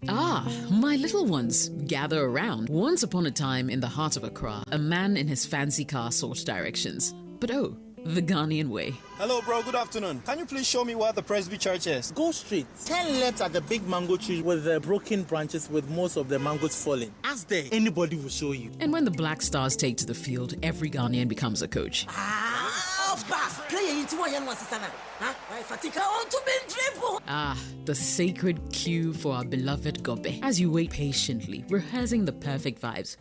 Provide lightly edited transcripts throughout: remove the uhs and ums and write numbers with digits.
Ah, my little ones, gather around. Once upon a time in the heart of Accra, a man in his fancy car sought directions. But oh, the Ghanaian way. Hello, bro. Good afternoon. Can you please show me where the Presby Church is? Go straight. 10 left at the big mango tree with the broken branches with most of the mangoes falling. Ask there. Anybody will show you. And when the Black Stars take to the field, every Ghanaian becomes a coach. Ah, the sacred cue for our beloved Gobe. As you wait patiently, rehearsing the perfect vibes.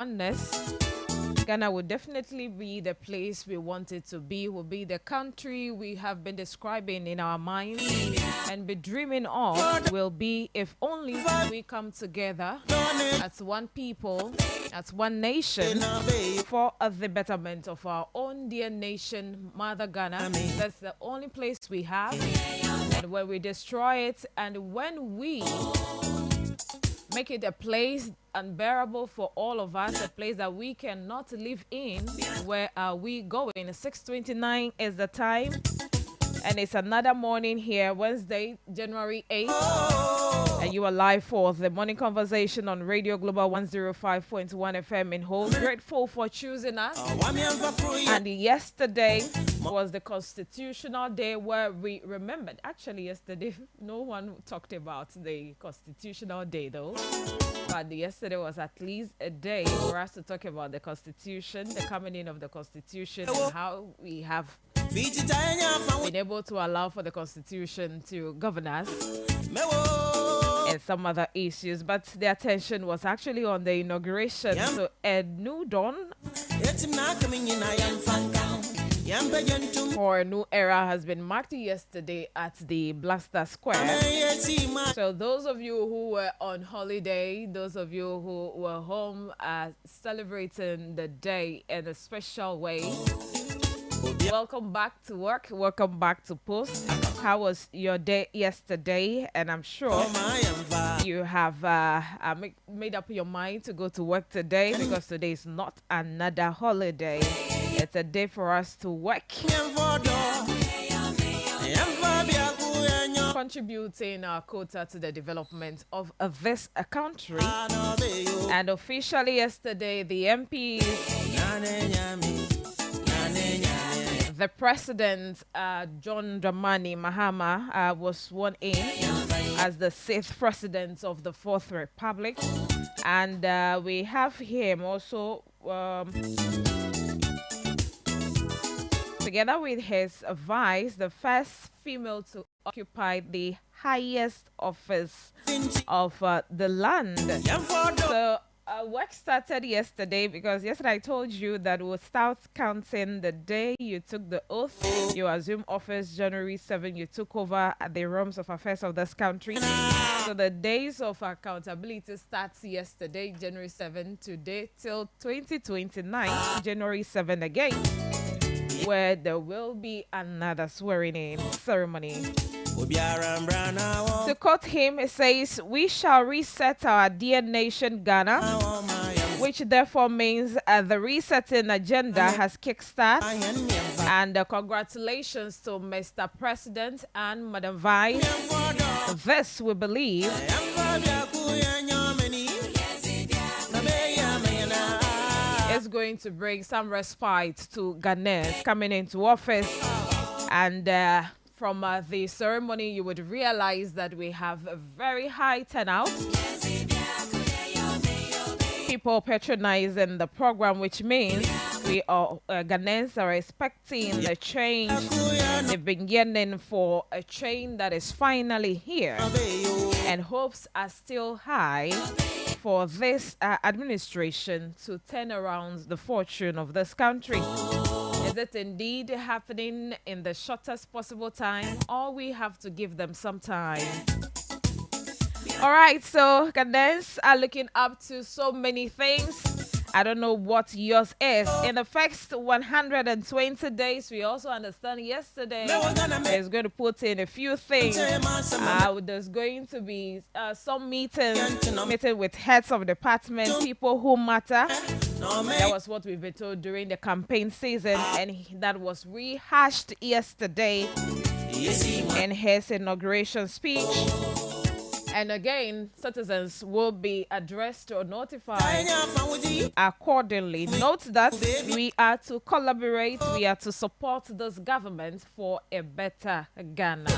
oneness, Ghana will definitely be the place we want it to be, will be the country we have been describing in our minds and be dreaming of, will be if only we come together as one people, as one nation, for the betterment of our own dear nation, Mother Ghana. That's the only place we have. And when we destroy it and when we make it a place unbearable for all of us, a place that we cannot live in, where are we going? 6:29 is the time, and it's another morning here, Wednesday, January 8th, and you are live for the morning conversation on Radio Global 105.1 FM in Hull. Grateful for choosing us. And yesterday was the Constitutional Day, where we remembered. Actually, yesterday, no one talked about the Constitutional Day, though. But yesterday was at least a day for us to talk about the Constitution, the coming in of the Constitution, and how we have been able to allow for the Constitution to govern us and some other issues. But the attention was actually on the inauguration. So a new dawn for a new era has been marked yesterday at the Blaster Square. So those of you who were on holiday, those of you who were home celebrating the day in a special way, welcome back to work. Welcome back to post. How was your day yesterday? And I'm sure you have made up your mind to go to work today, because today is not another holiday. It's a day for us to work, contributing our quota to the development of this country. And officially yesterday, the MPs, the President, John Dramani Mahama, was sworn in as the 6th President of the 4th Republic. And we have him also together with his vice, the first female to occupy the highest office of the land. So work started yesterday, because yesterday I told you that we'll start counting the day you took the oath. You assumed office January 7, you took over at the realms of affairs of this country. So the days of accountability starts yesterday, January 7, today till 2029, January 7 again, where there will be another swearing-in ceremony. To quote him, it says, "We shall reset our dear nation Ghana," which therefore means the resetting agenda has kickstarted. And congratulations to Mr. President and Madam Vice. This, we believe, is going to bring some respite to Ghanaians coming into office. And from the ceremony, you would realize that we have a very high turnout. People patronizing the program, which means we are Ghanaians are expecting the change. They've been yearning for a change that is finally here, and hopes are still high for this administration to turn around the fortune of this country. Is it indeed happening in the shortest possible time, or we have to give them some time? All right, so Ghanaians are looking up to so many things. I don't know what yours is. In the first 120 days, we also understand yesterday is going to put in a few things. There's going to be some meeting with heads of department, people who matter. That was what we've been told during the campaign season, and that was rehashed yesterday in his inauguration speech. And again, citizens will be addressed or notified accordingly. Note that we are to collaborate, we are to support this government for a better Ghana.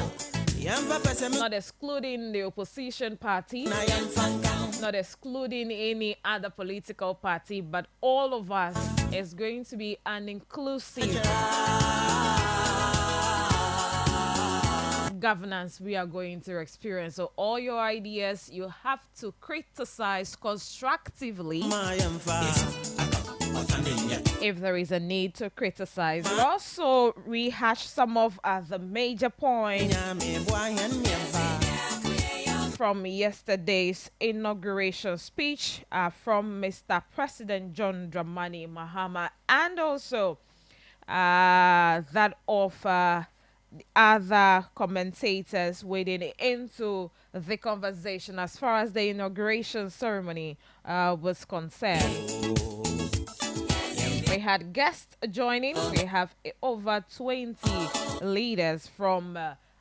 Not excluding the opposition party, not excluding any other political party, but all of us is going to be an inclusive of governance we are going to experience. So all your ideas, you have to criticize constructively if there is a need to criticize. We'll also rehash some of the major points from yesterday's inauguration speech from Mr. President John Dramani Mahama, and also that of other commentators wading into the conversation as far as the inauguration ceremony was concerned. We had guests joining. We have over 20 leaders from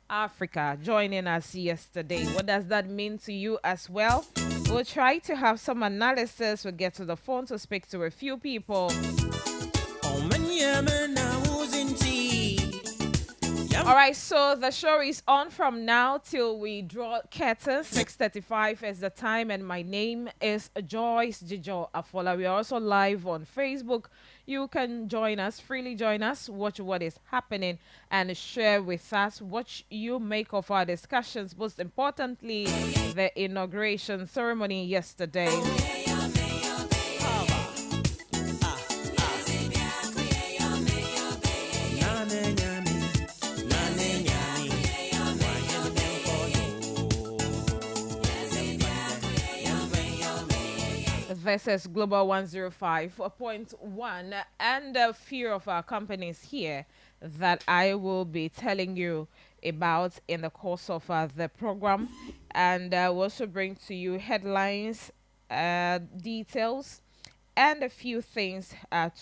Africa joining us yesterday. What does that mean to you as well? We'll try to have some analysis. We'll get to the phone to speak to a few people. All right, so the show is on from now till we draw curtains. 6:35 is the time, and my name is Joyce Jijo Afola. We are also live on Facebook. You can join us, freely join us, watch what is happening, and share with us what you make of our discussions. Most importantly, the inauguration ceremony yesterday. This is Global 105.1, and a few of our companies here that I will be telling you about in the course of the program, and we'll also bring to you headlines, details, and a few things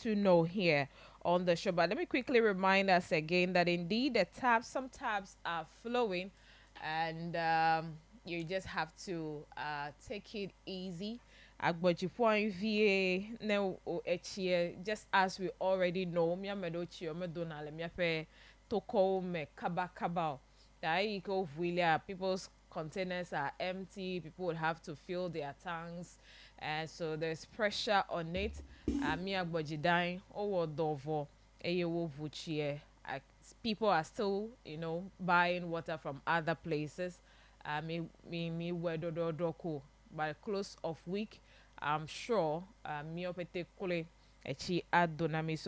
to know here on the show. But let me quickly remind us again that indeed some tabs are flowing, and you just have to take it easy. Agbojipuan VA now just as we already know, me amedochi omedona le miape toko me kaba. People's containers are empty. People would have to fill their tanks, and so there's pressure on it. Me agbojidai owo dovo eyewo vuchie. People are still, buying water from other places. Me wedododoko by close of week. I'm sure so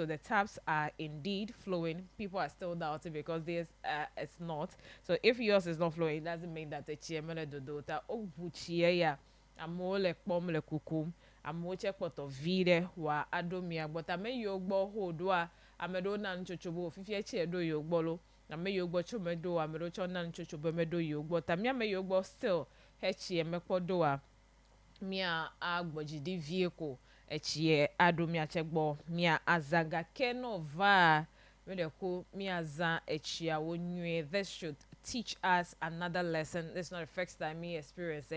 the taps are indeed flowing. People are still doubting because this it's not. So if yours is not flowing, it doesn't mean that the chairman do dota ya amole pom le kukum amoche poto vide wa adomia but ame yogbo hodwa amedo na nchochobo fifie che do yogbolo na me yogbo chomedo amedo chona nchochobo medo yogbo tamia me yogbo still hechi emekpodo mia agbojidi vehicle echie adomia chegbo mia azaga kenova medeko mia za echia wonwe. This should teach us another lesson. This is not the first time me experience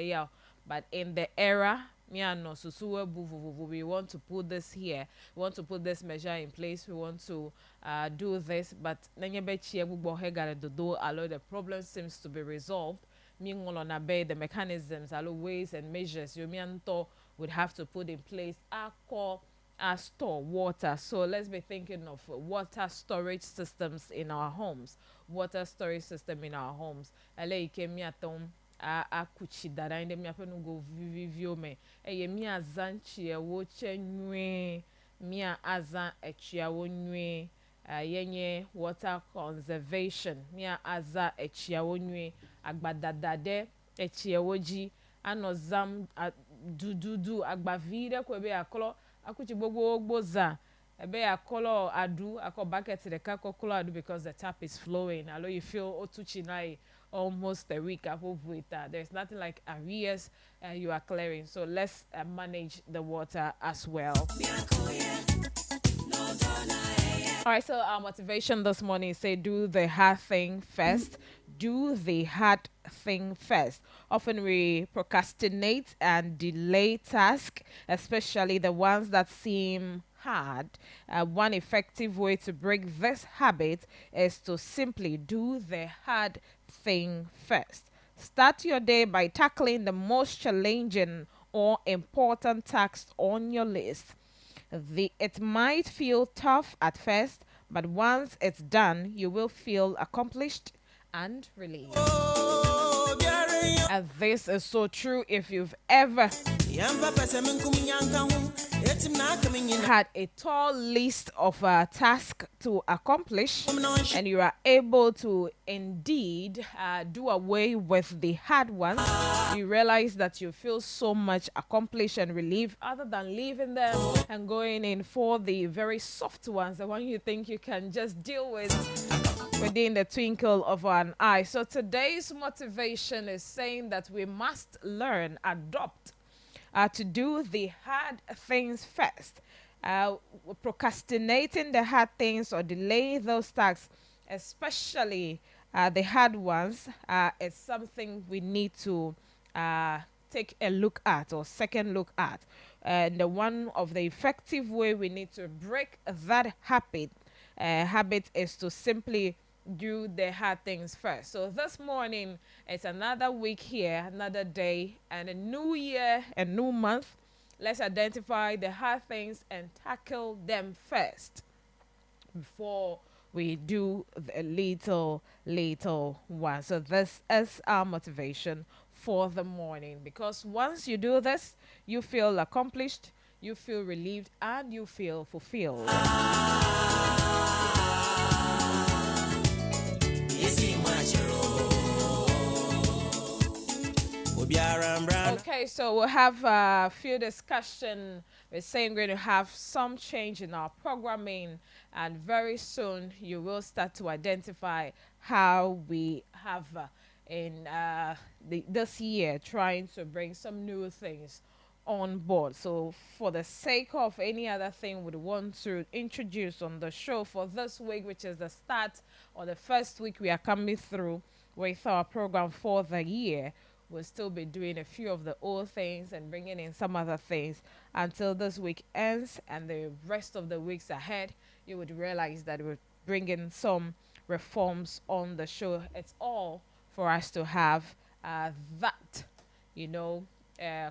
but in the era mia no susuwe buvuvu, we want to put this here, we want to put this measure in place, we want to do this, but nanyebechie bubo hegare dodo allow the problem seems to be resolved. The mechanisms, ways and measures you would have to put in place store water. So let's be thinking of water storage systems in our homes. Water storage system in our homes. Akuchi dada inde mi apenu go vivio me mi azan chie wo chenwe mi azan echia wo nwe yenye water conservation mi azan echia wo nwe agbadadade echia wo ji anozam dududu agbavide ko be akolo akuchi gbogbo za ebe akolo adu akọ bucket the kakolo adu because the tap is flowing. Allo you feel otuchi nai almost a week above with that. There's nothing like arrears you are clearing. So let's manage the water as well. All right, so our motivation this morning is say do the hard thing first. Do the hard thing first. Often we procrastinate and delay tasks, especially the ones that seem hard. One effective way to break this habit is to simply do the hard thing first. Start your day by tackling the most challenging or important tasks on your list. It might feel tough at first, but once it's done, you will feel accomplished and relief. And this is so true if you've ever had a tall list of tasks to accomplish and you are able to indeed do away with the hard ones. You realize that you feel so much accomplished and relief other than leaving them and going in for the very soft ones, the one you think you can just deal with within the twinkle of an eye. So today's motivation is saying that we must learn, adopt to do the hard things first. Procrastinating the hard things or delaying those tasks, especially the hard ones, is something we need to take a look at or second look at. And one of the effective way we need to break that habit is to simply do the hard things first. So this morning, it's another week here, another day, and a new year, a new month. Let's identify the hard things and tackle them first before we do the little one. So this is our motivation for the morning, because once you do this, you feel accomplished, you feel relieved, and you feel fulfilled. Okay, so we'll have a few discussion. We're saying we're going to have some change in our programming, and very soon you will start to identify how we have in this year trying to bring some new things on board. So for the sake of any other thing we'd want to introduce on the show for this week, which is the start or the first week we are coming through with our program for the year, we'll still be doing a few of the old things and bringing in some other things until this week ends, and the rest of the weeks ahead you would realize that we're bringing some reforms on the show. It's all for us to have that,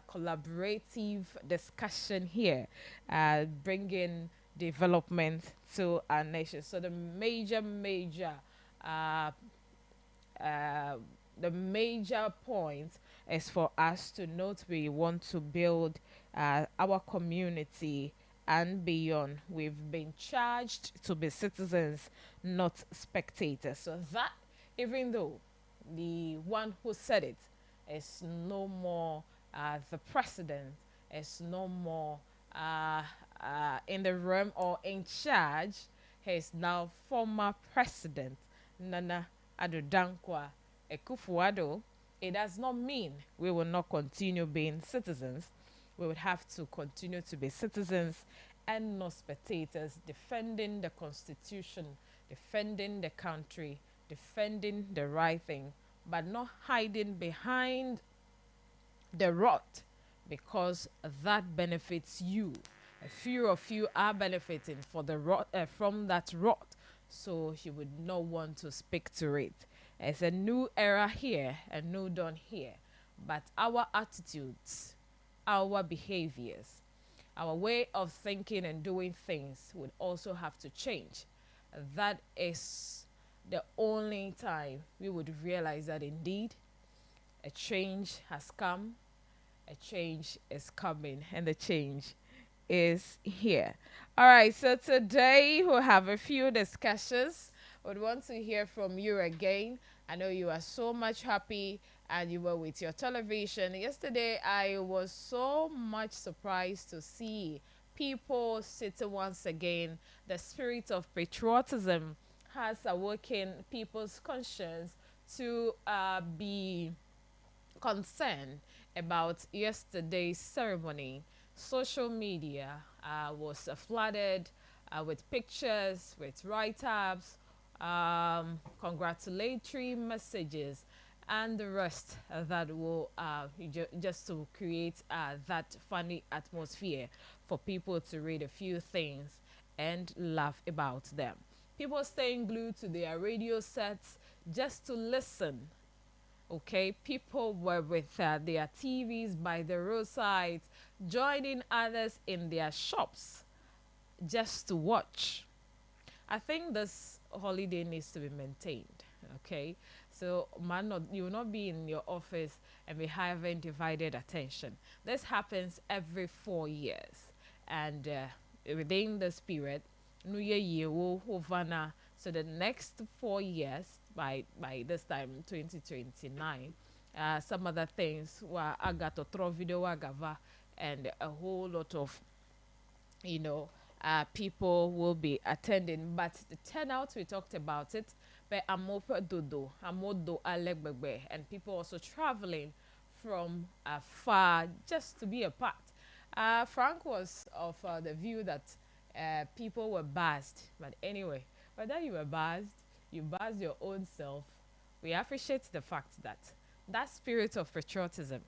collaborative discussion here, bringing development to our nation. So the major point is for us to note we want to build our community and beyond. We've been charged to be citizens, not spectators. So that, even though the one who said it is no more the president, is no more in the realm or in charge, he is now former president Nana Addo Dankwa Akufo-Addo. It does not mean we will not continue being citizens. We would have to continue to be citizens and not spectators, defending the constitution, defending the country, defending the right thing, but not hiding behind the rot, because that benefits you. A few of you are benefiting for the rot, from that rot, so you would not want to speak to it. It's a new era here, a new dawn here, but our attitudes, our behaviors, our way of thinking and doing things would also have to change. That is the only time we would realize that indeed a change has come, a change is coming, and the change is here. All right, so today we'll have a few discussions. Would want to hear from you again. I know you are so much happy and you were with your television. Yesterday, I was so much surprised to see people sitting once again. The spirit of patriotism has awoken people's conscience to be concerned about yesterday's ceremony. Social media was flooded with pictures, with write-ups, congratulatory messages, and the rest that will just to create that funny atmosphere for people to read a few things and laugh about them. People staying glued to their radio sets just to listen. Okay, people were with their TVs by the roadside, joining others in their shops just to watch. I think this holiday needs to be maintained. Okay, So man, you will not be in your office and be having divided attention. This happens every 4 years, and within this period, New Year will Havana. So the next 4 years, by this time 2029, some other things were Agato Trovido Agava, and a whole lot of you know, people will be attending. But the turnout, we talked about it, but Amopa Dodo, Amodo Alegbegbe, and people also traveling from far just to be a part. Frank was of the view that people were buzzed, but anyway, whether you were buzzed, you buzzed your own self. We appreciate the fact that that spirit of patriotism,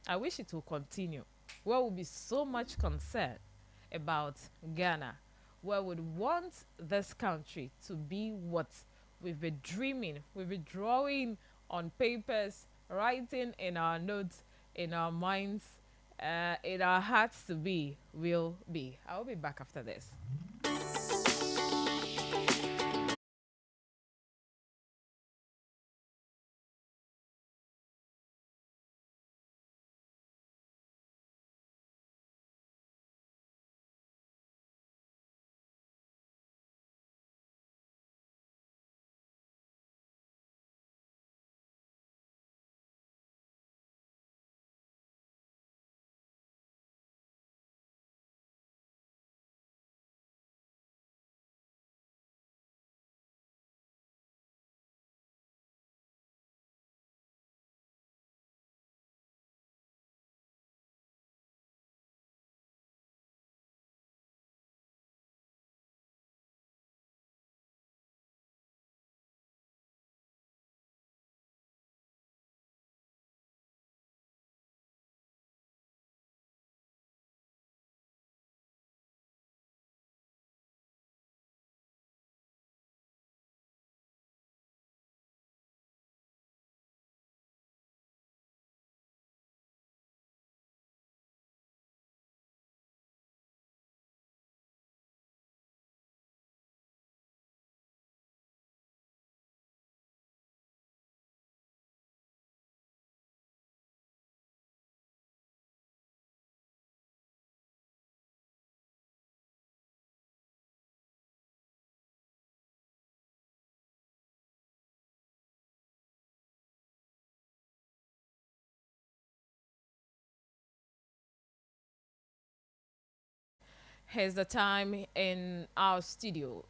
I wish it will continue. Where will be so much concern about Ghana, where we would want this country to be what we've been dreaming, we've been drawing on papers, writing in our notes, in our minds, in our hearts to be, will be. I'll be back after this. Here's the time in our studio.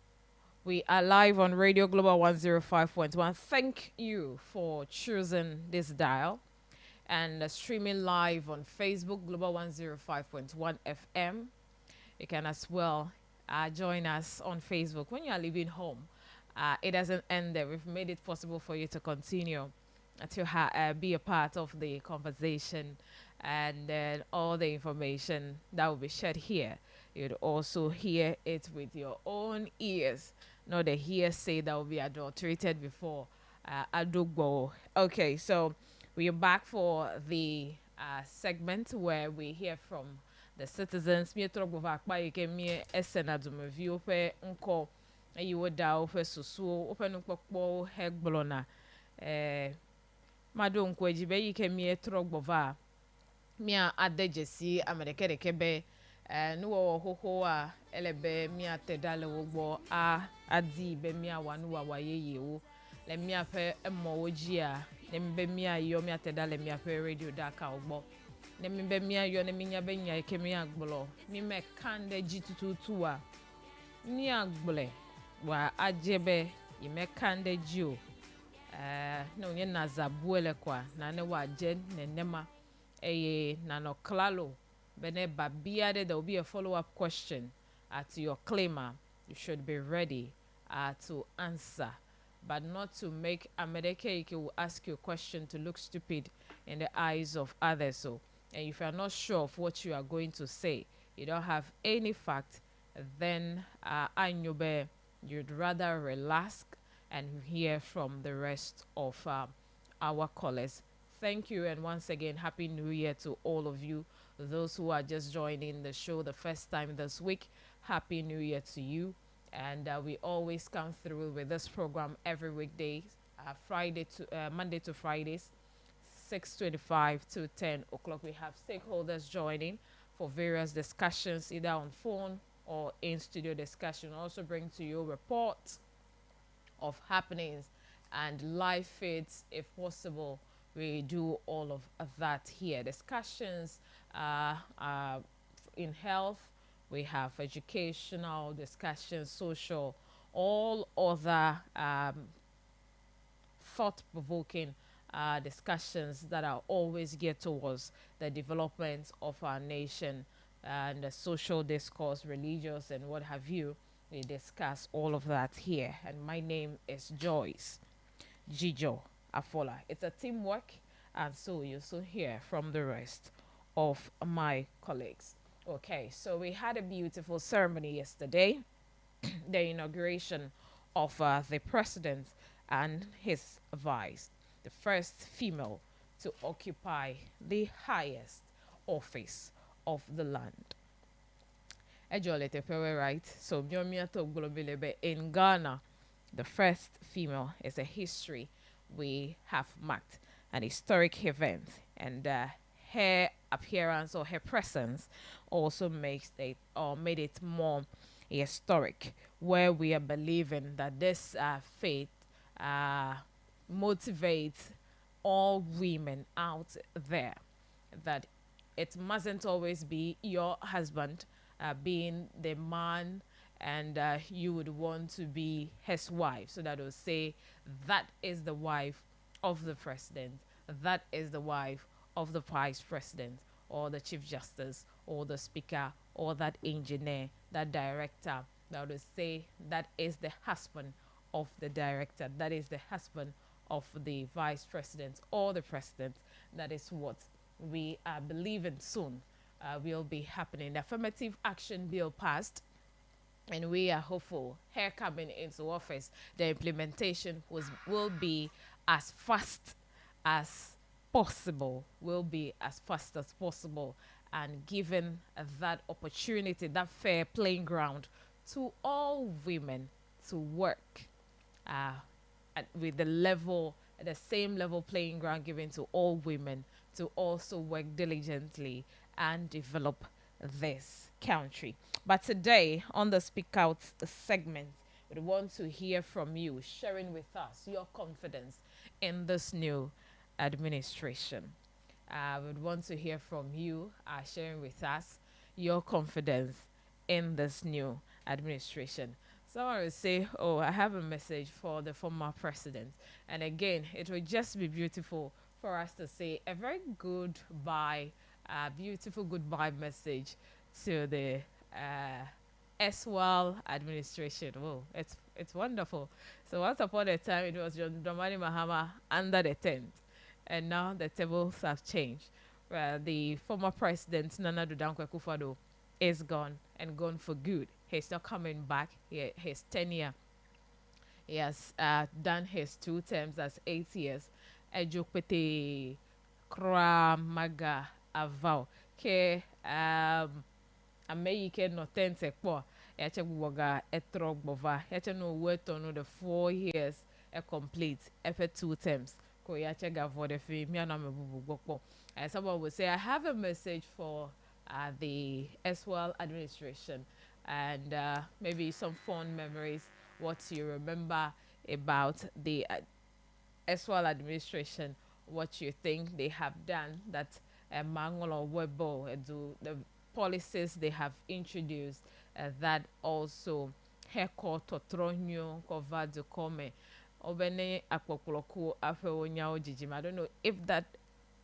We are live on Radio Global 105.1. Thank you for choosing this dial and streaming live on Facebook Global 105.1 FM. You can as well join us on Facebook when you are leaving home. It doesn't end there. We've made it possible for you to continue to be a part of the conversation, and then all the information that will be shared here. You'd also hear it with your own ears, not the hearsay that will be adulterated before Adugbo. Okay, so we are back for the segment where we hear from the citizens. Mi trogbo va akpa yike mi esenadumvi ope nko ayiwo da ope susu ope nukpokpo hegblona mado nko ejibe yike mi trogbo va mia adejesi amerikereke be nuwo hoho a elebe mia tedale wogbo a adi be mia wanuwa wayeyewo le mia pe emo oji a nembe mia yo mia tedale mia pe radio daka ogbo nembe mia yo ne minya be nya ike mia gbolo mi me kande jitututu a ni agble wa ajebe ime kande jio no nye na zabuele kwa na ne wa jen ne nema eye na no klalo bene babiade. There will be a follow-up question to your claimer. You should be ready to answer, but not to make America will ask you a question to look stupid in the eyes of others. So, and if you are not sure of what you are going to say, you don't have any fact, then you'd rather relax and hear from the rest of our callers. Thank you, and once again, Happy New Year to all of you. Those who are just joining the show the first time this week, Happy New Year to you. And we always come through with this program every weekday Monday to Fridays, 6:25 to 10 o'clock. We have stakeholders joining for various discussions, either on phone or in studio discussion. Also bring to you reports of happenings and live feeds if possible. We do all of that here. Discussions in health, we have educational discussions, social, all other thought-provoking discussions that are always geared towards the development of our nation and the social discourse, religious and what have you. We discuss all of that here. And my name is Joyce Jijo Afola. It's a teamwork, and so you also hear from the rest of my colleagues. Okay, so we had a beautiful ceremony yesterday, the inauguration of the president and his vice, the first female to occupy the highest office of the land. Ejolete Pewe, right? So Myomiato Golobilebe in Ghana, the first female is a history we have marked, an historic event, and her appearance or her presence also makes it or made it more historic, where we are believing that this faith motivates all women out there, that it mustn't always be your husband being the man, and you would want to be his wife, so that will say that is the wife of the president, that is the wife of the vice president, or the chief justice, or the speaker, or that engineer, that director. That will say that is the husband of the director, that is the husband of the vice president or the president. That is what we are believing soon will be happening. The affirmative action bill passed, and we are hopeful her coming into office, the implementation will be as fast as possible, and given that opportunity, that fair playing ground to all women to work with the same level playing ground given to all women to also work diligently and develop this country. But today, on the Speak Out segment, we want to hear from you, sharing with us your confidence in this new administration. We would want to hear from you, sharing with us your confidence in this new administration. Someone will say, oh, I have a message for the former president. And again, it would just be beautiful for us to say a very goodbye, beautiful goodbye message to the Eswal administration. Oh, it's wonderful. So once upon a time, it was John Dramani Mahama under the tent. And now the tables have changed. The former president, Nana Dankwa Akufo-Addo, is gone, and gone for good. He's not coming back. His tenure, he has done his 2 terms as 8 years. Ejokpete Kra Maga Avao. Ke Amerike no tense po. Yache buwaga etrog bova. Yache no weto no the 4 years complete. Efe 2 terms. Ko yache gavo de fi miana me bubu gokpo. And someone will say, I have a message for the Eswal administration, and maybe some fond memories, what you remember about the Eswal administration, what you think they have done that Mangolo Webo do, the policies they have introduced that also heko totronyo kovado come obene akpokoloku afewonya ojijima. I don't know if that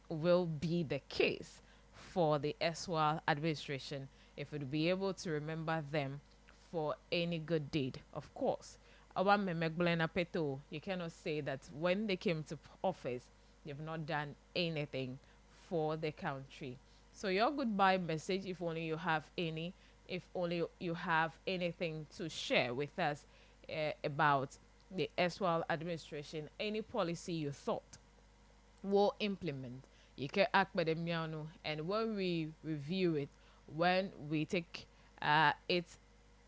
will be the case for the Eswal administration, if it will be able to remember them for any good deed. Of course, you cannot say that when they came to office, they've not done anything for the country. So your goodbye message, if only you have any, if only you have anything to share with us about the Eswal administration, any policy you thought will implement, you can act by the miano, and when we review it, when we take it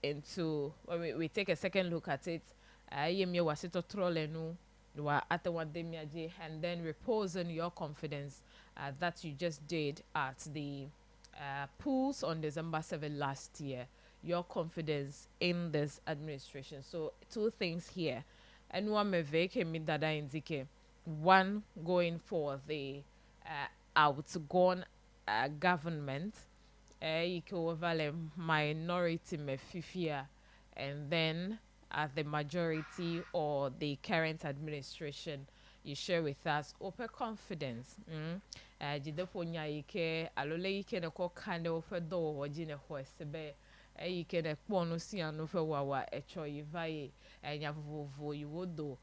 into, when we take a second look at it, yemye wasito trolenu and then repose on your confidence that you just did at the polls on December 7 last year, your confidence in this administration. So two things here. And one me veke mi dada indicate one going for the outgone government, equivalent minority me fifia, and then the majority or the current administration you share with us open confidence jidepo nya yike alole yike ne ko kande ofe do hoji ne ho sebe yike ne kpo no si anu fe wawa echo yivaye enya vovo yiwodo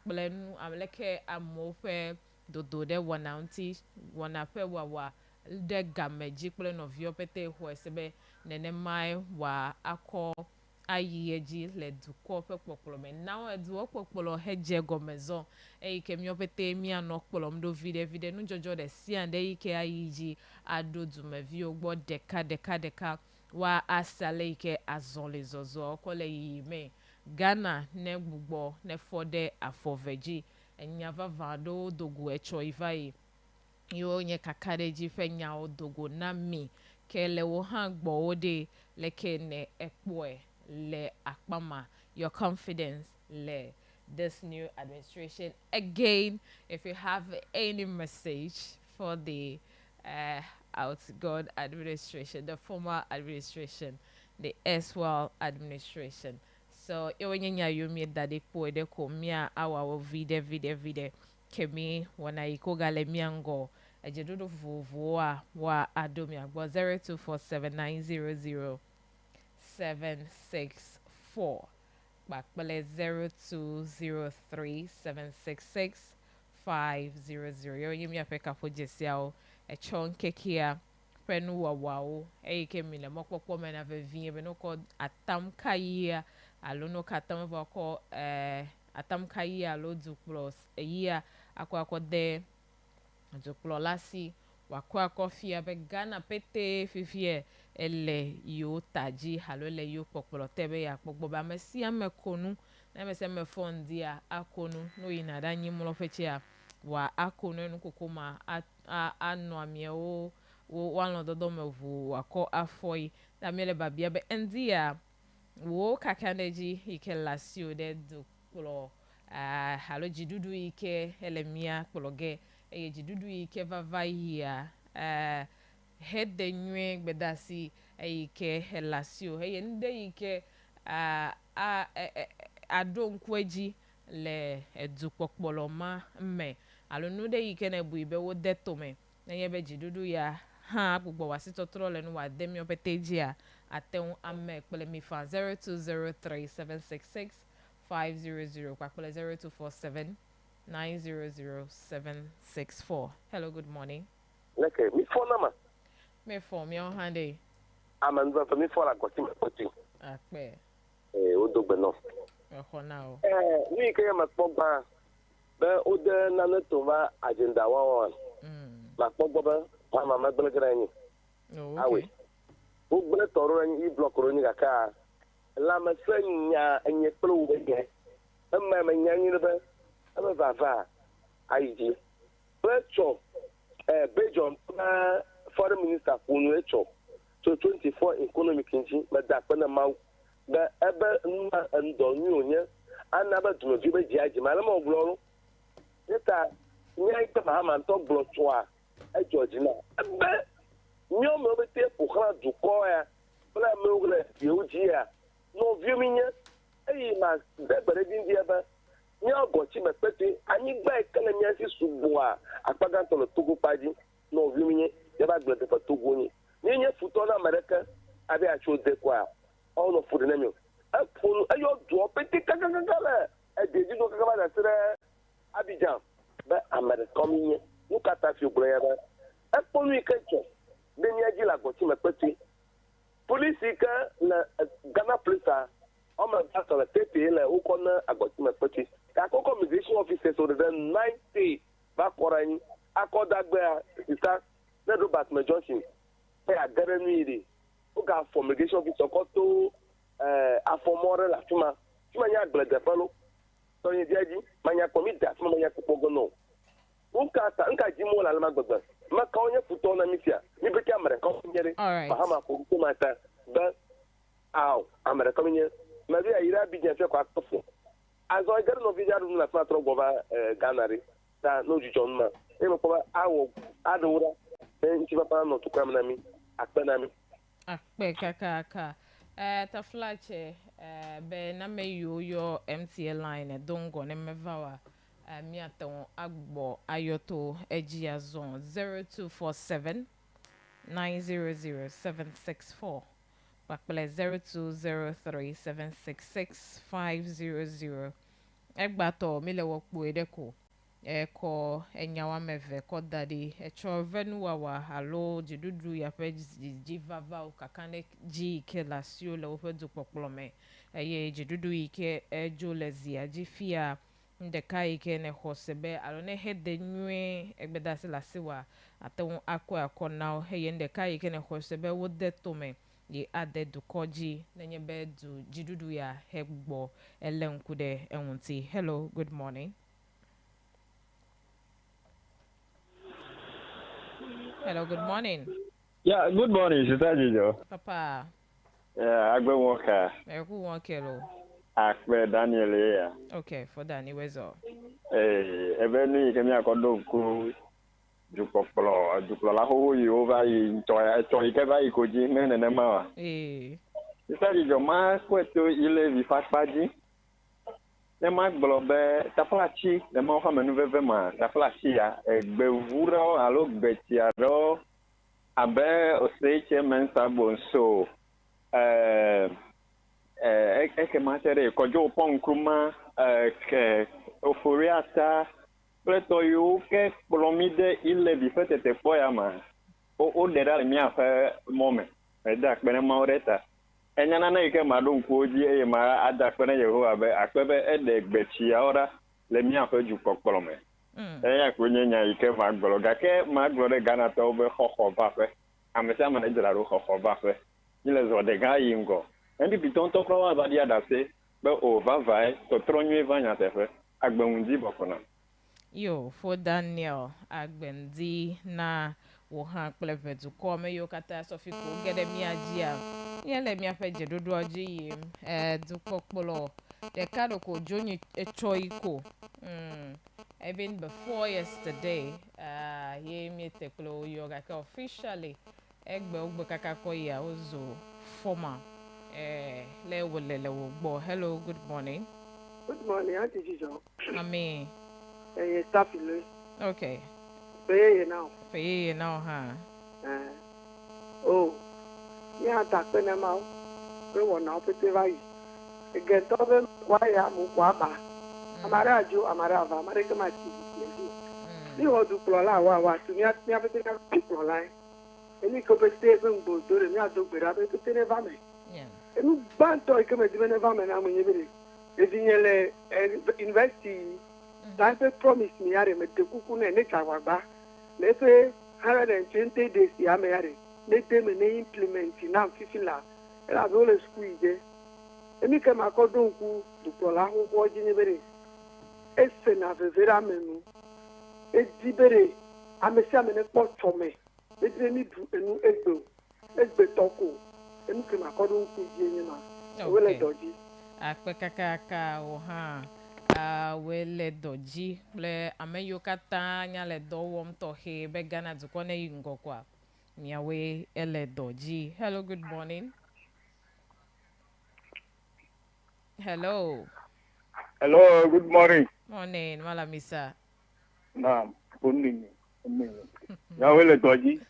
plenu amleke amofe dodo de wananti wana fe wawa de gameji plan of your pete ho sebe nene mai wa akọ ayiyeji le dukọ pe popolo me now edu popolo heje gomezo ke mi opete mi anokpolo mdo vide nu jojo de si ande ke ayiji adodu me vi ogbo deka wa asale ke azole zozo ko le yi me Ghana ne gbugbo ne fode afoveji enya vavado dogu echo ivai yo nye kakareji fe nya odogo na mi kele wo han gbo ode leke ne ekpoe le akpama your confidence le this new administration. Again, if you have any message for the outgone administration, the former administration, the Eswell administration, so iwenya yumi dadi po de ko mia awa vide kemi wana ikoga le miango ejedodo vuvuwa wa adomi agbo 0247900764 bakpele 0203766500 yimi afeka fojesiao echon kekia penu wawao eike mile mokpokpo mena vevie benoko atamkaya alono katam vako atamkaya alo duplos eya akwa de duplo lasi wakwa kofia be Ghana pete fifie ele yo taji halo le yo pokpolo tebe ya pokpo ba mesi amekonu na mesi me fondia akonu no inada nyimulo fechia wa akonu enu kokoma anu amie wo wano dodo mevu wako afoi na miele babia be endia wo kakaneji ike lasio de duplo halo jidudu ike elemia kpologe eye jidudu ike vavaiya hede nywe gbedasi ike helasio eye nde ike adonkweji le edukpokpolo ma mme alonude ike na bu ibe wo detome na yebe jidudu ya ha gbogbo wasitotro le nu wa demi opeteji a aten amme pele mi fa 0203766500 kwa pele 0247900764. Hello, good morning. Okay, mi phone number. Me form your hand. Amanza for me for agoti mapoti. Akpe. Odogbe no. Now. We ke makpogba. Be ode na neto ba agenda 11. Makpogba ba mama magbelegra ni. Oh, okay. Awe. Ogbele toro ni block ro ni kaka. La ma fenya enye plo we ge. Amma ma nyanyi be. Aba va aiji. Becho Belgium foreign minister kunu echo to 24 economic engine but that na ma the ebe nma ndonyu onye anaba dumoju be jiaji ma na ma ogboro eta nya ite ma ma nto gboro to a ejoji na ebe nyo me be te pokra duko ya bla me ogre yuji ya no viuminye eyi ma de bere din dia ba nya obochi me pete anyi gba ekele nya si subu a akpaga ntolo togo paji no viuminye yaba gbede fa togo ni nye futo na America abi acho de kwa all of food na mi afunu ayo do pete kakakala e de di do kakaba da sere Abidjan ba America mi nu kata fi ogbo ya ba afunu ikecho de nya ji la gochi me pete police ka na Ghana police o ma ba so la tete le o ko na agochi me pete akoko immigration officers so the 90 ba korani akodagbe isa na Robert Johnson pe agere nuire o ga formulation officer ko to afomore la tuma nya agblede pelo to ni diaji manya komida so manya kupogo no nka jimo la ma gbagba ma ka onye futo na misia ni be ka mare ka nyere bahama ko ko mata ba aw amare ka nye ma bi ayira bi je fe ko akofo azo gar no video ru na fatro gova ganari ta no jujon ma e mo ko awo adura nti papa no to kwam na mi akpe na mi akpe kaka ta flache be na me yo MTN line dongo ne mevawa mi aton agbo ayoto ejia zone 0247 900 764 bakpele 0203 egbato mi le wokpo edeko ko enyawa meve ko dadi echo venuwa wa halo jidudu ya pe jivava kakane ji ke la sio le ofe du poplome ye jidudu ike ejo lezia jifia ndeka ike ne hosebe alone hede nwe egbedasi la siwa aton akwa now heye ndeka ike ne hosebe wode tome ye ade du koji nenye be du jidudu ya hegbo elenkude enwunti. Hello, good morning. Hello, good morning. Yeah, good morning, Sister Jijo. Papa. Yeah, Agbe Walker. Who want Kelo? Akbe Daniel here. Okay, for Danny, where's all? Ebeni kemi akodo ku jupoplo la ho yi over yi to ikeba ikoji nene ma. Sister Jijo ma kweto ile vi fakpaji. Le ma gblobe taplachi le ma fa menu veve ma taplachi ya egbe wuro alo gbetia ro abe oseche mensa bonso eke ma tere kojo ponkruma ke oforiata pleto yo ke promide ile vi fete te poya ma o dera mi afa moment eda kpene ma oreta enyana na ike madon koji e ma ada kpene Yehova be akpebe ede gbechi ora le mi afa ju kokpolome ya kwenye nya ike ma gboro ga ke ma gboro Ghana to be khokho ba fe amesa ma ejira ro khokho ba fe ile zo de ga yingo endi biton to pro ba dia da se be o va vai to tronwe vanya te fe agbenwundi bokona yo for Daniel agbendi na wo han plevetu ko me yo kata sofiko gede mi ajia yele mi afeje dodo oji yim du kokpolo de kado ko joni echoiko even before yesterday ye mi teklo yoga ka officially egbe ogbe kaka ko ya ozo former le wo gbo. Hello, good morning. Good morning, Auntie Jijo. Ami Staff ile. Okay. Pay now, huh? Oh, yeah, that when I'm out, we want now to pay. Again, Tobin, why am Waba? Amaraju, Amarava, Americamachi. You want to Plola, to me, I never think of people line. Any compensation will do the Nato Berabe to Tenevame. And Banto, I come at the Venevame, I'm in the investing. That's a promise me, I am at the Kukuna and Nekawaba. Let's say 120 days, I may let them implement now, Fifila, and I've always squeezed it. And you come according to Pola who was in a very essence of a very menu. It's Dibere, I'm a salmon pot for me. Let me do a new egg toko, and you come according to Jenna. Well, I dodgy. Akpekaka oha wele doji le ameyo kata nya le do wom to he be Ghana zuko ne yingo kwa miawe ele doji. Hello, good morning. Hello, good morning. Morning, Malamisa. Naam, kunini. Ya wele doji.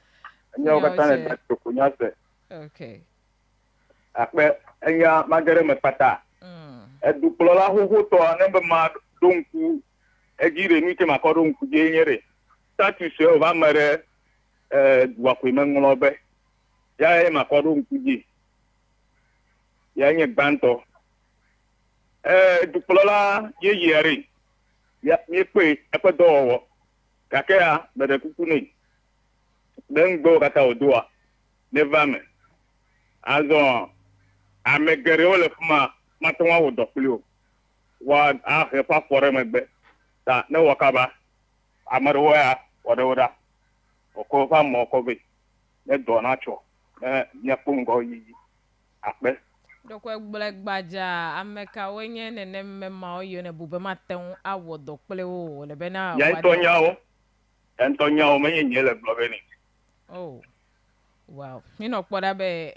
Nya okatane da kunyase. Okay. Akpe enya magere mepata. Eduplola huhu to anembe ma donku egire ni ke makoro nku je nyere. Status e va mere wakwe menlobe. Ya e makoro nku ji. Ya nye gbanto. Duplola ye yere. Ya nye pe epedo owo. Kakea bede kukuni. Dengbo kata odua. Nevame. Azo amegere ole fuma matwa wo dokulio wa a he pa fore megbe da ne wakaba amaro ya ododa oko fa mo ko be ne do na cho ne pungo yi akpe dokwe gbaja ameka wenye nene mmema oyo ne bube maten awodo pele o le bena ya Antonio me nyele blogeni oh wow mi no kpoda be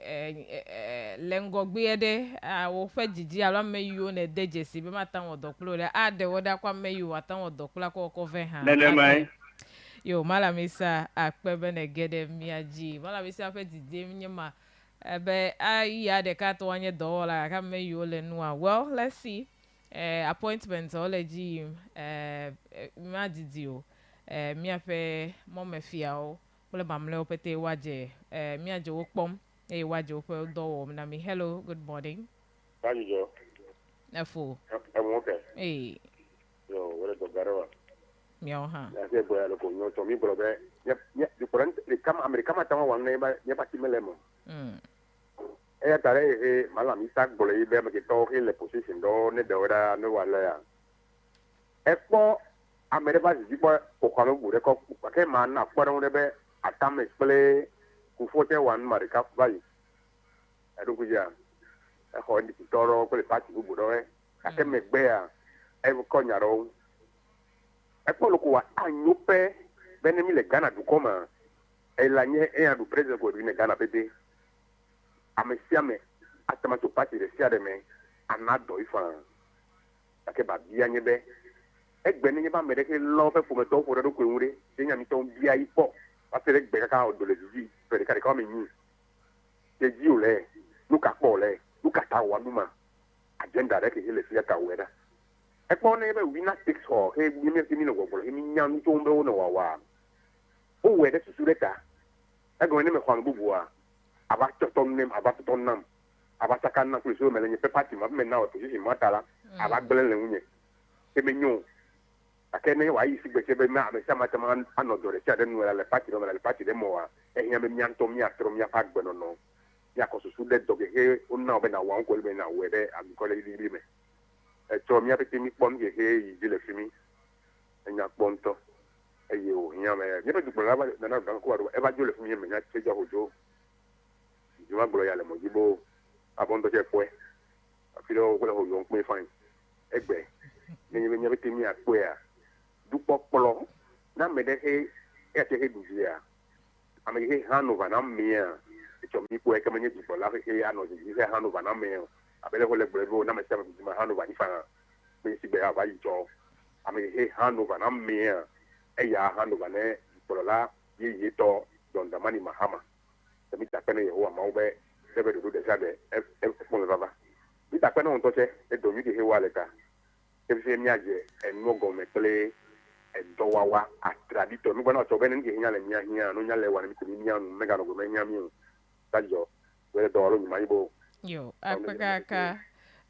lengo gbiede wo fe jiji ala meyu ne dejesi be matan wodo pele o a de woda kwa meyu atan wodo pele ko ve ha nene mai yo malamisa akpe be ne gede miaji malamisa fe jiji nyema ebe ya de ka to anye do la ka meyu le nua well let's see appointment oleji ma didi o mi afe mo mefia o pole mamle opete waje mi aje wo pom waje o pe do wo na mi hello good morning Kanjo efo I'm okay yo wala do garawa mi o ha ya se boya lo ko no to mi brobe ya di poran le kam america ma tawa wan ne ba ya pa kimelemo tare malam isak boleh be me to le position do ne do da no wala ya expo america ji po ko ko bu re ko ke man na po ro be atam exple ku fote wan marika bai adu ku ya ko ndi toro ko le pati bu do ake me gbe ya ko nyaro expo lo ko wa anyupe benemi le Ghana du koma elanye ya du president ko du ne Ghana bebe amesiame atama to party de siade me anado ifa ake ba bia nyebe egbe ni ba mere ke lo pe fo me to fo do ko enure de nyami to bia ipo ba se egbe ka o do le ji pe ka ka me yin de ji o le luka po le luka ta wa numa agenda de ke hele sia ta weda e po ne be winner takes all he mi me no go he mi nyam to mbe no wa o wede su leta e go ne me kwan bubua abaton nem abaton nam abasaka na ku so melenye pe party ma me na opposition matala abagbele le unye e menyo akene wa yi sigbe be ma me sama tama anodo re tia de nu le party no le party de mo wa e nya me nyanto mi atro mi apagbe no ya ko so de doge he onna obe na wan ko le na we de am ko le li me e to mi apete mi pom ge he yi le fimi e nya ponto e yo nya me ni pe du la ba na ko wa e ba jo le fimi me nya che jo hojo juma gboro ya le mo jibo abondo je poe afilo ko le ho yon pe fine egbe ni ni mi te mi apoe a du popolo na me de e te he du ya ame he Hanover na me a e cho mi poe ke me ni du la he ano ji he Hanover na me abele ko le gboro na me se me Hanover ni fa me si be aba yi jo ame he Hanover na me a e ya Hanover ne polo la yi to don da mani mahama mi ta pene yo ma obe debe do de sabe mo baba mi ta pene on to se e do mi di he wale ka e fi mi aje no go me ple e do wa a tradito mi bona to be ni nya le nya no nya le wa mi ti nya no mega no go me nya mi ta jo we do ro mi ma ibo yo akaka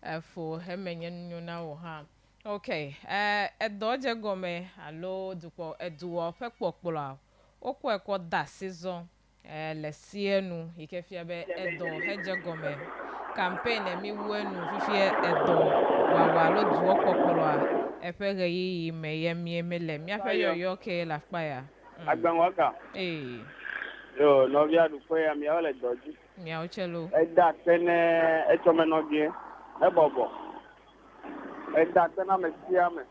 afo hemenye nyu na wo ha okay do je go me alo dupo eduo pe popolo okwo eko da season lesienu ikefia be edo heje gome campaign emi wenu fifie edo wa lo duo popolo a efege yi meye miemele mi afe yo ke la pa ya agbanwaka yo no via du pe ya mi ole doji mi a ochelo eda tene etomenogie ebobo eda tena mesia me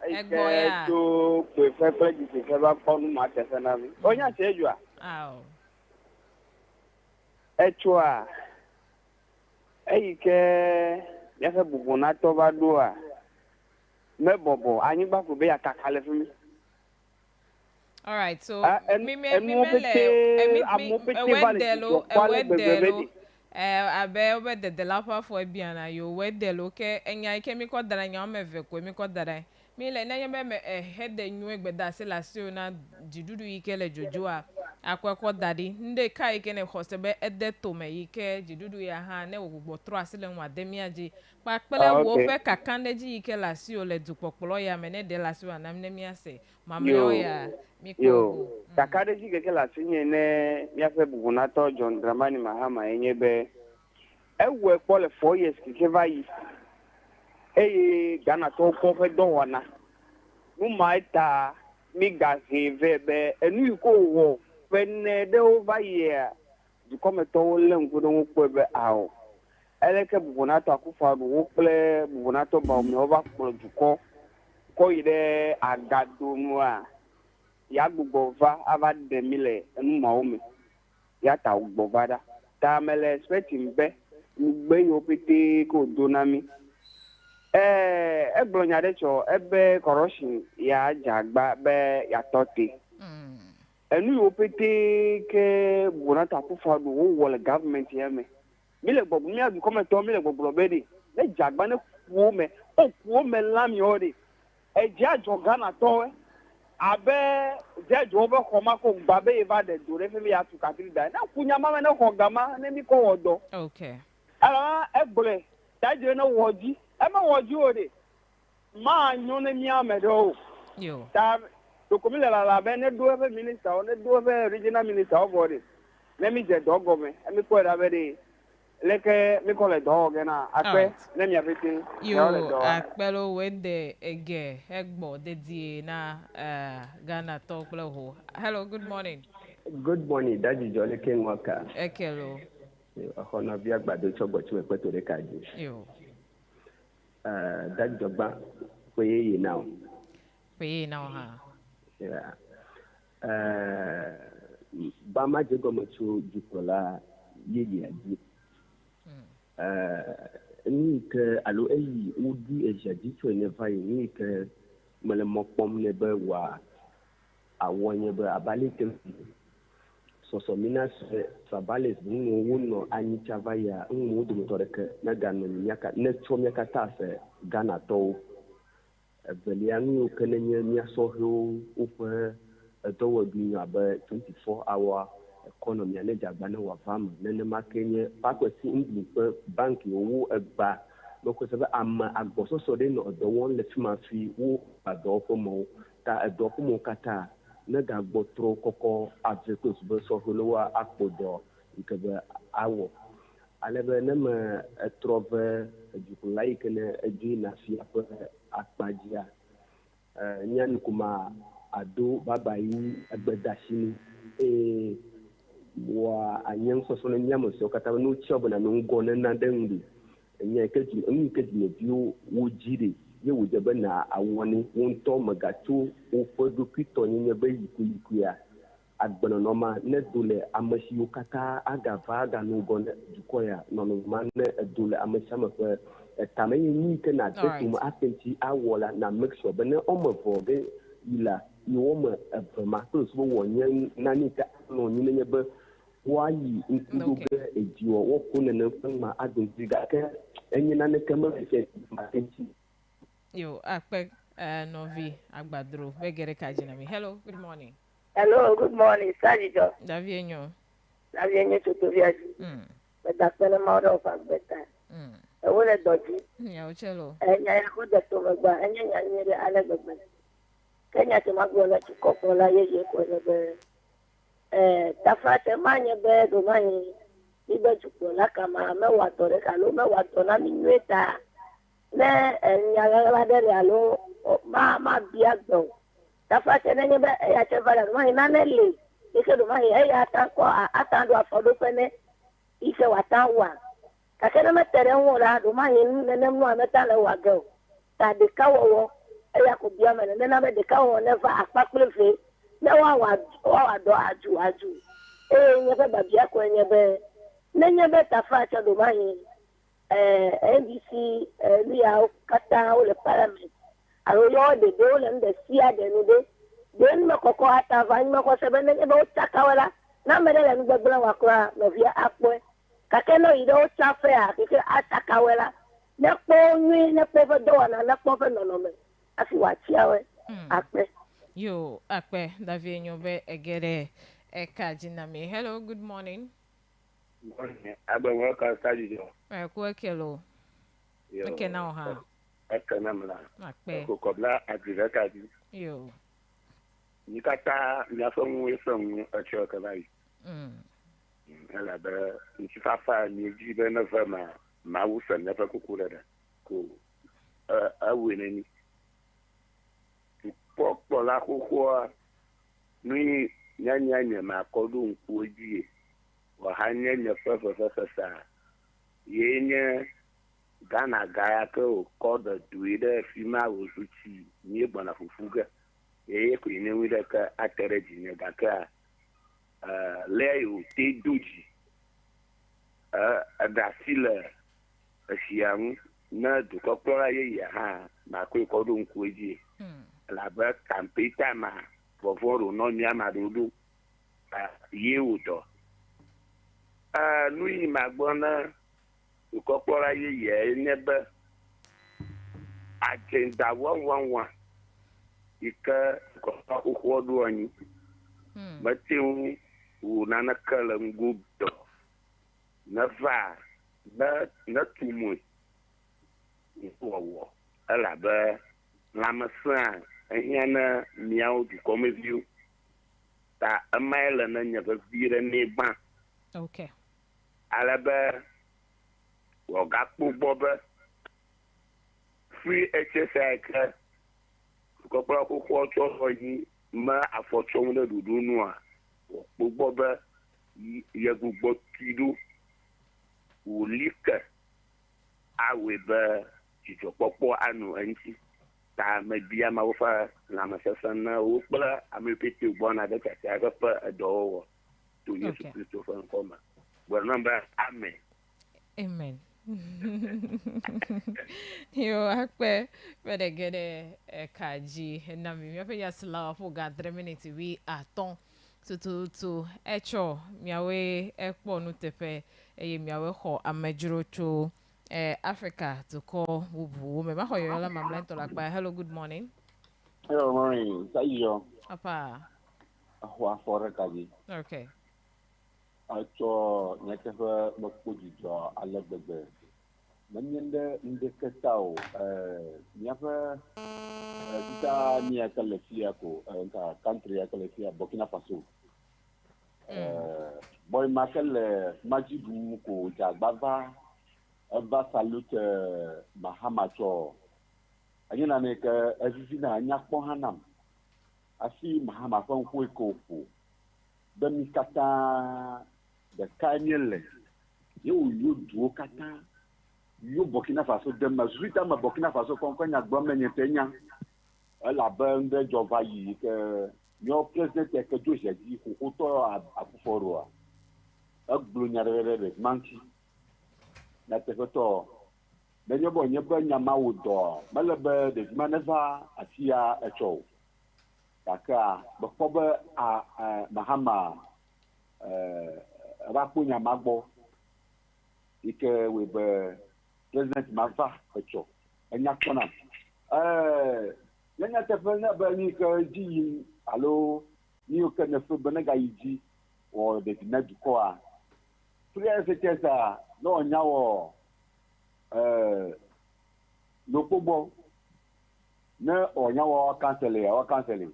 ego ya to pe fe di se ba ponu ma tesena mi onya seju a echua eyike yafe bubu na to ba do a mebobo anyi gba ko be ya kakale fun mi all right so mi wedelo abe obede la pa fo biana yo wedelo ke enya ike mi ko dara nya o meve ko mi ko dara mi le na yembe me hede nyu egbeda se la si ona jidudu ike le jojo a akwekwo dadi nde kai ke ne hosebe ede to me ike jidudu ya ha ne ogbo tro asile nwa demiaji pa pele wo fe kakande ji ike la si o le dupopolo ya me ne de la si wa na mi ase mamle o ya mi ko kakande ji ke la si nye ne mi afe buguna to John Dramani Mahama enyebe ewe po le 4 years ke va yi Ghana to ko fe do wana mu maita mi gazi vebe enu ko wo fenne de over year du come to le ngudo ko be awo eleke bubonato akufa do wo ple bubonato ba mi over ko duko ko ide agado mu a ya gbogova ava de mile enu maome ya ta gbovada ta mele expecting be gbe yo pete ko donami egblɔnya ɖe tsɔ ebe corruption ya dzagba be yatɔte enu yiwo pete ke Bonata Akufo-Addo wowɔ le government ya me mi le gbɔgblɔ mi adu kɔmetɔ mi le gbɔgblɔ be de ne dzagba ne kuwo me o kuwo me lamiwo de edze adzɔ Ghana tɔwe abe dze adzɔ woƒe xɔma ko gba be eva de do ɖe fi mi atu katri da ne kunyama me ne xɔ gama ne mi kɔ wɔ dɔ ala egblɔe tadze ne wɔ dzi eme wɔ dzi o de maa nyo ne mia me de o ta dokomi le la be ne do eƒe minister o ne do eƒe regional minister o bɔ de ne mi dze dɔ gɔme emi kɔe da be de leke mi kɔ le dɔ wɔ ge na akpɛ ne mia pete yo akpɛlo wende ege egbɔ dedie na Ghana tɔ kple ho. Hello, good morning. Good morning, Daddy Jolly King Waka. Ekelo. Akɔnɔ bi agbado tsɔ gbɔtsi ekpɛtɔ ɖe ka dzi. Yo. Daddy Jogba kpeye yi na o. Kpeye na o ha. Ba ma dze gɔme tso dukplɔla yeye dzi. Nu ke alo eyi wodi ezia dzi tso ne va yi nu ke mele mɔ kpɔm ne be wòa awɔ nye be abali ke sɔsɔmina se trabalers nu wonɔ anyi tsa va yia nu wo dometɔ ɖeke ne ganɔ miaka ne tsɔ mia katã se Ghana tɔwo evelia nu yiwo ke ne nye mia sɔhewo woƒe edɔwɔɖu abe 24 hour economy ne dzagba ne wòava me nenema ke nye pakpesi England ƒe banki wo egba mekɔ se be ame agbɔsɔsɔ ɖe nɔ edɔ wɔm le fi ma fi wo adɔ ƒe mɔwo ta edɔ ƒe mɔwo katã ne gagbɔ trɔ kɔkɔ ave kple sube sɔhe ne wa akpɔ dɔ yike be awɔ alebe ne me etrɔ ve edukplɔla yi ke ne edzo yina fia ƒe akpadzia nyanu kuma ado babayi egbedasinu eye wòa anyɛŋsɔsɔ ne mía me siwo katã be ne wotsɔ bena ne ŋgɔ ne na ɖe ŋu ɖe enye ke dzi enu ke dzimeviwo wodzi ɖe ye wòdze be na awɔne wo ŋutɔ megatso woƒe ɖokuitɔ nyenye be yikuya agbenɔnɔ ma ne do le ame siwo katã agava agano ŋgɔ ne dukɔ ya nɔnɔme ma ne edo le ame sia ame ƒe etame ye nu yi ke na de tome ate ŋuti awɔ la na make sure be ne wɔme eve ge yi la yi wɔme eve ma kple susu be wònye nani ka nɔ nyi nenye be woayi ŋkuɖo ge edziwɔ woƒo nene ƒe ŋma ado ŋuti gake enye naneke mele fia mate ŋuti. Yo, akpɛ nɔvi agbadro be ge ɖe kadzi na mi. Hello, good morning. Hello, good morning. Sajijo. Davie nyo. Davie nyo tutoviaji. Beta pele maudo ofa beta. Ewole dɔdzi. Ya ochelo. Enya ya ko de to megba, enya nya nyere ale gbegbe. Kenya te magbo le tukɔkɔ la yeye ko le be tafa te manye be do manye ibe tukɔ la kama mewɔ atɔ ɖe alo mewɔ atɔ na mi nyuie ta ne enya la ɖe le alo ma bia gbe o. Tafa te nenye be eya tse va le do manye nane le eke do manye eya ata kɔ ata do afɔɖoƒe ne ike wòata wɔa. Gake ne mete ɖe ŋu la do manye nenem nua meta le wɔ ge o. Ta ɖeka wɔwɔ eya ko bia me nena be ɖeka wɔwɔ ne va akpa kple ve ne woawɔ dɔ adu nye ƒe babia koe nye be nenye be tafa tse do manye NDC nu yawo katã wole parliament alo yɔwo ɖeɖe wole nu ɖe sia ɖe nu ɖe ɖe nu me kɔkɔ ata va nu me xɔ se be nenye be wotsakawo la na ame ɖe le nugbegblẽ wa kura nɔvia akpɔe gake ne yi ɖe wotsa fea keke atakawoe la ne kpɔ nyui ne kpɔ eƒe dɔwɔna ne kpɔ eƒe nɔnɔme afi wòatiawoe akpɛ. Yo, akpɛ Davie nyo be ege ɖe eka dzi na mi. Hello, good morning. Morning. Agbenwo ka Sajijo. Ko ekelo. Eke na o ha. Eke na mla. Akpɛ. Ko kobla agrive ka dzi. Yo. Ni kata mia fɔ ŋu etsɔ ke va yi. Elabe ŋutifafa mi dzi be ne ve ma mawu se ne ƒe kuku ɖe ko aweneni pokpola akwụkwọ n'ihi nyanya ma akọdo nkwu ojii ọha nye nyefefefefesa ye nye Ghana gaya ke kọda duide fima wosuchi nye gbana fufuga ye ko ine wida ka atere jinye gaka leyo te doji adasile asiamu na dukọkpọra ye ya ha ma ko kọdo nkwu ojii la ba kampeta ma foforo no mi amadodo ye uto nui magbona ukopora ye nebe agenda wa ika ko ukwodu anyi matiu unana kala ngubdo na va na tumu wo ala ba lamasa anyana miau du komeview ta amaila na nyaba vire ne ba okay alaba wogakpo boba free exercise ka kokora kokwo to yi ma afocho na dudu nu a gbogbo ba ye gbogbo kidu ulika awe ba jijopopo anu anti ta mabia ma wofa na masasa na wokpla amepete ubona da ta ga pa do to Yesu Kristo fa nkoma bueno ba amen amen yo akpe bedegede kaji na mi me ya sala for ga 3 minutes we aton to echo miawe ekpo nu tefe eye miawe ho amejuro to Africa to call wubu me ma ho yola mamlen to lakpa. Hello, good morning. Hello, morning. Sayo. Apa. Ahwa fora kaji. Okay. Acho nyakefa makuji jo alagbegbe. Manyende ndeketao nyafa kita niya kalefia ko nka country ya kalefia Burkina Faso. Boy makel majibu ko jagbava eba salute Mahama cho anyina ne ka azizi na anyakpo hanam asi Mahama fon ko ekofo demi kata de kanyele yo duo kata yo Burkina Faso dem zuita ma Burkina Faso kon kwanya gbome nyetenya la bande jova yi ke yo president ke jo jeji ko to akuforo a gblu nyarere manki na tekoto benyo bo nyeba nyama wudo malebe de maneva atia echo kaka bokobe Mahama rapo nyama gbo ike we be president mava echo enya kona nyanya tefena ba ni ka ji alo ni o kana so benega yiji o de naduko a priya sekesa no nyawo lokogbo na onyawo cancel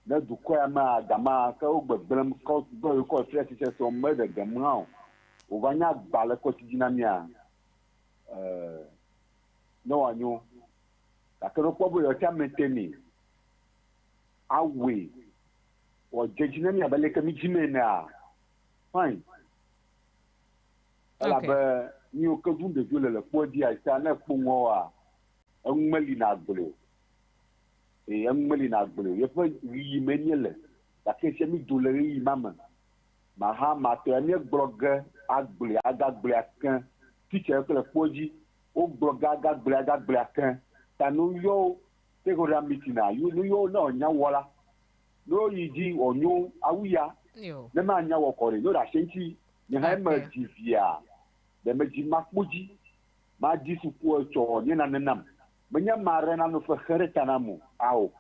na dukoya ma dama ka ogbegbem ko do ko priya sekesa o me de gamra o vanya gbale ko tidinamia no anyo akero kwobo yo cha meteni awe o jejinamia bale ka mi jimena fine ala ba ni o ka dunde jole le podi a ta na kpunwo a enmeli na agbolo enmeli na agbolo ye fa yi menyele la ke se mi dole yi mama Mahama to ni gbroge agbole agagbole akan teacher ko le podi o gbroge agagbole akan ta no yo te go ra mitina yo no yo na onya wola no yiji onyo awuya ne ma nya wo kore no da senti ni ha ma divia de meji makpuji ma disupu cho ni na nenam menya mare na no fe khere tanamu awo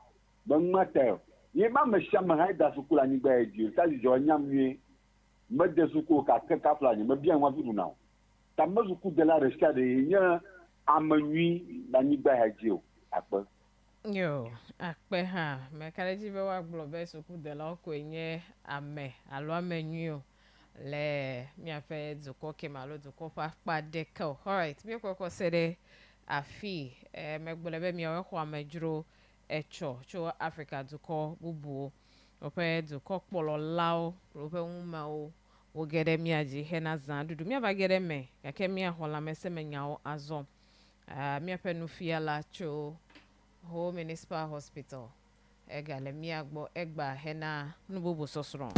ben mate ni ma me shama ha da sukula ni gba eji ta ji jo nyam ni me de suku ka ka fla ni me bien wa fidu na ta me suku de la resca de nya amanui na ni gba eji o ape yo akpe ha me kare ji be wa glo be suku de la ko enye ame alo amenyu le mi afe zuko ke malo zuko pa de ko all right mi ko sere afi megbole be mi o ko amejuro echo cho Africa to ko bubu ope do ko polo lao ope uma o wo gede mi aji he na zan dudu mi aba gede me ya ke mi ahola me se menya o azom mi apenu fiala cho ho municipal hospital egale mi agbo egba he na no bubu sosron.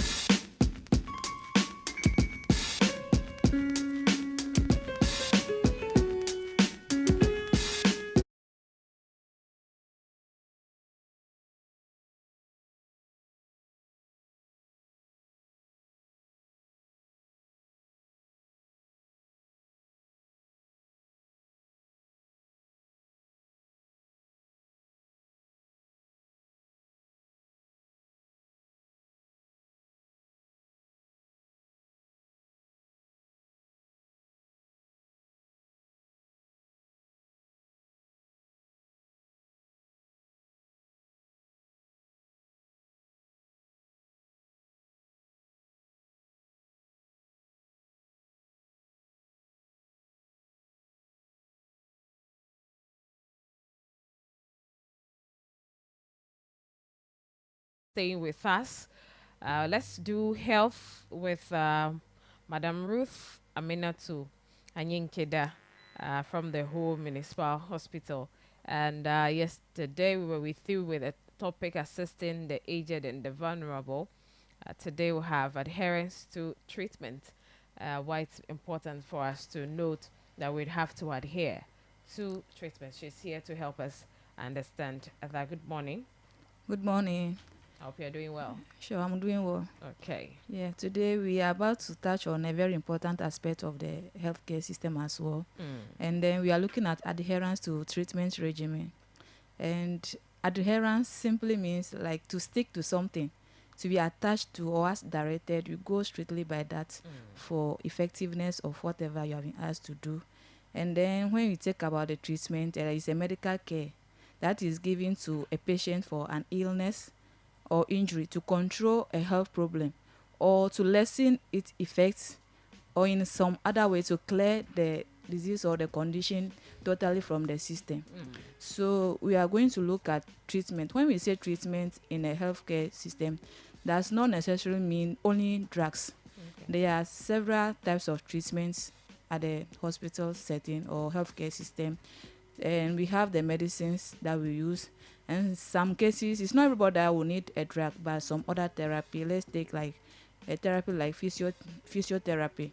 Staying with us. Let's do health with Madam Ruth Aminatu Anyinkeda from the Whole Municipal Hospital. And yesterday we were with you with a topic assisting the aged and the vulnerable. Today we have adherence to treatment. Why it's important for us to note that we'd have to adhere to treatment. She's here to help us understand that. Good morning. Good morning. I hope you're doing well. Sure, I'm doing well. Okay. Yeah, today we are about to touch on a very important aspect of the healthcare system as well. And then we are looking at adherence to treatment regimen. And adherence simply means like to stick to something, to be attached to or as directed. You go strictly by that for effectiveness of whatever you have been asked to do. And then when we talk about the treatment, there is a medical care that is given to a patient for an illness or injury to control a health problem or to lessen its effects or in some other way to clear the disease or the condition totally from the system. So we are going to look at treatment. When we say treatment in a healthcare system, does not necessarily mean only drugs. There are several types of treatments at the hospital setting or healthcare system. And we have the medicines that we use. And in some cases, it's not everybody that will need a drug, but some other therapy. Let's take like a therapy like physiotherapy,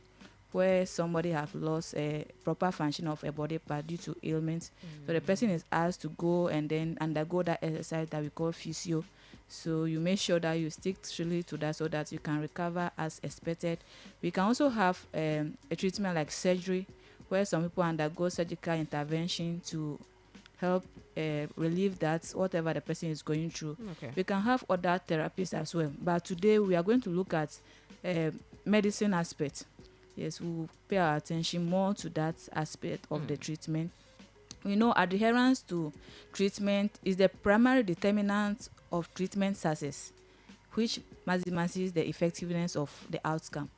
where somebody have lost a proper function of a body part due to ailments. So the person is asked to go and then undergo that exercise that we call physio. So you make sure that you stick truly to that so that you can recover as expected. We can also have a treatment like surgery, where some people undergo surgical intervention to help relieve that whatever the person is going through. We can have other therapies as well, but today we are going to look at medicine aspect. Yes, we will pay our attention more to that aspect of the treatment. We know adherence to treatment is the primary determinant of treatment success, which maximizes the effectiveness of the outcome.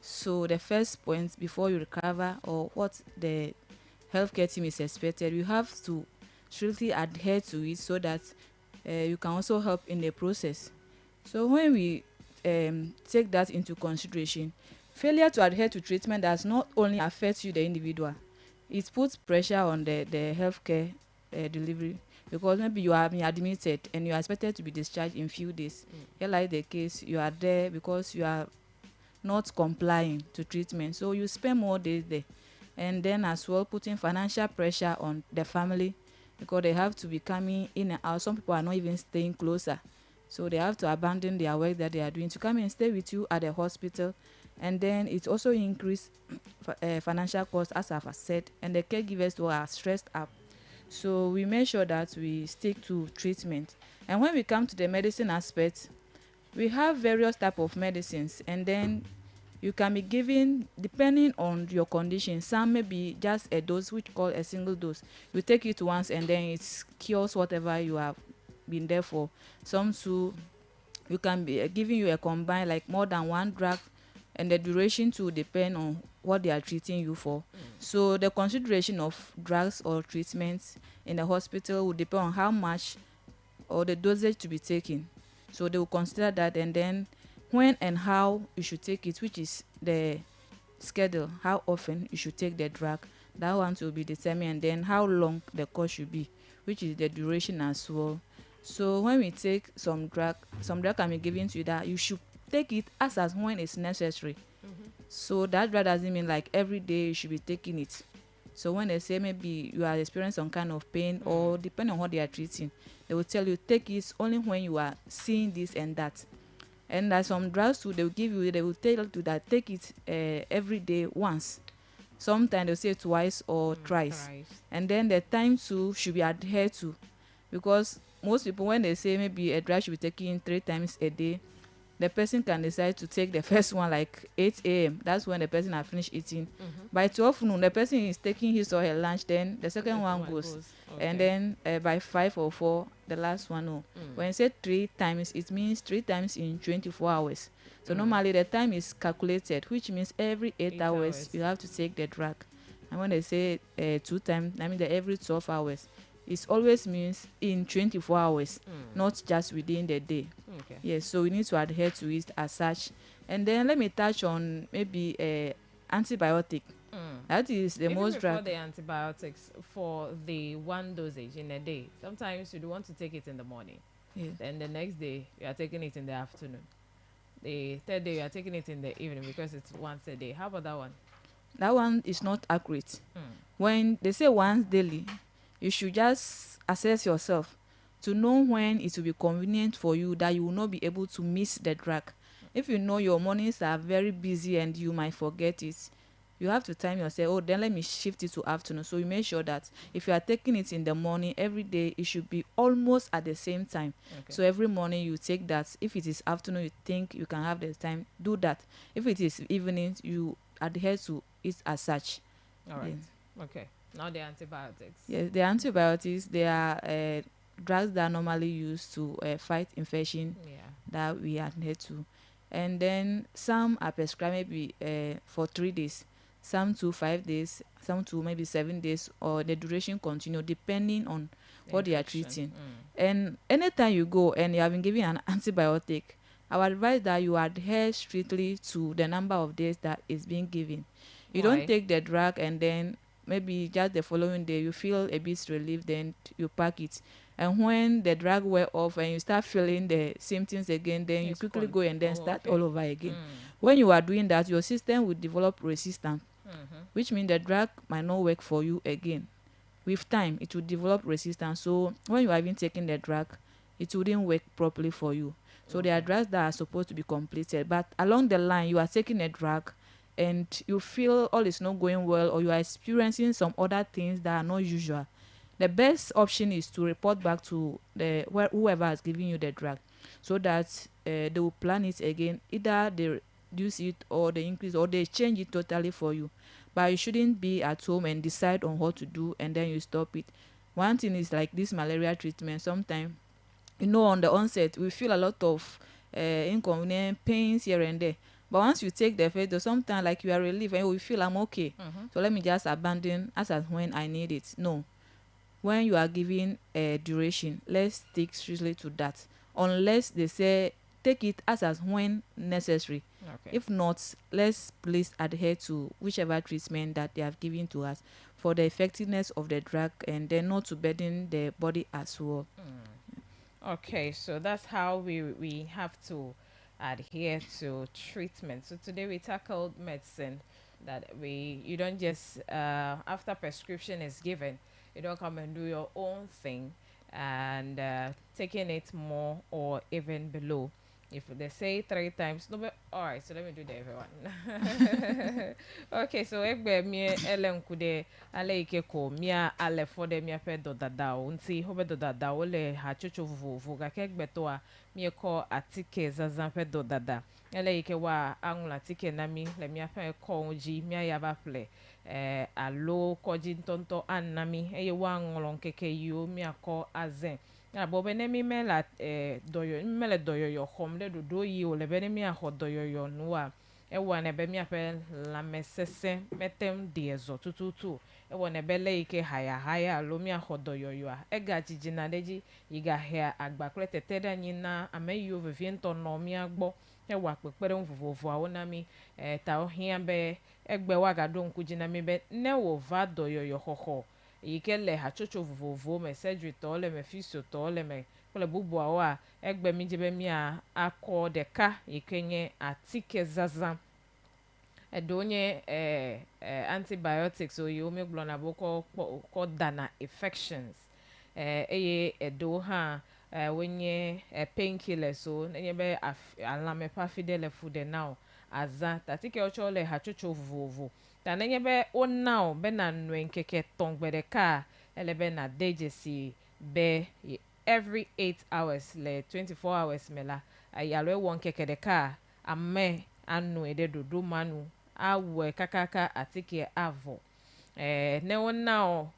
So the first point before you recover or what the healthcare team is expected, you have to strictly adhere to it so that you can also help in the process. So when we take that into consideration, failure to adhere to treatment does not only affect you, the individual, it puts pressure on the healthcare delivery, because maybe you have been admitted and you are expected to be discharged in few days. Here like the case, you are there because you are not complying to treatment, so you spend more days there, and then as well putting financial pressure on the family because they have to be coming in and out. Some people are not even staying closer, so they have to abandon their work that they are doing to come and stay with you at the hospital. And then it also increase financial costs, as I've said, and the caregivers who are stressed up. So we make sure that we stick to treatment. And when we come to the medicine aspect, we have various type of medicines, and then you can be given depending on your condition. Some may be just a dose, which called a single dose. You take it once and then it cures whatever you have been there for. Some too, you can be giving you a combined like more than one drug, and the duration to depend on what they are treating you for. So the consideration of drugs or treatments in the hospital will depend on how much or the dosage to be taken. So they will consider that, and then when and how you should take it, which is the schedule, how often you should take the drug, that one will be determined, and then how long the course should be, which is the duration as well. So when we take some drug can be given to you that you should take it as when it's necessary. So that drug doesn't mean like every day you should be taking it. So when they say maybe you are experiencing some kind of pain, or depending on what they are treating, they will tell you take it only when you are seeing this and that. And there's some drugs too, they will tell you that take it every day once. Sometimes they'll say twice or thrice. And then the time too should be adhered to, because most people, when they say maybe a drug should be taken 3 times a day, the person can decide to take the first one like 8 a.m. That's when the person has finished eating. By 12 noon, the person is taking his or her lunch, then the second one goes. Okay. And then by 5 or 4, the last one. No. When you say 3 times, it means 3 times in 24 hours. So normally the time is calculated, which means every 8 hours you have to take the drug. And when they say 2 times, I mean that every 12 hours. It always means in 24 hours, not just within the day. Okay. Yes, so we need to adhere to it as such. And then let me touch on maybe antibiotic. That is the most drug. The antibiotics for the 1 dosage in a day. Sometimes you do want to take it in the morning. Yes. Then the next day you are taking it in the afternoon. The third day you are taking it in the evening because it's once a day. How about that one? That one is not accurate. When they say once daily, you should just assess yourself to know when it will be convenient for you that you will not be able to miss the drug. If you know your mornings are very busy and you might forget it, you have to time yourself, oh, then let me shift it to afternoon. So you make sure that if you are taking it in the morning, every day it should be almost at the same time. Okay. So every morning you take that. If it is afternoon, you think you can have the time, do that. If it is evening, you adhere to it as such. All right. Yes. Okay. Now the antibiotics. Yes, the antibiotics, they are drugs that are normally used to fight infection that we adhere to. And then some are prescribed maybe for 3 days, some to 5 days, some to maybe 7 days, or the duration continue depending on what they are treating. And anytime you go and you have been given an antibiotic, I would advise that you adhere strictly to the number of days that is being given. You don't take the drug and then maybe just the following day you feel a bit relieved, then you pack it. And when the drug wear off and you start feeling the symptoms again, then you quickly go and then start all over again. When you are doing that, your system will develop resistance, which means the drug might not work for you again. With time, it will develop resistance. So when you are even taking the drug, it wouldn't work properly for you. So there are drugs that are supposed to be completed, but along the line, you are taking a drug and you feel all is not going well, or you are experiencing some other things that are not usual, the best option is to report back to whoever has given you the drug, so that they will plan it again. Either they reduce it, or they increase, or they change it totally for you. But you shouldn't be at home and decide on what to do and then you stop it. One thing is like this malaria treatment. Sometimes, on the onset, we feel a lot of inconvenient pains here and there. But once you take the first dose, sometimes like you are relieved and you feel I'm okay. So let me just abandon as when I need it. No. When you are giving a duration, let's stick strictly to that. Unless they say take it as when necessary. Okay. If not, let's please adhere to whichever treatment that they have given to us for the effectiveness of the drug, and then not to burden the body as well. Okay, so that's how we have to adhere to treatment. So today we tackled medicine, that you don't just after prescription is given, you don't come and do your own thing and taking it more or even below. If they say 3 times, no, but all right. So let me do that, everyone. Okay, so egbe mi elem kude ale ike ko mi ale for de mi ape do dada o nti hobe do dada o le ha chocho vuvu ga ke egbe to a mi ko atike zazan pe do dada ele ike wa angun atike na mi le mi ape ko onji mi ya ba ple alo koji ntonto anami eye wa ngolon keke yo mi ako azen na bo bene mi mela doyo mi mele doyo yo hom le do yi o le bene mi aho doyo yo nuwa ewa na be mi ape la mesese metem de ezo tututu ewa na be le ike haya lo mi ahodo yoyo a ega jiji na deji iga hia agba kle teteda nyina ameyo vevie no mi agbo ewa pepere mvuvovo a ona mi ta ohia be egbe wa gado nkujina mi be ne wo va do yoyo hoho ike le ha chocho vuvovo me surgery to le me physio to le me kole bubu a egbe mi jebe mi a akọ deka ikenye atike zaza edonye antibiotics oyi omi glona boko ko dana infections eye edo ha wenye painkillers so nenye be alame pa fidele food now aza tatike ocho le ha chocho vuvovo ta nenye be o now be na nwe nkeke tongbede ka ele be na dejesi be every 8 hours le 24 hours mela ayalo won keke de ka ame anu ede dodo manu awe kakaka atike avo ne wona o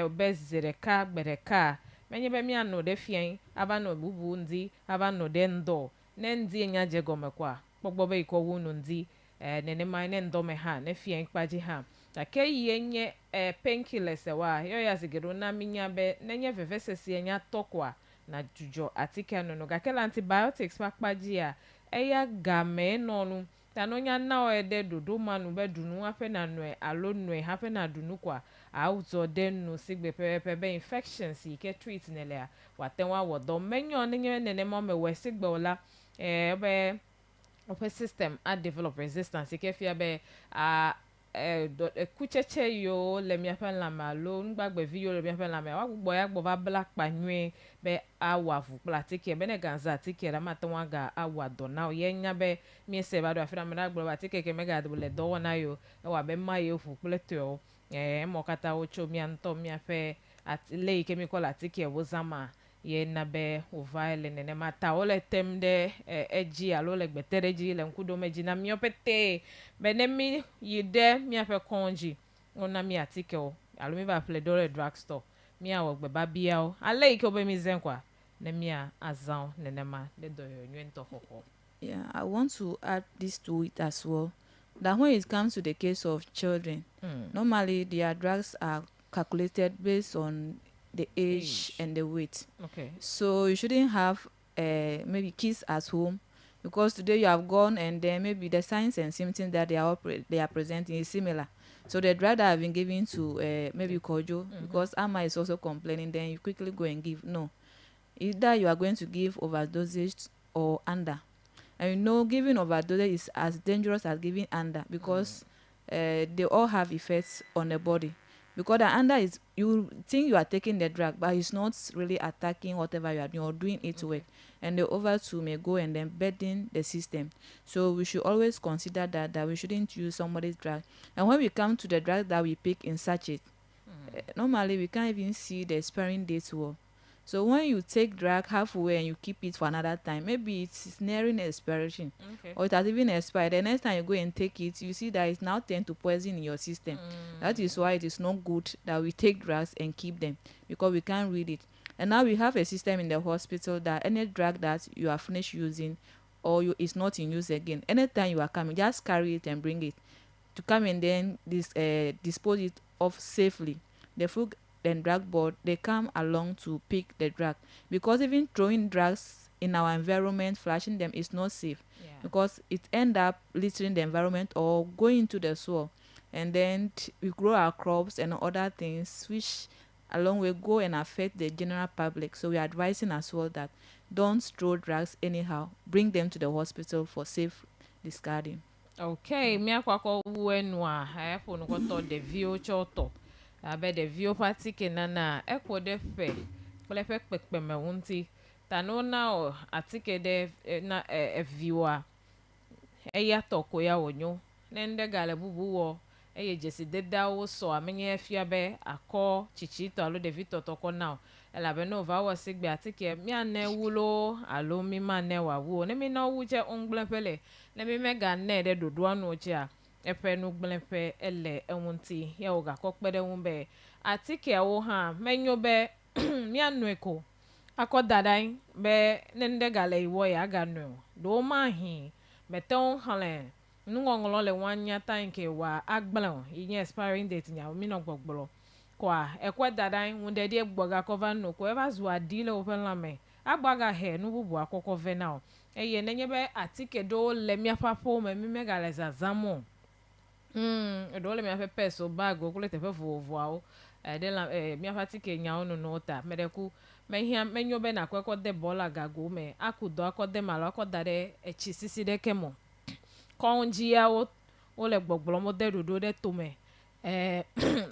bezere ka gbere ka menye be mi anu de fien aba no bubu ndi aba no de ndo ne ndi enya jegome kwa gbogbo be iko wunu ndi nene mai ne ndo me ha ne fien kpaji ha take yenye painkillers wa yo ya zigero na minya be nenye vevesesi enya tokwa na jujo atike no gakela antibiotics pakpaji a eya game nonu tanonya na o ede dodo manu be dunu ape na no alo no hape na dunu kwa auto den no sigbe pepe be infections ike treat nele a watenwa wodo menyo nenye nene mo me we sigbe ola be open system a develop resistance ike fia be kucheche yo le mi apen la malo ngbagbe vi yo le mi apen la me wa gbogbo ya gbo va black panwe be awa vu platike be ne ganza tike ra matonwa ga awa do na ye nya be mi se ba do afira me na gbo platike ke me ga do le do na yo e wa be ma ye vu pleto mo kata ocho mi anto mi afe at le ke mi ko latike wo zama ye na be ovaile nene mata ole temde eji alo le gbetereji le nkudo meji na miopete benemi yide mi ape konji ona mi atike o alo mi ba pledore drugstore mi awo gbe babia o ale ike obe mi zenkwa ne mi azan nene ma de do nwento koko. Yeah, I want to add this to it as well, that when it comes to the case of children, normally their drugs are calculated based on the age and the weight. Okay. So you shouldn't have maybe kids at home, because today you have gone and then maybe the signs and symptoms that they are presenting is similar. So the drug that have been given to maybe Kojo, because Ama is also complaining, then you quickly go and give. No, either you are going to give overdosage or under. And you know, giving overdose is as dangerous as giving under, because they all have effects on the body. Because the under is, you think you are taking the drug, but it's not really attacking whatever you are doing or doing it work. And the over two may go and then burden the system. So we should always consider that we shouldn't use somebody's drug. And when we come to the drug that we pick in sachet, normally we can't even see the expiring date well. So when you take drug halfway and you keep it for another time, maybe it's nearing expiration, or it has even expired. The next time you go and take it, you see that it's now tend to poison in your system. That is why it is not good that we take drugs and keep them, because we can't read it. And now we have a system in the hospital that any drug that you are finished using or is not in use again, anytime you are coming, just carry it and bring it to come and then dispose it off safely. The food and drug board, they come along to pick the drug, because even throwing drugs in our environment, flashing them, is not safe, because it end up littering the environment or going into the soil, and then we grow our crops and other things which along will go and affect the general public. So we are advising as well that don't throw drugs anyhow, bring them to the hospital for safe discarding. Okay, mi akwako wenwa hapo nukoto de vio choto abe de vio patike nana ekwo de fe plepe pepe me wunti tanona o atike de na viwa eya toko ya wonyo nende gale bubu wo eye jesi deda wo so amenye afia be akọ chichito alo de vito toko now ela be no va wo sigbe atike mi ane wulo alo mi mane wa wo ne mi no wuje ongblempele ne mi mega ne de dodo anu oche a epe nu gblempe ele ewunti ya oga kokpede wunbe atike wo ha menyo be mi anu eko akọ dadai be nende gale iwo ya ga nu do ma hi beton halen nungongolo le wanya tanke wa agbala inye expiring date nya mi no gbogboro kwa ekwe dadan wunde die gboga cover no ko eva zu adile open lame agbaga he no bubu akoko venal eye nenye be atike do le mia papo me mi mega les azamo do le mia fe peso bago ko le te fe vovo ao de la mia fatike nya onu no ta medeku mehia menyo be na kweko de bola gago me akudo akode malo akodare echi sisi de kemo konjia o le gbogbolo mo de dodo de tome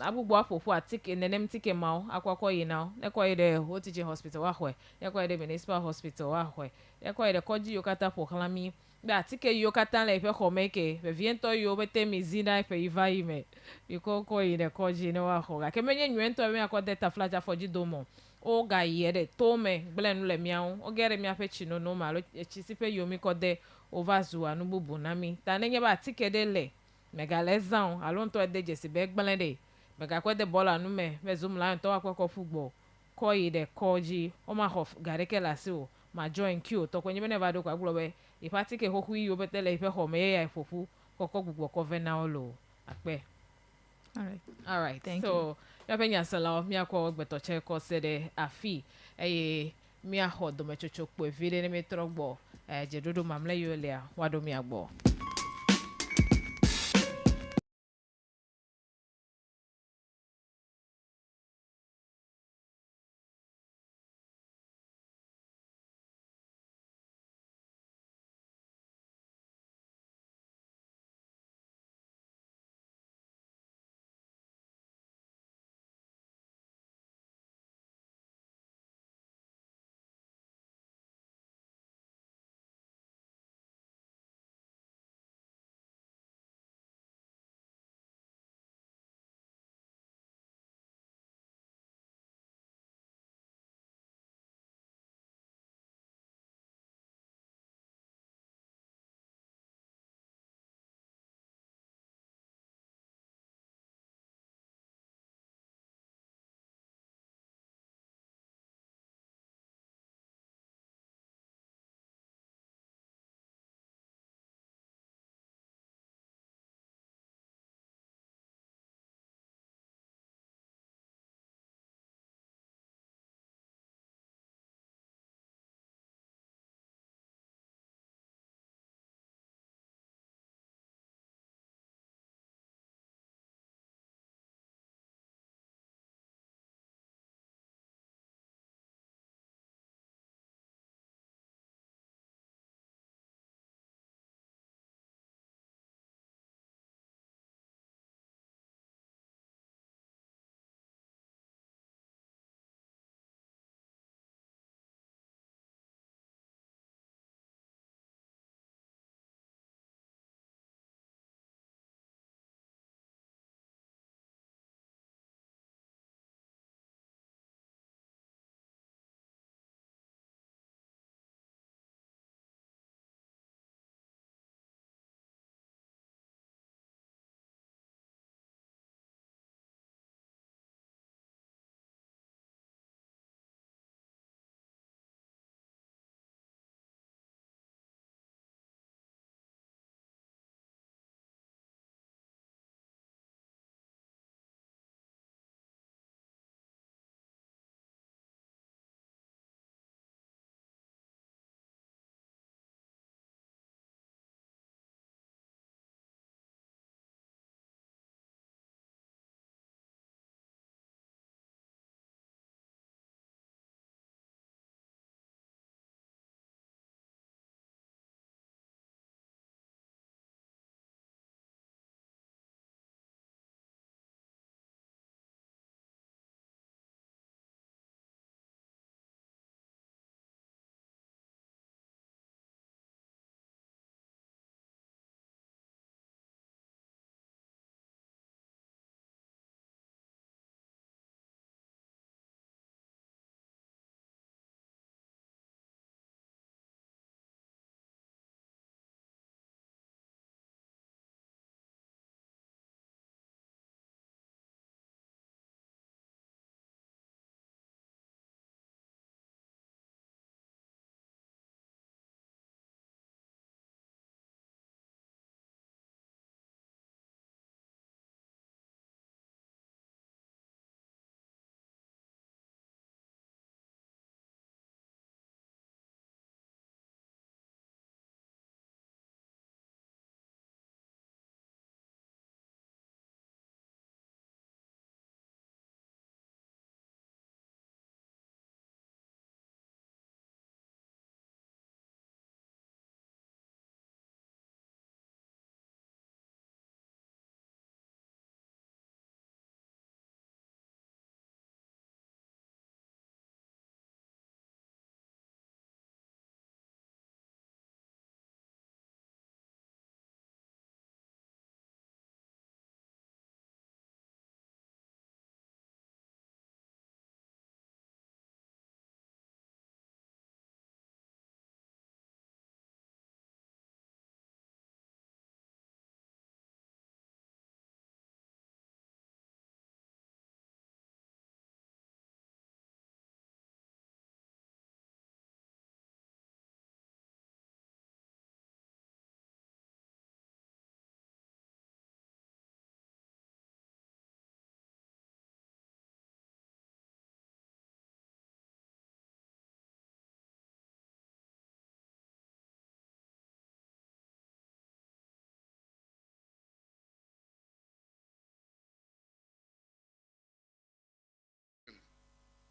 abugbo afofu atike nenem tike mao akwakọ yi now ekọ yi de otj hospital wa hwe ekọ yi de municipal hospital wa hwe ekọ yi de koji yokata poklami be atike yokata le fe khomeke be viento yo bete mizina fe iva ime biko ko yi de koji ne wa hwe ke menye nwento me akọ ta flaja foji domo o ga yi de tome gbelenu le miawo o gere mi afe chino no malo chisipe yomi ko de ovazu anu bubu nami ta nenye ba atike de le mega lesão alon to de jesi be gbalende mega kwede bola nu me zum la to akwa football ko yi de koji o ma hof gareke la si o ma join queue to kwenye ne vado kwa globe e party ke hoku yi obetele ife ho me ya fofu koko gbugbo ko vena olo ape all right Thank so ya penya sala mi akwa gbeto che ko se de afi mi ahodo me chocho po evide ne me trogbo je dodo mamle yo le wado mi agbo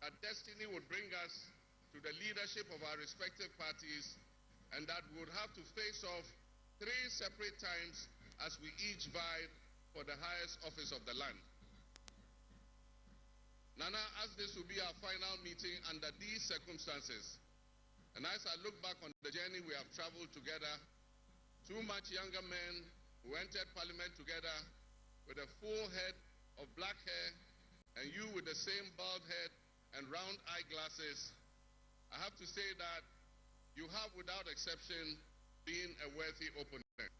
that destiny would bring us to the leadership of our respective parties and that we would have to face off 3 separate times as we each vied for the highest office of the land. Nana, as this will be our final meeting under these circumstances, and as I look back on the journey we have traveled together, 2 much younger men who entered Parliament together with a full head of black hair, and you with the same bald head and round eyeglasses, I have to say that you have, without exception, been a worthy opponent.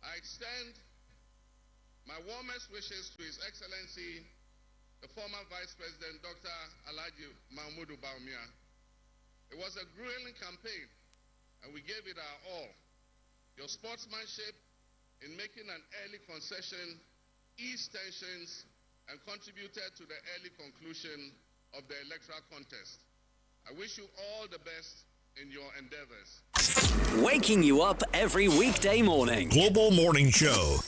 I extend my warmest wishes to His Excellency, the former Vice President, Dr. Alhaji Mahmoud Bawumia. It was a grueling campaign, and we gave it our all. Your sportsmanship in making an early concession eased tensions and contributed to the early conclusion of the electoral contest. I wish you all the best in your endeavors. Waking you up every weekday morning. Global Morning Show.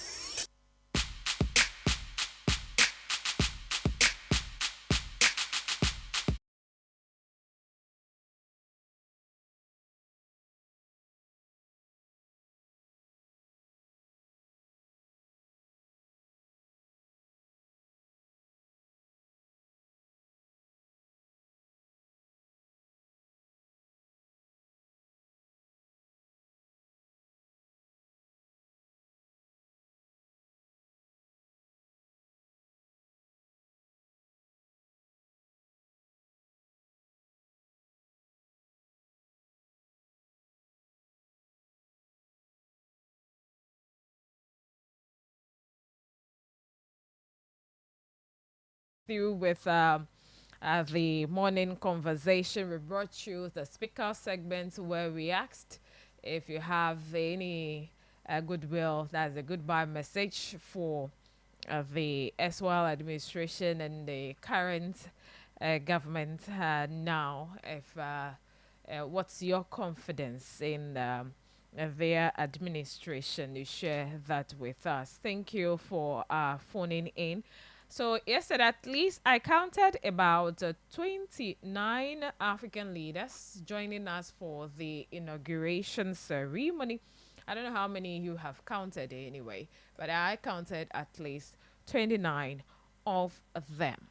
Through with the morning conversation, we brought you the speaker segment where we asked if you have any goodwill, that's a goodbye message for the SWAL administration and the current government now. If what's your confidence in their administration? You share that with us. Thank you for phoning in. So yesterday, at least I counted about 29 African leaders joining us for the inauguration ceremony. I don't know how many you have counted anyway, but I counted at least 29 of them.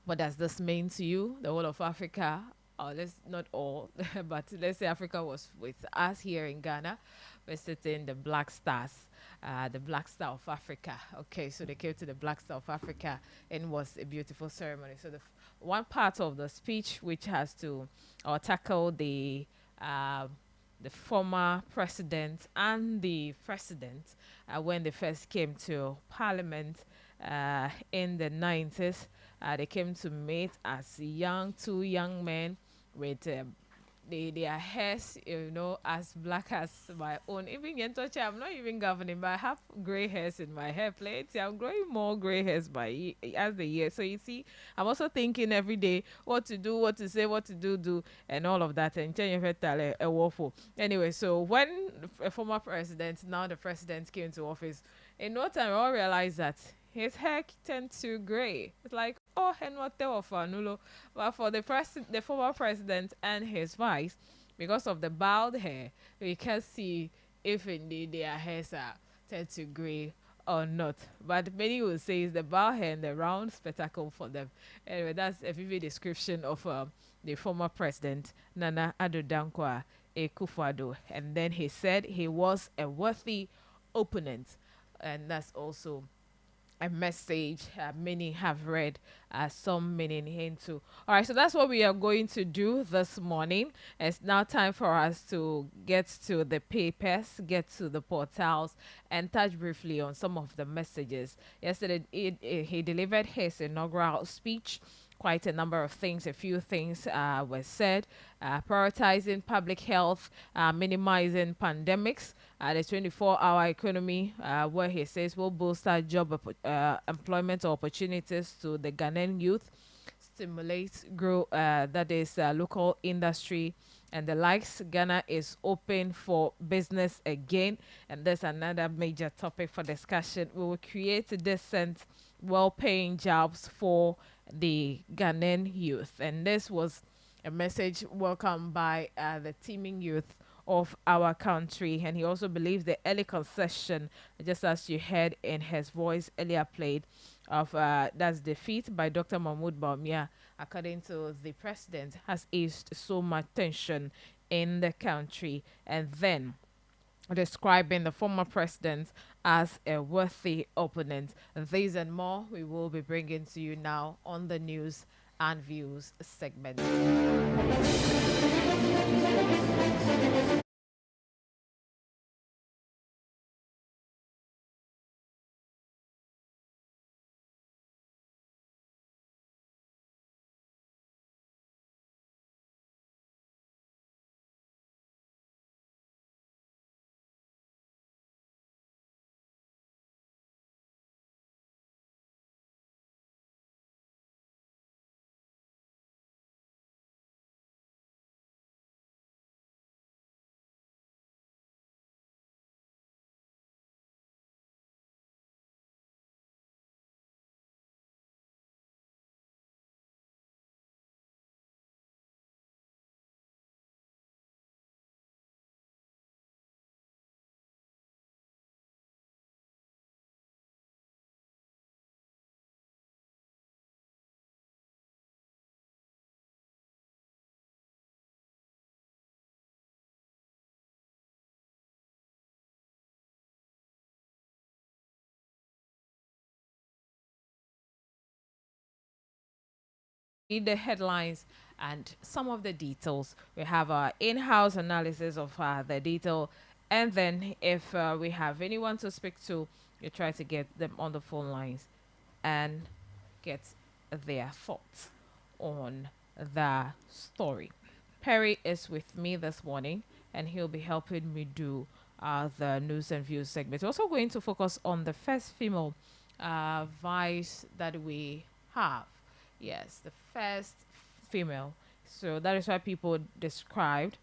What does this mean to you? The whole of Africa, or let's not all, but let's say Africa was with us here in Ghana, visiting the Black Stars. The Black Star of Africa. Okay, so they came to the Black Star of Africa and was a beautiful ceremony. So the one part of the speech which has to tackle the former president and the president when they first came to Parliament in the 90s. They came to meet as two young men with their hairs, you know, as black as my own. Even in touch, I'm not even governing, but I have gray hairs in my hair plate. I'm growing more gray hairs as the year. So you see, I'm also thinking every day what to do, what to say, what to do, and all of that. And anyway, so when a former president, now the president, came to office, in no time we all realized that his hair turned to gray. It's like, oh, and what they were for Nulo. But for the former president and his vice, because of the bald hair, we can see if indeed their hairs are turned to gray or not. But many will say it's the bald hair and the round spectacle for them. Anyway, that's a vivid description of the former president, Nana Addo Dankwa Akufo-Addo. And then he said he was a worthy opponent. And that's also a message many have read some meaning into. All right, so that's what we are going to do this morning. It's now time for us to get to the papers, get to the portals, and touch briefly on some of the messages. Yesterday, he delivered his inaugural speech. Quite a number of things, a few things were said, prioritizing public health, minimizing pandemics, the 24-hour economy, where he says will bolster job employment opportunities to the Ghanaian youth, stimulate growth, that is local industry and the likes. Ghana is open for business again, and there's another major topic for discussion. We will create a decent well-paying jobs for the Ghanaian youth. And this was a message welcomed by the teeming youth of our country. And he also believes the early concession, just as you heard in his voice earlier played, of that's defeat by Dr. Mahmoud Baumia, according to the president, has eased so much tension in the country. And then describing the former president as a worthy opponent. These and more we will be bringing to you now on the news and views segment. The headlines and some of the details. We have our in-house analysis of the detail, and then if we have anyone to speak to, you try to get them on the phone lines and get their thoughts on the story. Perry is with me this morning, and he'll be helping me do the news and views segment. We're also going to focus on the first female vice that we have. Yes, the first female. So that is why people described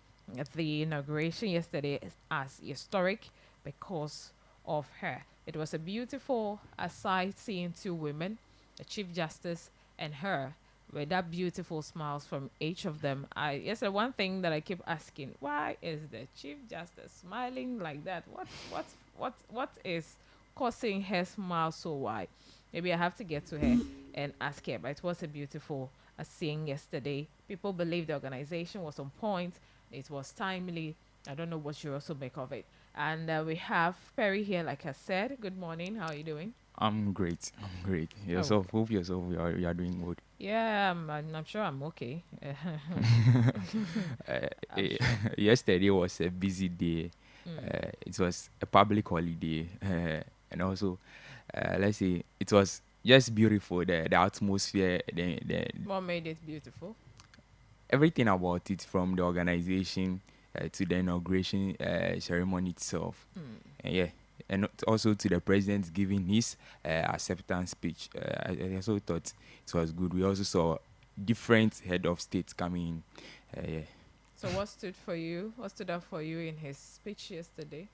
the inauguration yesterday as historic because of her. It was a beautiful sight seeing two women, the Chief Justice and her, with that beautiful smiles from each of them. Yes, one thing that I keep asking, why is the Chief Justice smiling like that? What is causing her smile so wide? Maybe I have to get to her and ask her. But it was a beautiful seeing yesterday. People believe the organization was on point. It was timely. I don't know what you also make of it. And we have Perry here, like I said. Good morning. How are you doing? I'm great. I'm great. Yourself, hope yourself you are doing good. Yeah, I'm sure I'm okay. Yesterday was a busy day. It was a public holiday, and also, let's say, it was just beautiful. The atmosphere, what made it beautiful? Everything about it, from the organization to the inauguration ceremony itself. Yeah. And also to the president giving his acceptance speech. I also thought it was good. We also saw different head of states coming in. Yeah. So what stood for you? What stood up for you in his speech yesterday?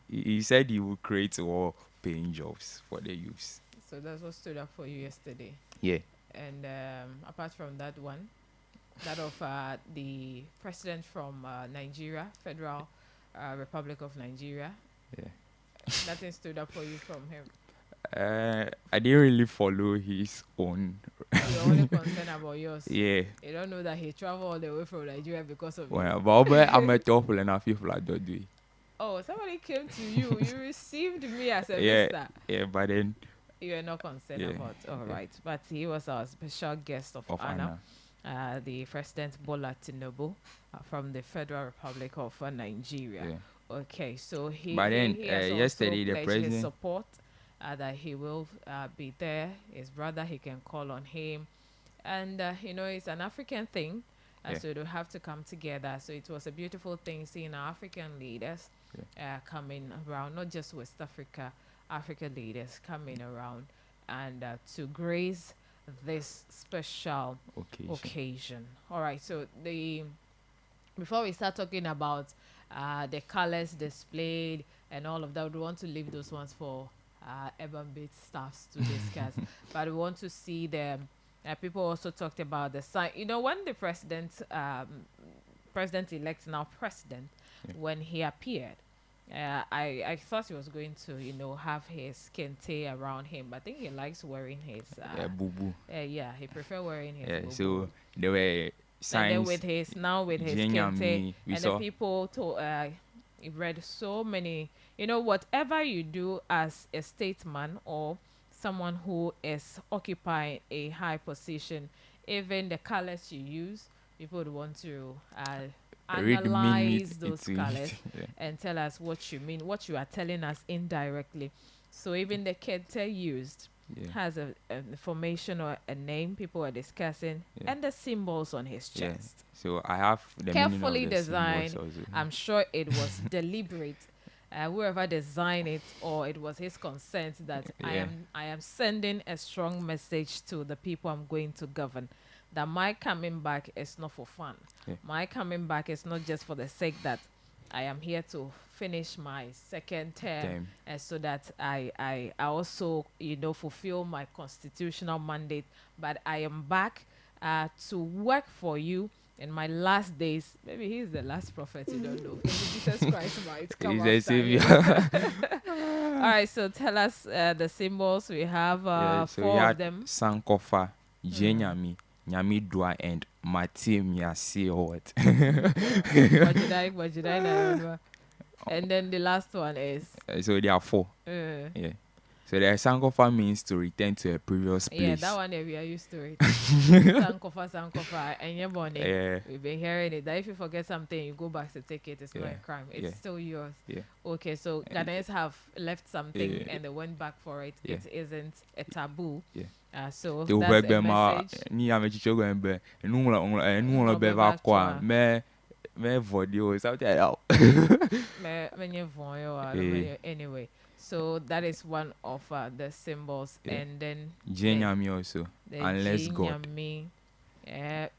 He said he would create well-paying jobs for the youths. So that's what stood up for you yesterday? Yeah. And apart from that one, that of the president from Nigeria, Federal Republic of Nigeria. Yeah. Nothing stood up for you from him. I didn't really follow his own. You're only concerned about yours. Yeah. You don't know that he traveled all the way from Nigeria because of well, you. But I'm a top and I feel like that do. Oh, somebody came to you. You received me as a visitor. visitor. Yeah, but then you are not concerned about. All right, but he was our special guest of honor. The President Bola Tinubu from the Federal Republic of Nigeria. Yeah. Okay, so he. But then he has yesterday the president his support that he will be there. His brother, he can call on him, and it's an African thing, so they have to come together. So it was a beautiful thing seeing our African leaders coming around, not just West Africa, African leaders coming around and to grace this special occasion. All right, so before we start talking about the colors displayed and all of that, we want to leave those ones for urban bit staffs to discuss. But we want to see the people also talked about the sign. You know, when the president-elect, now president, when he appeared, I thought he was going to, you know, have his kente around him. But I think he likes wearing his bubu. Yeah, he prefer wearing his bubu. So there were signs. And then with his kente, and the people read so many. You know, whatever you do as a statesman or someone who is occupying a high position, even the colors you use, people would want to analyze those colors and tell us what you mean, what you are telling us indirectly. So even the kente used has a information or a name people are discussing, and the symbols on his chest. So I have the carefully designed. I'm sure it was deliberate. Whoever designed it, or it was his consent that I am sending a strong message to the people I'm going to govern, that my coming back is not for fun. My coming back is not just for the sake that I am here to finish my second term, and so that I also, you know, fulfill my constitutional mandate, but I am back to work for you in my last days. Maybe he's the last prophet, you don't know. Maybe Jesus Christ might come He's after a savior. All right, so tell us the symbols. We have so 4 of them. Sankofa, Jenyami, Nyamidwa, and Mati Miasi what? What did I know? And then the last one is? So there are 4. Yeah. So the Sankofa means to return to a previous place. Yeah, that one we are used to it. Sankofa, and you're born. We've been hearing it. That if you forget something, you go back to take it. It's not a crime. It's still yours. Okay, so Ghanaians have left something and they went back for it. It isn't a taboo. So that's a message. Anyway. So that is one of the symbols, and then Jenyami also, unless God.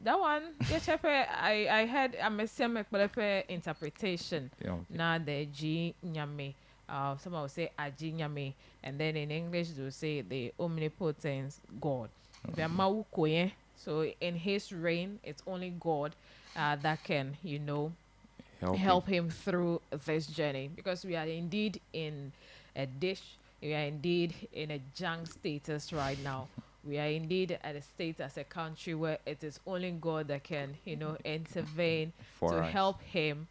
That one, I had a messianic interpretation. Now the Jenyami, some will say Ajinyami, and then in English they will say the omnipotent God. So in His reign, it's only God that can, you know, help him through this journey, because we are indeed in a dish. We are indeed in a junk status right now. We are indeed at a state as a country where it is only God that can, you know, intervene to help him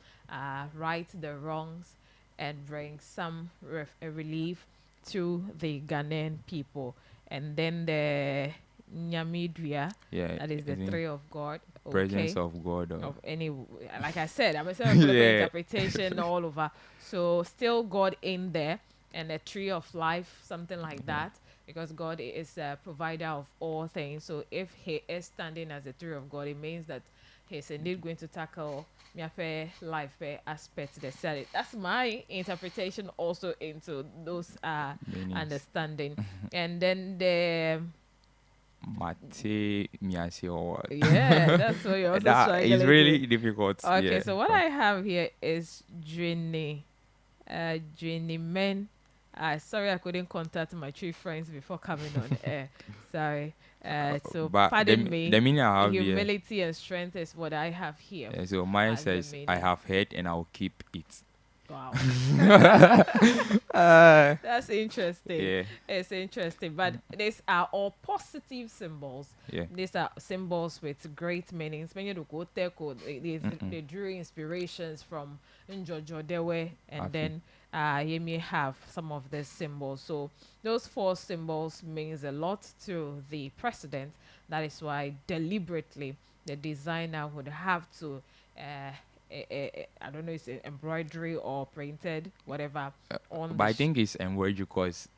right the wrongs and bring some relief to the Ghanaian people. And then the Nyamidria, that is the tree of God. Presence of God. Of any, like I said, I'm a interpretation all over. So still God in there, and a tree of life, something like that, because God is a provider of all things. So if He is standing as a tree of God, it means that He's indeed going to tackle life aspects. That's my interpretation also into those understanding. And then the Mate Miasi or that's what you're also struggling. It's really difficult. Okay, so what I have here is Journey Men. Sorry I couldn't contact my 3 friends before coming on air. Sorry. So pardon me. The meaning I have humility and strength is what I have here. So mine says, I have heard and I'll keep it. Wow. That's interesting. It's interesting. But these are all positive symbols. These are symbols with great meanings. When you go they drew inspirations from Njojo Dewe, and then you may have some of the symbols. So those 4 symbols means a lot to the president. That is why deliberately the designer would have to I don't know, it's embroidery or printed, whatever. But I think it's embroidery because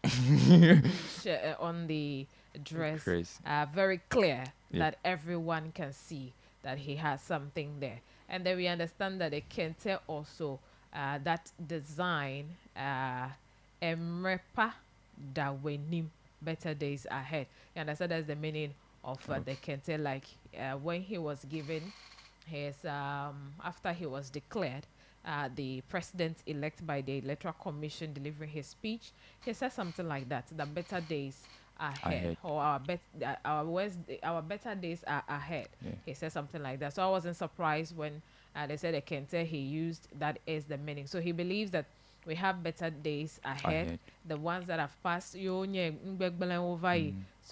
on the dress, very clear that everyone can see that he has something there. And then we understand that the kente also, that design, emrepa dawenim, better days ahead. You understand that's the meaning of the kente, like when he was given his after he was declared the president-elect by the Electoral Commission delivering his speech, he said something like that: "The better days are ahead, or our better days are ahead." Yeah. He said something like that. So I wasn't surprised when they said Kente, he used that as the meaning. So he believes that we have better days ahead. The ones that have passed, so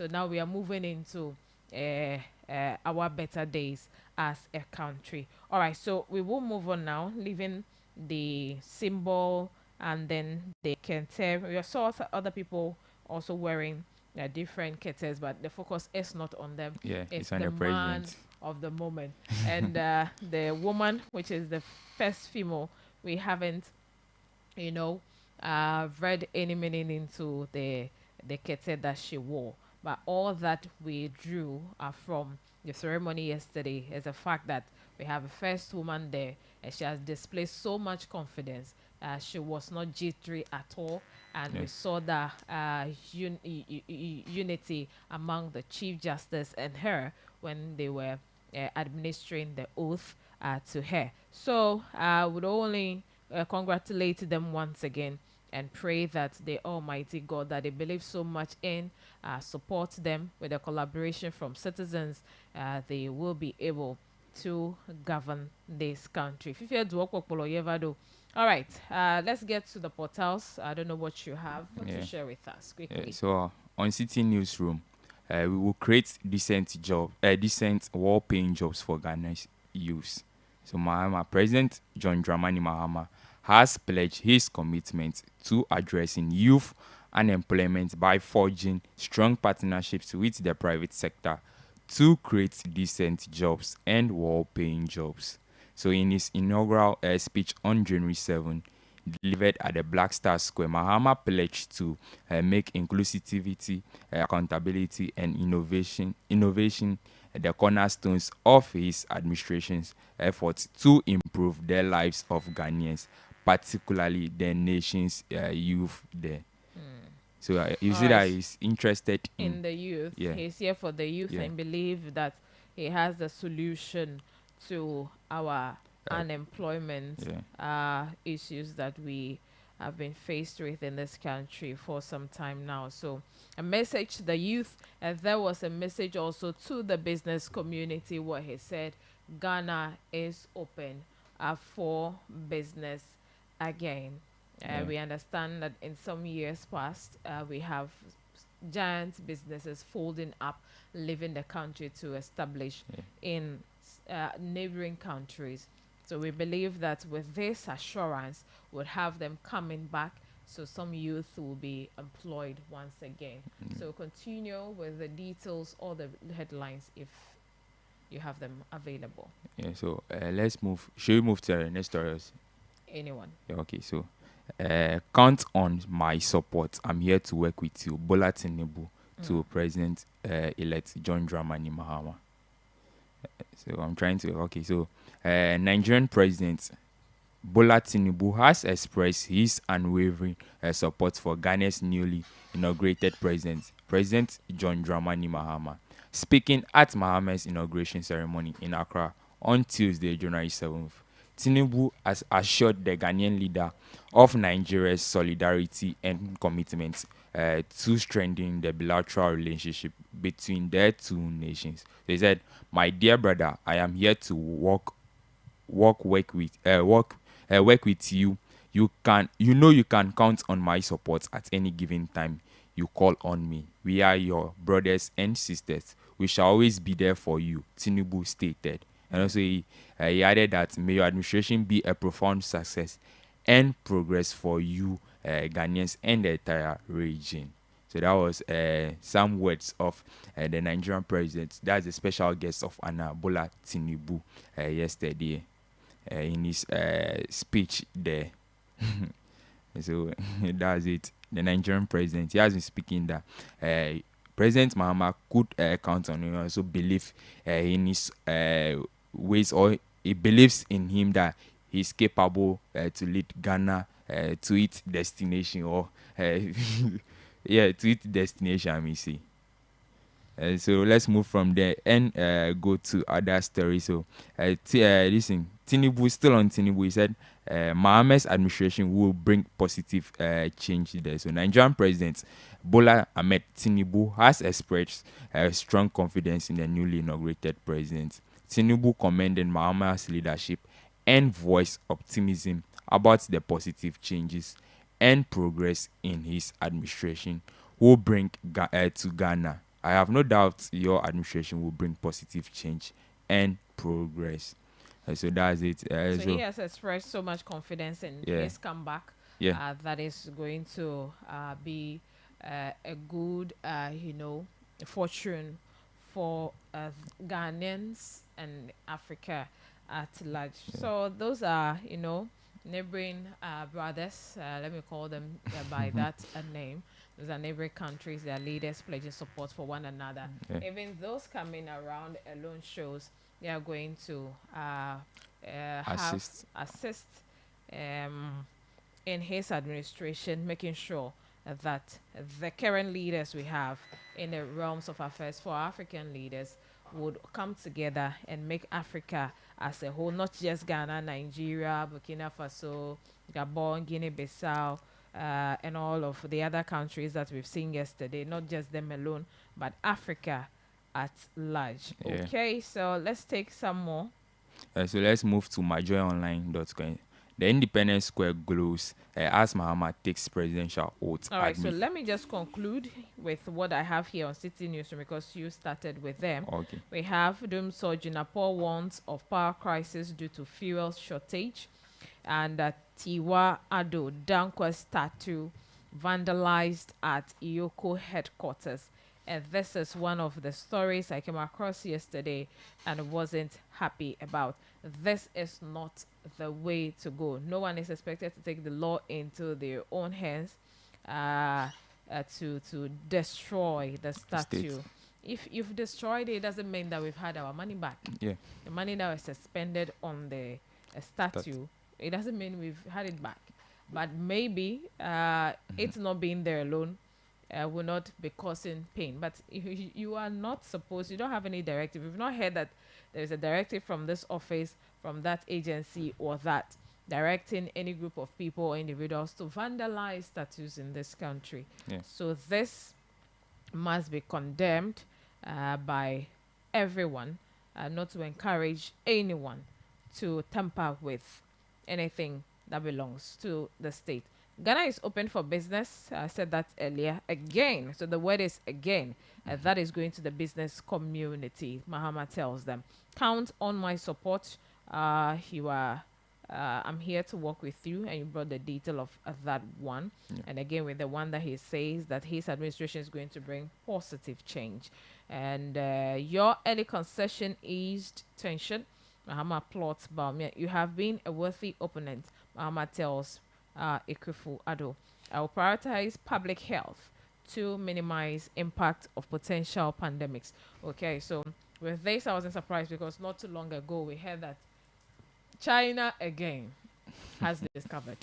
now we are moving into our better days as a country. All right, so we will move on now, leaving the symbol and then the kente. We saw other people also wearing different ketes, but the focus is not on them. Yeah, it's on the the man president of the moment. And the woman, which is the first female, we haven't, read any meaning into the kete that she wore. But all that we drew from the ceremony yesterday is the fact that we have a first woman there, and she has displayed so much confidence. She was not jittery at all, and we saw the unity among the Chief Justice and her when they were administering the oath to her. So I would only congratulate them once again and pray that the Almighty God that they believe so much in support them with the collaboration from citizens. They will be able to govern this country. All right, let's get to the portals. I don't know what you have to share with us quickly. So on City Newsroom, we will create decent well-paying jobs for Ghana's youth. So Mahama, President John Dramani Mahama, has pledged his commitment to addressing youth unemployment by forging strong partnerships with the private sector to create decent jobs and well-paying jobs. So in his inaugural speech on January 7, delivered at the Black Star Square, Mahama pledged to make inclusivity, accountability, and innovation the cornerstones of his administration's efforts to improve the lives of Ghanaians, particularly the nation's youth there. So you see that he's interested in the youth. Yeah. He's here for the youth and believe that he has the solution to our unemployment issues that we have been faced with in this country for some time now. So a message to the youth, and there was a message also to the business community where he said Ghana is open for business again. We understand that in some years past, we have giant businesses folding up, leaving the country to establish in neighboring countries. So we believe that with this assurance, we'll have them coming back, so some youth will be employed once again. So continue with the details or the headlines if you have them available. Yeah, so let's move. Should we move to the next stories? Anyone. Yeah, okay, so count on my support. I'm here to work with you. Bola Tinubu to President-elect John Dramani Mahama. So I'm trying to, okay, so Nigerian President Bola Tinubu has expressed his unwavering support for Ghana's newly inaugurated President John Dramani Mahama. Speaking at Mahama's inauguration ceremony in Accra on Tuesday, January 7th, Tinubu has assured the Ghanaian leader of Nigeria's solidarity and commitment to strengthening the bilateral relationship between their two nations. They said, "My dear brother, I am here to work with you. You can count on my support at any given time you call on me. We are your brothers and sisters. We shall always be there for you," Tinubu stated. And also he added that, "May your administration be a profound success and progress for you Ghanaians and the entire region." So that was some words of the Nigerian president. That's a special guest of Anna Bola Tinubu yesterday in his speech there. So that's it. The Nigerian president, he has been speaking that President Mahama could count on him. Also believe in his ways, or he believes in him that he's capable to lead Ghana to its destination, or to its destination, I may say. So let's move from there and go to other stories. So listen, Tinubu, still on Tinubu, he said Mohammed's administration will bring positive change there. So Nigerian President Bola Ahmed Tinubu has expressed strong confidence in the newly inaugurated president. Tinubu commended Mohammed's leadership and voiced optimism about the positive changes and progress in his administration will bring to Ghana. I have no doubt your administration will bring positive change and progress. So that's it. So he has expressed so much confidence in his comeback that is going to be a good, fortune for Ghanaians and Africa at large. So those are, neighboring brothers. Let me call them by that name. Those are neighboring countries. Their leaders pledging support for one another. Even those coming around alone shows they are going to assist in his administration, making sure that the current leaders we have in the realms of affairs for African leaders would come together and make Africa as a whole, not just Ghana, Nigeria, Burkina Faso, Gabon, Guinea-Bissau, and all of the other countries that we've seen yesterday, not just them alone, but Africa at large. Okay, so let's take some more. So let's move to myjoyonline.com. The Independence Square glows as Mahama takes presidential oath. All right, so let me just conclude with what I have here on City Newsroom because you started with them. Okay. We have Doom Soji Napor warns of power crisis due to fuel shortage, and Tiwa Ado Dankwa statue vandalized at Iyoko headquarters. And this is one of the stories I came across yesterday and wasn't happy about. This is not the way to go. No one is expected to take the law into their own hands to destroy the statue. If you've destroyed it, it doesn't mean that we've had our money back. Yeah. The money that was suspended on the statue, it doesn't mean we've had it back. But maybe it's not being there alone will not be causing pain. But if you are not supposed, you don't have any directive. We've not heard that there's a directive from this office, from that agency, or that directing any group of people or individuals to vandalize statues in this country. So this must be condemned by everyone, not to encourage anyone to tamper with anything that belongs to the state. Ghana is open for business. I said that earlier. Again, so the word is again. That is going to the business community. Mahama tells them, count on my support. I'm here to work with you, and you brought the detail of that one. And again, with the one that he says that his administration is going to bring positive change. And your early concession eased tension. Mahama plots Bawumia. You have been a worthy opponent. Mahama tells Ikufu Ado. I will prioritize public health to minimize impact of potential pandemics. Okay, so with this, I wasn't surprised because not too long ago we heard that China again has discovered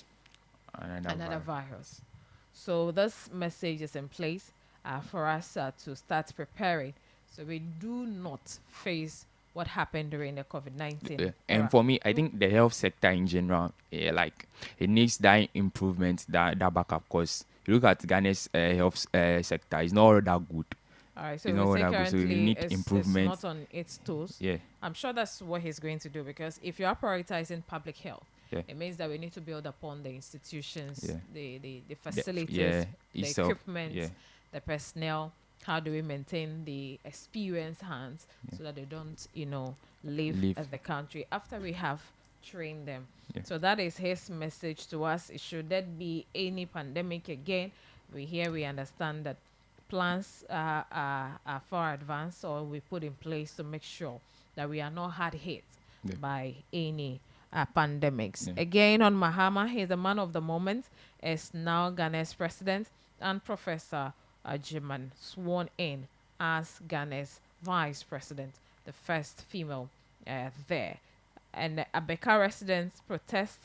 another virus. So this message is in place for us to start preparing so we do not face what happened during the COVID-19 and for me, I think the health sector in general, like it needs that improvement, that backup. Because you look at Ghana's health sector, it's not all that good. All right, so we say currently so we need improvement. It's not on its toes. Yeah, I'm sure that's what he's going to do, because if you are prioritizing public health, it means that we need to build upon the institutions, the facilities, the equipment, the personnel. How do we maintain the experienced hands so that they don't, leave the country after we have trained them? So that is his message to us. Should there be any pandemic again, we understand that plans are far advanced, or we put in place to make sure that we are not hard hit by any pandemics. Again, on Mahama, he's a man of the moment, is now Ghana's president, and Professor Jiman sworn in as Ghana's vice president, the first female there. And Abeka residents protest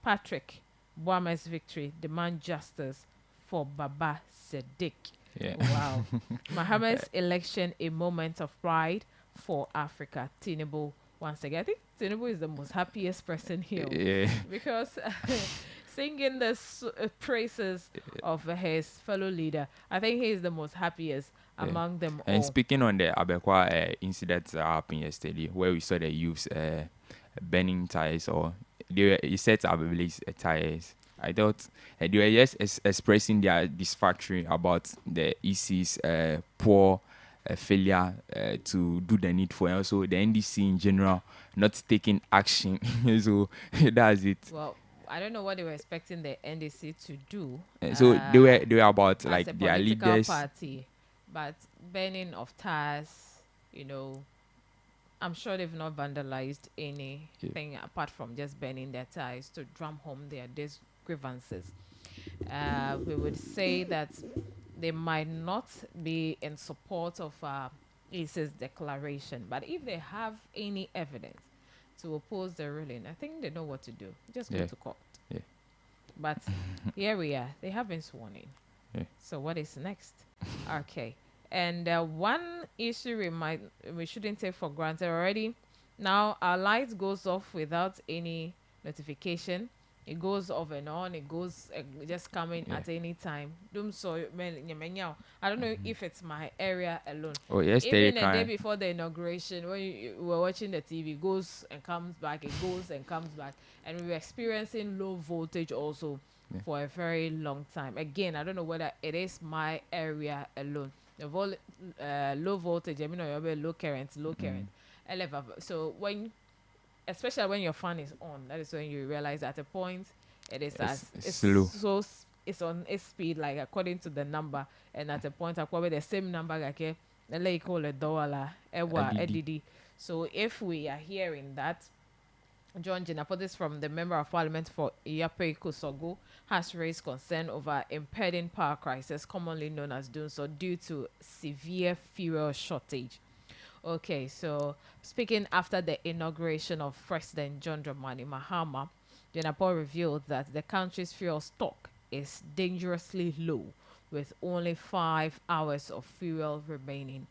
Patrick Boame's victory, demand justice for Baba Sadiq. Yeah. Wow. Mohammed's election a moment of pride for Africa. Tinubu once again. I think Tinubu is the most happiest person here. Yeah. Because singing the praises of his fellow leader, I think he is the most happiest among them all. And speaking on the Abekwa incident that happened yesterday, where we saw the youths burning tires, or he set up tires. I thought they were just expressing their dissatisfaction about the EC's poor failure to do the needful, and also the NDC in general not taking action. So that's it. Well, I don't know what they were expecting the NDC to do. So they were about like as a their political leaders. party, but burning of tires, I'm sure they've not vandalized anything apart from just burning their tires to drum home their grievances. We would say that they might not be in support of ISIS declaration, but if they have any evidence to oppose the ruling, I think they know what to do. Just go to court. Yeah. But here we are. They have been sworn in. Yeah. So what is next? Okay. And one issue we shouldn't take for granted already. Now our light goes off without any notification. It goes off and on. It goes just coming at any time. I don't know if it's my area alone. Oh, yes, even a day before the inauguration, when you were watching the TV, it goes and comes back. It goes and comes back, and we were experiencing low voltage also for a very long time. Again, I don't know whether it is my area alone. The low voltage, low current. So especially when your fan is on, that is when you realize at a point it is it's slow. So it's on its speed, like according to the number, and at a point probably the same number like LDD. So if we are hearing that, John Jinapodis from the Member of Parliament for Iyape Kusogo has raised concern over impending power crisis, commonly known as DUNSO, due to severe fuel shortage. Okay, so speaking after the inauguration of President John Dramani Mahama, Jinapor revealed that the country's fuel stock is dangerously low, with only 5 hours of fuel remaining.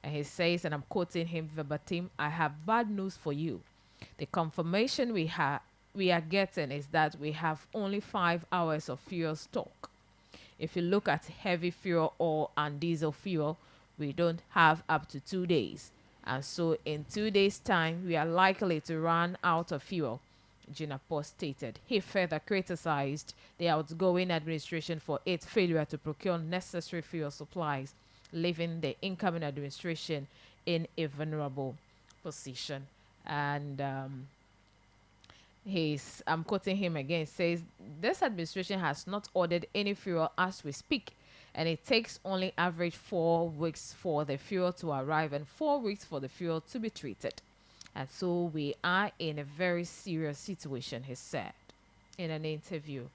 And he says, and I'm quoting him verbatim, "I have bad news for you. The confirmation we are getting is that we have only 5 hours of fuel stock. If you look at heavy fuel oil and diesel fuel, we don't have up to 2 days. And so in 2 days' time, we are likely to run out of fuel," Jinapor stated. He further criticized the outgoing administration for its failure to procure necessary fuel supplies, leaving the incoming administration in a vulnerable position. And I'm quoting him again, says, "This administration has not ordered any fuel as we speak, and it takes only average 4 weeks for the fuel to arrive and 4 weeks for the fuel to be treated. And so we are in a very serious situation," he said in an interview.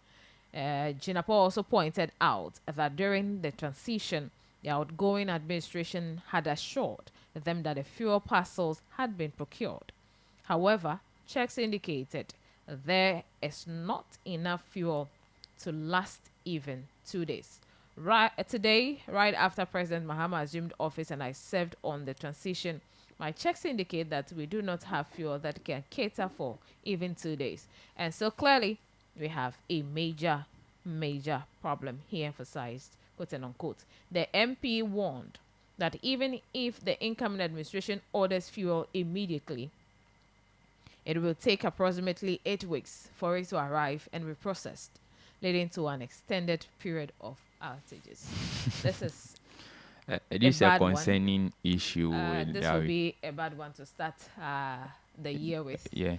Jinapor also pointed out that during the transition, the outgoing administration had assured them that the fuel parcels had been procured. However, checks indicated there is not enough fuel to last even 2 days. Today, right after President Mahama assumed office and I served on the transition, my checks indicate that we do not have fuel that can cater for even 2 days. And so clearly, we have a major, major problem, he emphasized, quote and unquote. The MP warned that even if the incoming administration orders fuel immediately, it will take approximately 8 weeks for it to arrive and be processed, leading to an extended period of outages. This is a concerning issue. This will be a bad one to start the year with. Yeah.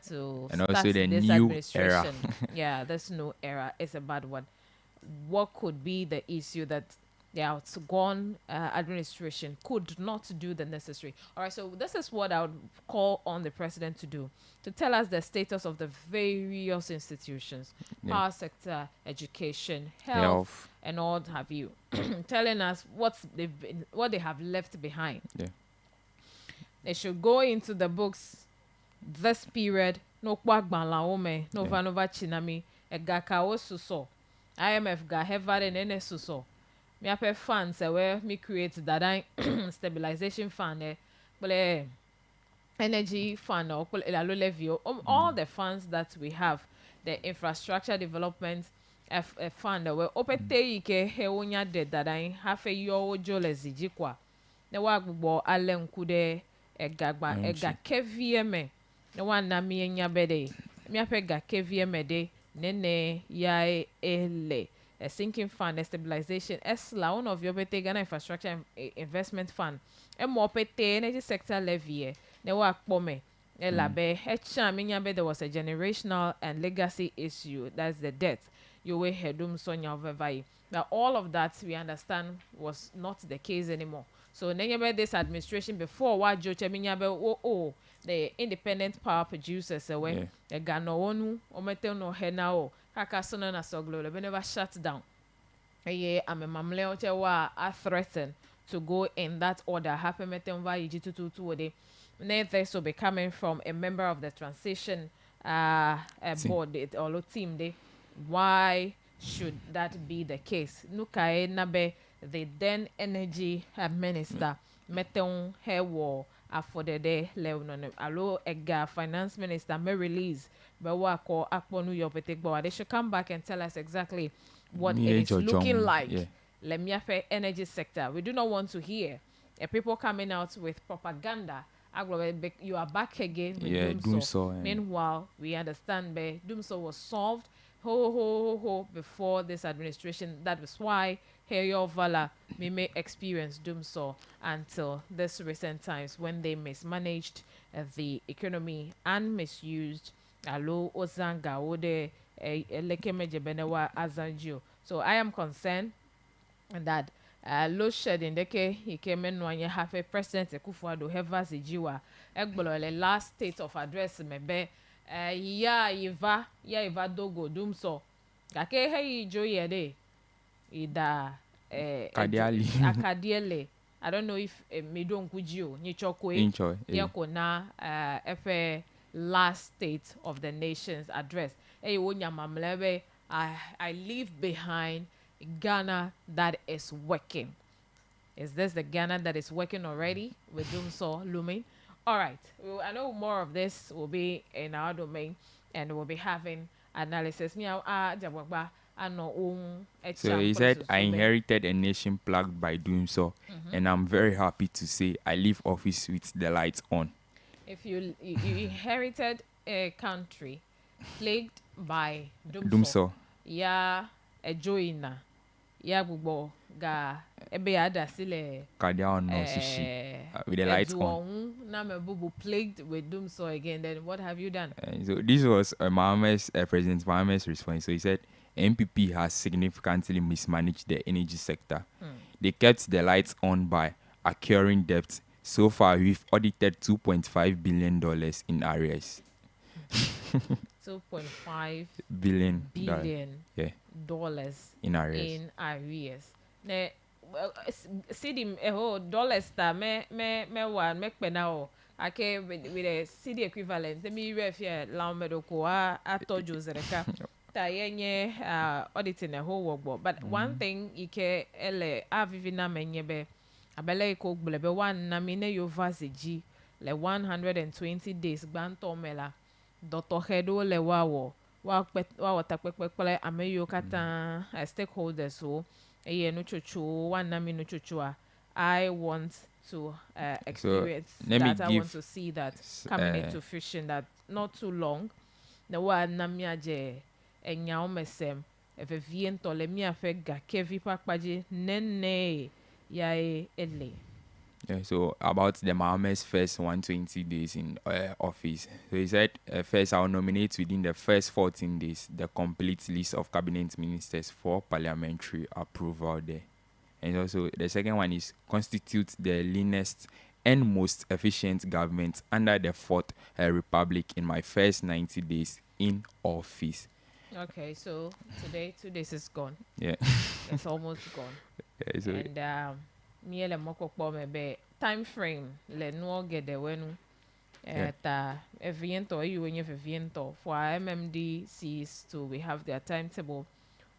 To and start also the this new administration. era. Yeah, this new era is a bad one. What could be the issue that the outgone administration could not do the necessary? All right, so this is what I would call on the president to do, to tell us the status of the various institutions, power sector, education, health, and all have you, telling us what they have left behind. Yeah. They should go into the books this period. No kwagbanlaome, no vanova chinami, egaka osuso, IMF ga hevare nene suso. me ape funds where me create that I stabilization fund but energy fund or low levy all the funds that we have, the infrastructure development fund we opete ike he wonya de that I have a yo jolezi jikwa na wa gbogbo ale nkude ega kevie na wa na mi enya bede mi ape ga kevie de nene ya ele a sinking fund, a stabilization, ESLA, one of your pete Ghana infrastructure investment fund, a more pete energy sector levy, ne work pome, a labe, there was a generational and legacy issue, that's the debt. You will hedum sonya overvai. Now all of that we understand was not the case anymore. So nenyabe this administration before what Joe Cheminyabe the independent power producers away a Ghana onu omete no henao kaka sono na soglo le never shut down. Eye ame mamle oche wa are threatened to go in that order. Happy metemva yiji de this will be coming from a member of the transition board or team de. Why should that be the case? Nukae nabe the then energy minister meton hewo afodede leonon alo ega finance minister may release but what call akponu yopetek they should come back and tell us exactly what it is looking like. Lemiafe energy sector. We do not want to hear people coming out with propaganda. You are back again with Dumso. Meanwhile, we understand Dumso was solved before this administration. That was why Heyo Vala may experience Dumso until this recent times when they mismanaged the economy and misused Alo Ozanga Ode Lekemeje Benewa Azanjo. So I am concerned that load shedding deke he came in when you have a president Kufuado Heva Zijiwa Egbolo the last state of address mebe ya iva dogo Dumso kake hey jo yede ida akadiele. I don't know if Medon Kujio Nichokwe Yako na efe last state of the nation's address. Hey wonya mamlebe I leave behind Ghana that is working. Is this the Ghana that is working already with Dumso looming? All right. I know more of this will be in our domain and we'll be having analysis. So he said, I inherited a nation plagued by Dumso, and I'm very happy to say I leave office with the lights on. If you inherited a country plagued by Dumso. Yeah, a joina. Yeah, bubo ga ebe ada sile. Kadia no shishi with the lights on. Now me bubu plagued with Dumso again. Then what have you done? So this was President Mahamad's response. So he said, MPP has significantly mismanaged the energy sector. They kept the lights on by acquiring debt. So far, we've audited $2.5 billion in arrears. 2.5 billion dollars in arrears. Ne cedi dollars ta me one me penao ake with a cedi equivalent. Me ref here la medoko a tojo zereka ta yenye auditing a whole work. But one thing ike ele avivina menyebe abele ko blebe one na mine yo vaseji le 120 days gbanto mela Dr. Hedo le wa takpekpekpele ameyo kata stakeholders so no chuchu one na mi no chuchu I want to experience that. I want to see that coming into fruition, that not too long na wa na mi aje enya omesem efe viento le mi afega kevi pakpaje nene ya ele. Yeah, so about the Mahamad's first 120 days in office. So he said, first, I'll nominate within the first 14 days the complete list of cabinet ministers for parliamentary approval there. And also, the second one is constitute the leanest and most efficient government under the Fourth Republic in my first 90 days in office. Okay, so today, 2 days is gone. Yeah. It's almost gone. Yeah, so and miele mokokpo mebe time frame le no gede wenu ta eviento you when you eviento for our MMDCs to we have their timetable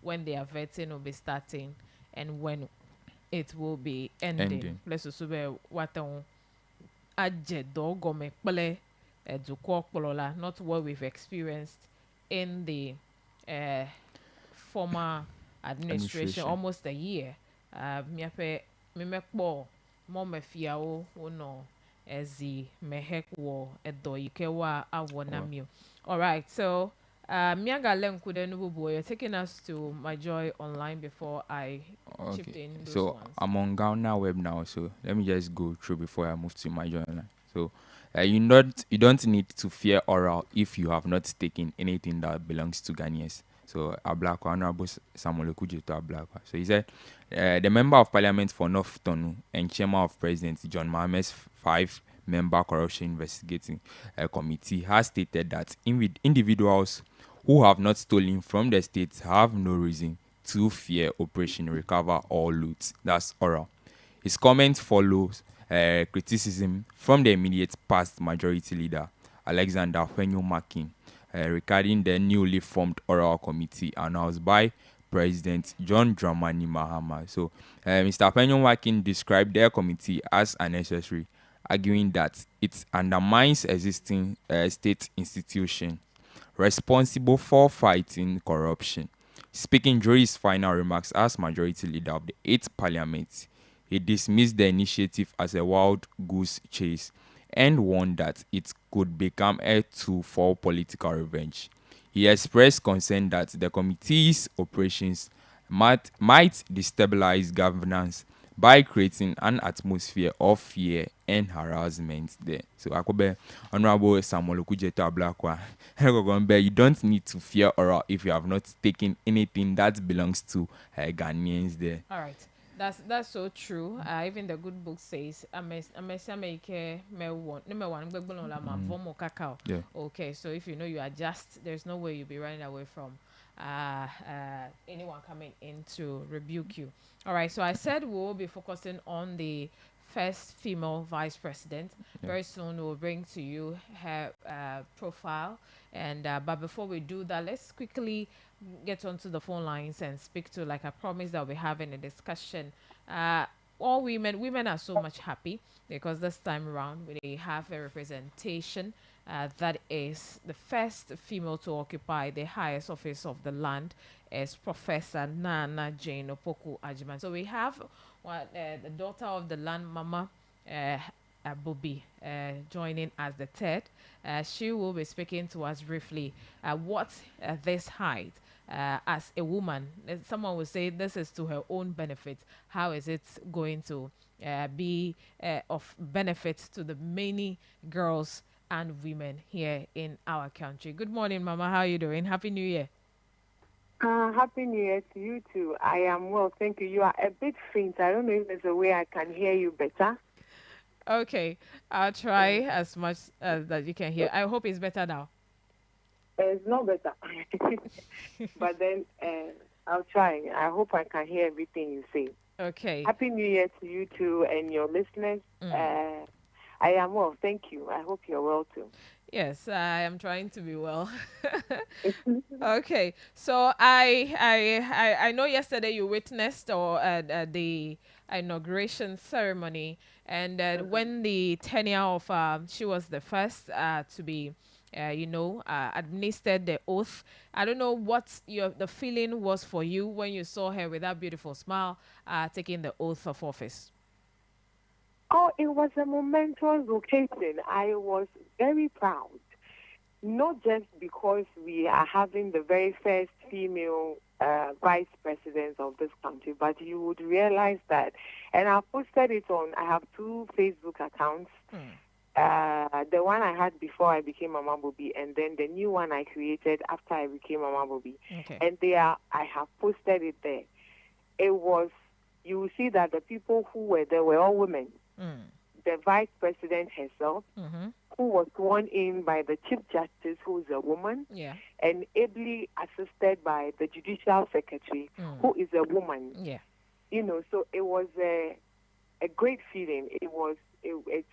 when their vetting will be starting and when it will be ending. Let's assume what aje dogo me pele edukokpolola, not what we've experienced in the former administration almost a year. Miape mimekbo mo mefiao uno ezi mehek wo edo yikewa awonamio. All right, so Miaga Lenkude Nububu, you're taking us to My Joy Online before I chip in those so ones. I'm on Ghana web now, so let me just go through before I move to My Joy Online. So you don't need to fear oral if you have not taken anything that belongs to Ghanaians. So Ablakwa, Honorable Samuel Okujeto Ablakwa. So he said the Member of Parliament for North Tonu and Chairman of President John Mahamet's 5-member corruption investigating committee has stated that individuals who have not stolen from the state have no reason to fear Operation Recover or Loot. That's oral. His comment follows criticism from the immediate past majority leader, Alexander Whenyo-Makin, regarding the newly formed oral committee announced by President John Dramani Mahama. So, Mr. Whenyo-Makin described their committee as unnecessary, arguing that it undermines existing state institutions responsible for fighting corruption. Speaking during his final remarks as majority leader of the 8th Parliament, he dismissed the initiative as a wild goose chase and warned that it could become a tool for political revenge. He expressed concern that the committee's operations might destabilize governance by creating an atmosphere of fear and harassment there. So, Akobe, Honorable Samuel Okujeto Ablakwa, you don't need to fear oral if you have not taken anything that belongs to Ghanaians there. All right. That's so true. Even the good book says, okay, so if you know you are just, there's no way you'll be running away from anyone coming in to rebuke you. All right, so I said we'll be focusing on the first female vice president. Very soon we'll bring to you her profile. And but before we do that, let's quickly get onto the phone lines and speak to, like I promised, that we're having a discussion. All women are so much happy because this time around we have a representation that is the first female to occupy the highest office of the land, is Professor Nana Jane Opoku Ajiman. So we have the daughter of the land, Mama Bobby, joining as the third. She will be speaking to us briefly what this height as a woman. Someone will say this is to her own benefit. How is it going to be of benefit to the many girls and women here in our country? Good morning, Mama. How are you doing? Happy New Year. Happy New Year to you too. I am well, thank you. You are a bit faint. I don't know if there's a way I can hear you better. Okay, I'll try as much as that you can hear. I hope it's better now. It's not better. But then I'll try. I hope I can hear everything you say. Okay. Happy New Year to you too and your listeners. I am well, thank you. I hope you're well too. Yes, I am trying to be well. Okay, so I know yesterday you witnessed the inauguration ceremony, and when the tenure of she was the first to be administered the oath. I don't know what the feeling was for you when you saw her with that beautiful smile taking the oath of office. Oh, it was a momentous occasion. I was very proud, not just because we are having the very first female vice president of this country, but you would realize that, and I posted it on, I have 2 Facebook accounts. The one I had before I became Mama Bobby, and then the new one I created after I became Mama Bobby. Okay. And I have posted it there. It was, you will see that the people who were there were all women. The vice president herself, who was sworn in by the chief justice, who is a woman, and ably assisted by the judicial secretary, who is a woman. You know, so it was a great feeling.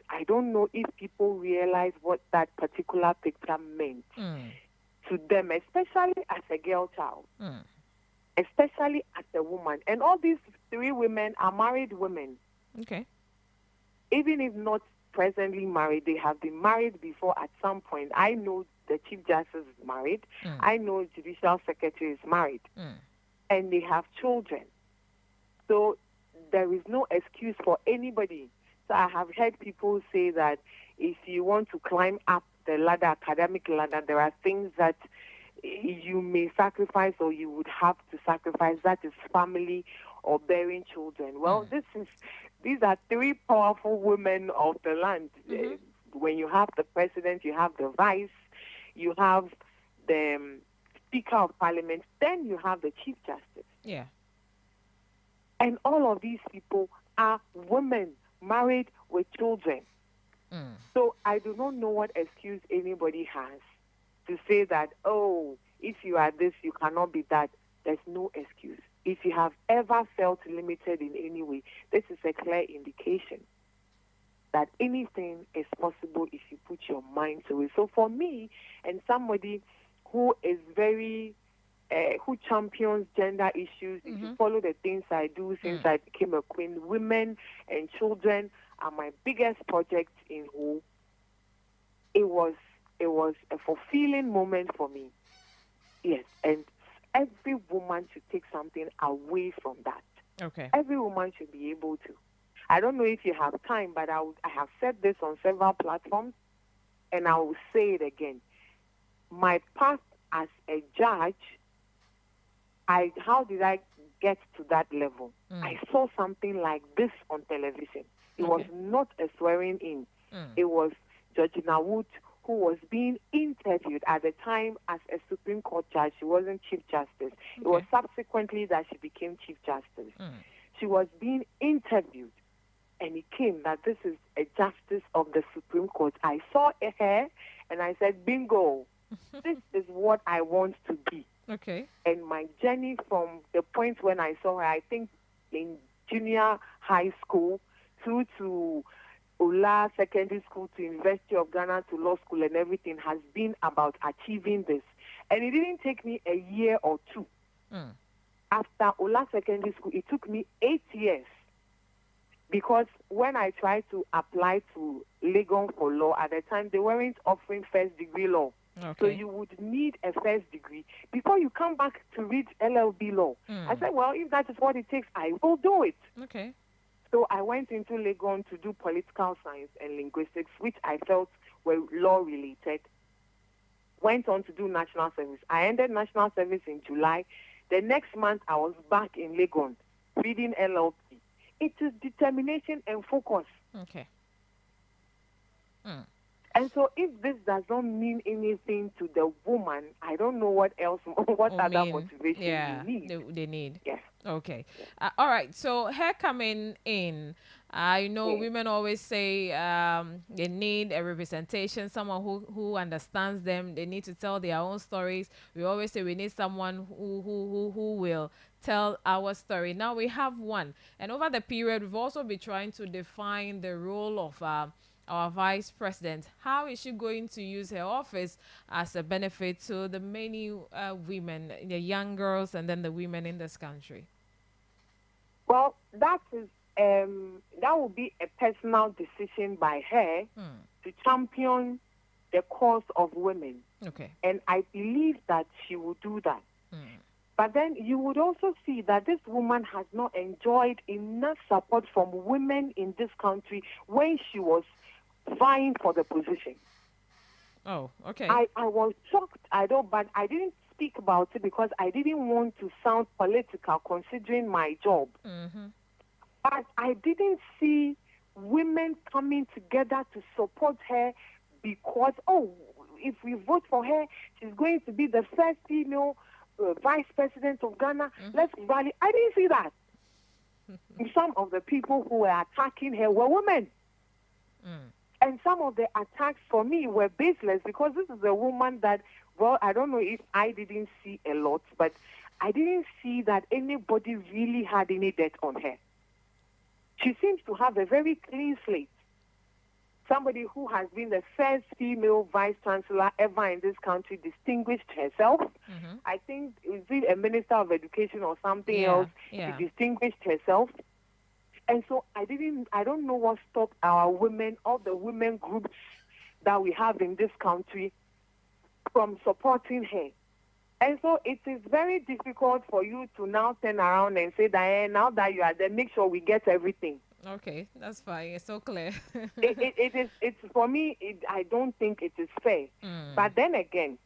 I don't know if people realize what that particular picture meant to them, especially as a girl child. especially as a woman. And all these 3 women are married women. Okay. Even if not presently married, they have been married before at some point. I know the Chief Justice is married. I know Judicial Secretary is married. And they have children. So there is no excuse for anybody. So I have heard people say that if you want to climb up the ladder, academic ladder, there are things that you may sacrifice or you would have to sacrifice. That is family or bearing children. Well, these are 3 powerful women of the land. When you have the president, you have the vice, you have the Speaker of Parliament, then you have the Chief Justice. Yeah. And all of these people are women married with children. So I do not know what excuse anybody has to say that, oh, if you are this, you cannot be that. There's no excuse. If you have ever felt limited in any way, this is a clear indication that anything is possible if you put your mind to it. So for me, and somebody who is very, who champions gender issues, if you follow the things I do since I became a queen, women and children are my biggest project in who. It was a fulfilling moment for me. Yes, and every woman should take something away from that. Okay. Every woman should be able to. I don't know if you have time, but I have said this on several platforms, and I will say it again. My path as a judge, how did I get to that level? I saw something like this on television. It was not a swearing in. It was Georgina Wood, who was being interviewed at the time as a Supreme Court judge. She wasn't Chief Justice. It was subsequently that she became Chief Justice. She was being interviewed, and it came that this is a justice of the Supreme Court. I saw her, and I said, bingo, this is what I want to be. Okay. And my journey from the point when I saw her, I think in junior high school, through to Ola Secondary School, to University of Ghana, to law school and everything, has been about achieving this. And it didn't take me a year or 2. After Ola Secondary School, it took me 8 years. Because when I tried to apply to Legon for law, at the time, they weren't offering first degree law. So you would need a first degree before you come back to read LLB law. I said, well, if that is what it takes, I will do it. Okay. So I went into Legon to do political science and linguistics, which I felt were law-related. Went on to do national service. I ended national service in July. The next month, I was back in Legon reading LLB. It is determination and focus. Okay. And so if this does not mean anything to the woman, I don't know what else, what other motivation yeah, they need. They need. Yes. Okay. All right. So her coming in, I know women always say they need a representation, someone who understands them. They need to tell their own stories. We always say we need someone who will tell our story. Now we have one. And over the period, we've also been trying to define the role of our vice president. How is she going to use her office as a benefit to the many women, the young girls, and then the women in this country? Well, that will be a personal decision by her to champion the cause of women. Okay. And I believe that she will do that. But then you would also see that this woman has not enjoyed enough support from women in this country when she was vying for the position. Oh, okay. I was shocked. But I didn't speak about it because I didn't want to sound political considering my job. But I didn't see women coming together to support her because, if we vote for her, she's going to be the first female vice president of Ghana. Let's rally. I didn't see that. Some of the people who were attacking her were women. And some of the attacks for me were baseless because this is a woman that, well, I don't know if I didn't see a lot, but I didn't see that anybody really had any debt on her. She seems to have a very clean slate. somebody who has been the first female vice chancellor ever in this country, distinguished herself. I think is it a minister of education or something else? Yeah. She distinguished herself. And so I don't know what stopped our women, all the women groups that we have in this country from supporting her. And so it is very difficult for you to now turn around and say, Diane, now that you are there, make sure we get everything. Okay, that's fine. It's so clear. It's for me, I don't think it is fair. But then again,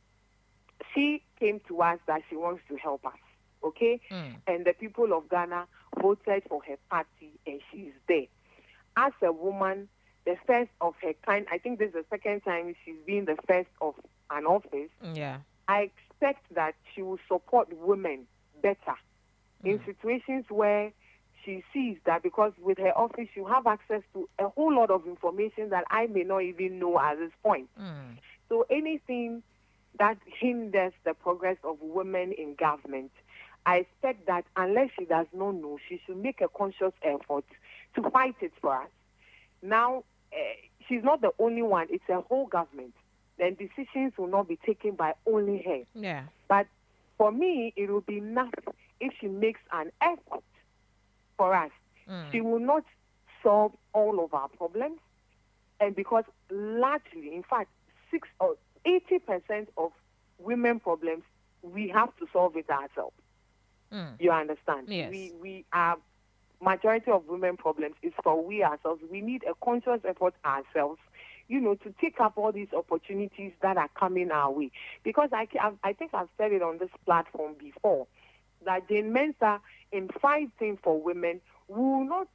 she came to us that she wants to help us, okay? And the people of Ghana voted for her party, and she's there. As a woman, the first of her kind, I think this is the second time she's been the first of an office. Yeah. I expect that she will support women better in situations where she sees that, because with her office, you have access to a whole lot of information that I may not even know at this point. So anything that hinders the progress of women in government, I expect that unless she does not know, she should make a conscious effort to fight it for us. Now, she's not the only one. It's a whole government. Then decisions will not be taken by only her. Yeah. But for me, it will be enough if she makes an effort for us. She will not solve all of our problems. And because largely, in fact, 6 or 80% of women problems, we have to solve it ourselves. You understand? Yes. We are, majority of women problems is for we ourselves. We need a conscious effort ourselves, to take up all these opportunities that are coming our way. Because I think I've said it on this platform before, that Jane Mensa, in fighting for women, will not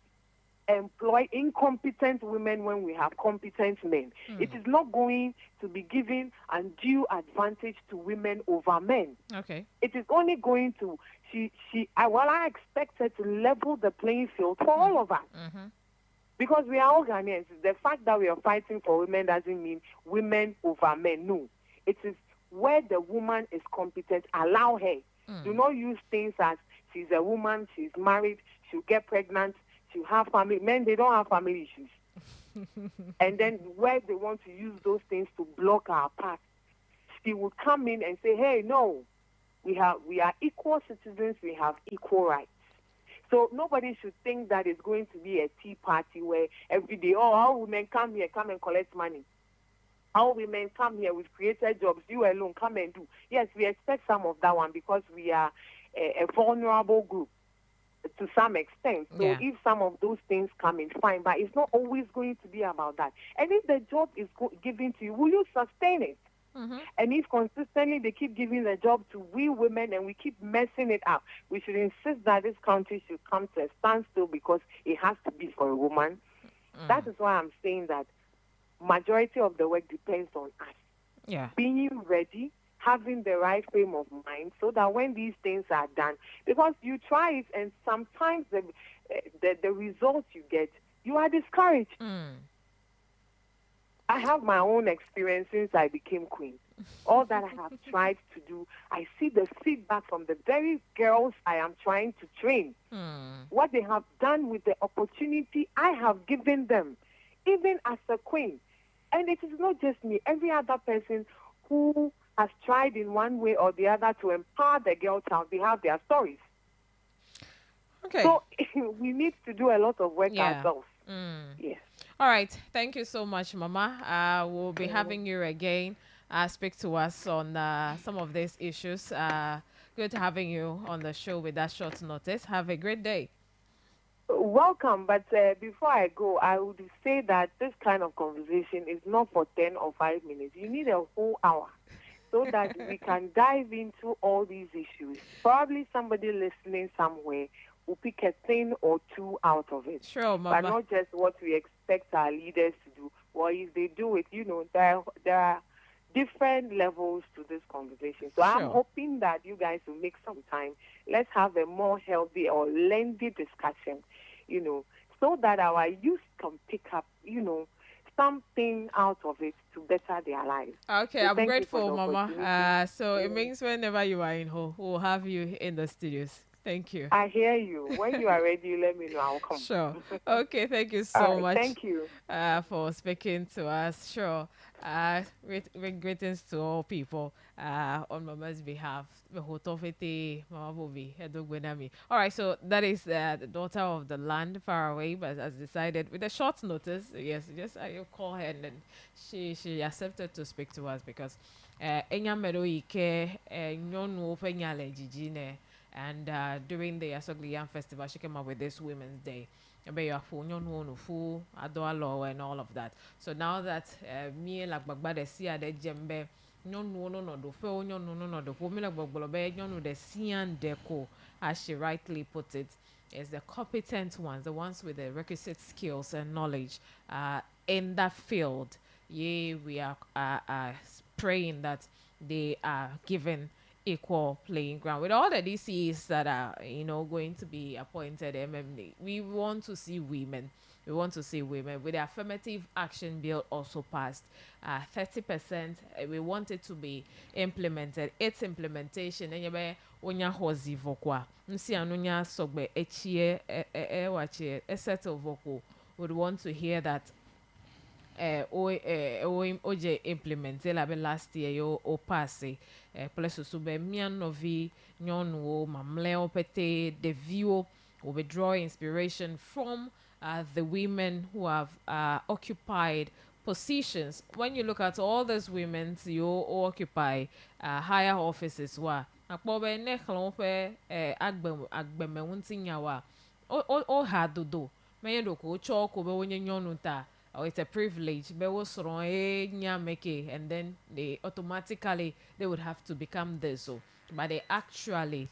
employ incompetent women when we have competent men. It is not going to be giving undue advantage to women over men. Okay. It is only going to, I expect her to level the playing field for all of us. Because we are all Ghanaians. The fact that we are fighting for women doesn't mean women over men. No. It is where the woman is competent, allow her. Do not use things as she's a woman, she's married, she'll get pregnant, she'll have family. Men, they don't have family issues. And then where they want to use those things to block our path, she will come in and say, hey, no, we are equal citizens, we have equal rights. So nobody should think that it's going to be a tea party where every day, all women come here, come and collect money. All women come here, we've created jobs, you alone, come and do. Yes, we expect some of that one because we are a vulnerable group to some extent. So if some of those things come in, fine, but it's not always going to be about that. And if the job is given to you, will you sustain it? And if consistently they keep giving the job to we women and we keep messing it up, we should insist that this country should come to a standstill because it has to be for a woman. That is why I'm saying that majority of the work depends on us. Yeah. Being ready, having the right frame of mind so that when these things are done, because you try it and sometimes the results you get, you are discouraged. I have my own experience since I became queen. All that I have tried to do, I see the feedback from the very girls I am trying to train. What they have done with the opportunity I have given them, even as a queen. And it is not just me, every other person who has tried in one way or the other to empower the girl child, they have their stories. Okay. So we need to do a lot of work ourselves. Yes. All right. Thank you so much, Mama. We'll be having you again speak to us on some of these issues. Good having you on the show with that short notice. Have a great day. Welcome. But before I go, I would say that this kind of conversation is not for 10 or 5 minutes. You need a whole hour so that we can dive into all these issues. Probably somebody listening somewhere will pick a thing or two out of it. Sure, Mama. But not just what we expect our leaders to do. Well, if they do it, there are different levels to this conversation. So I'm hoping that you guys will make some time. Let's have a more healthy or lengthy discussion, so that our youth can pick up, something out of it to better their lives. Okay, so I'm grateful, Mama. So it means whenever you are in Ho, we'll have you in the studios. Thank you. I hear you. When you are ready, you let me know. I'll come. Sure. Okay, thank you All so right, much thank you. for speaking to us. Sure. Greetings to all people on Mama's behalf. Mehotofete, Mama Bobi, Edogwenami. All right, so that is the daughter of the land far away, but as decided with a short notice, yes, just I call her and then she accepted to speak to us because Enya Medo Ike, Nyonu Penyale Jijine. And during the Asogli Yam Festival, she came up with this Women's Day. Full Adwa and all of that. So now that me like Bagbade Sia de Jembe, no do fe no do women like Bagbolobe, no the Sian deco, as she rightly put it, is the competent ones, the ones with the requisite skills and knowledge in that field. Yeah, we are praying that they are given equal playing ground with all the DCs that are going to be appointed MMD. We want to see women. We want to see women with the affirmative action bill also passed. 30%. We want it to be implemented. Its implementation. And you onya hozi vokwa. Nsi anunya sogbe echie wache settle voko. Would want to hear that oje implementé la be last year yo o passé plus sube mian novi nyon wo mamle opete the view will be draw inspiration from the women who have occupied positions. When you look at all those women you occupy higher offices wa akpobe ne klonpe agbeme wuntinya wa o ha dodo meyen do ko cho ko be wonye nyonu ta. Oh, it's a privilege. And then they automatically they would have to become this. So, but they actually,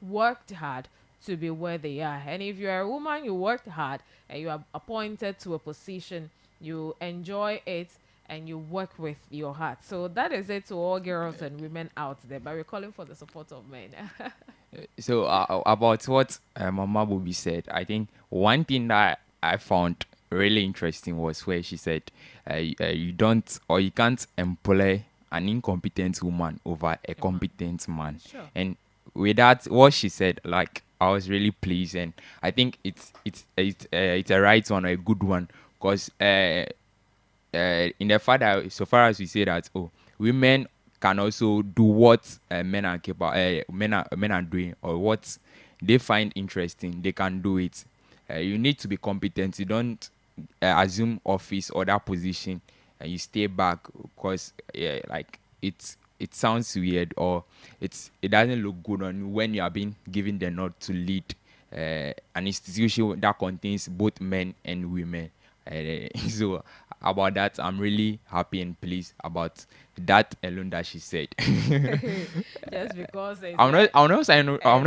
worked hard to be where they are. And if you are a woman, you worked hard and you are appointed to a position, you enjoy it and you work with your heart. So that is it to all girls and women out there. But we're calling for the support of men. So about what Mama Bobby said, I think one thing that I found really interesting was where she said you don't or you can't employ an incompetent woman over a competent man. Sure. And with that, what she said, like I was really pleased, and I think it's a right one or a good one because in the fact that so far as we say that women can also do what men are capable, men are doing, or what they find interesting, they can do it. You need to be competent. You don't assume office or that position and you stay back because like it sounds weird or it doesn't look good on you when you are being given the nod to lead an institution that contains both men and women. So about that, I'm really happy and pleased about that alone that she said. Just because I'm not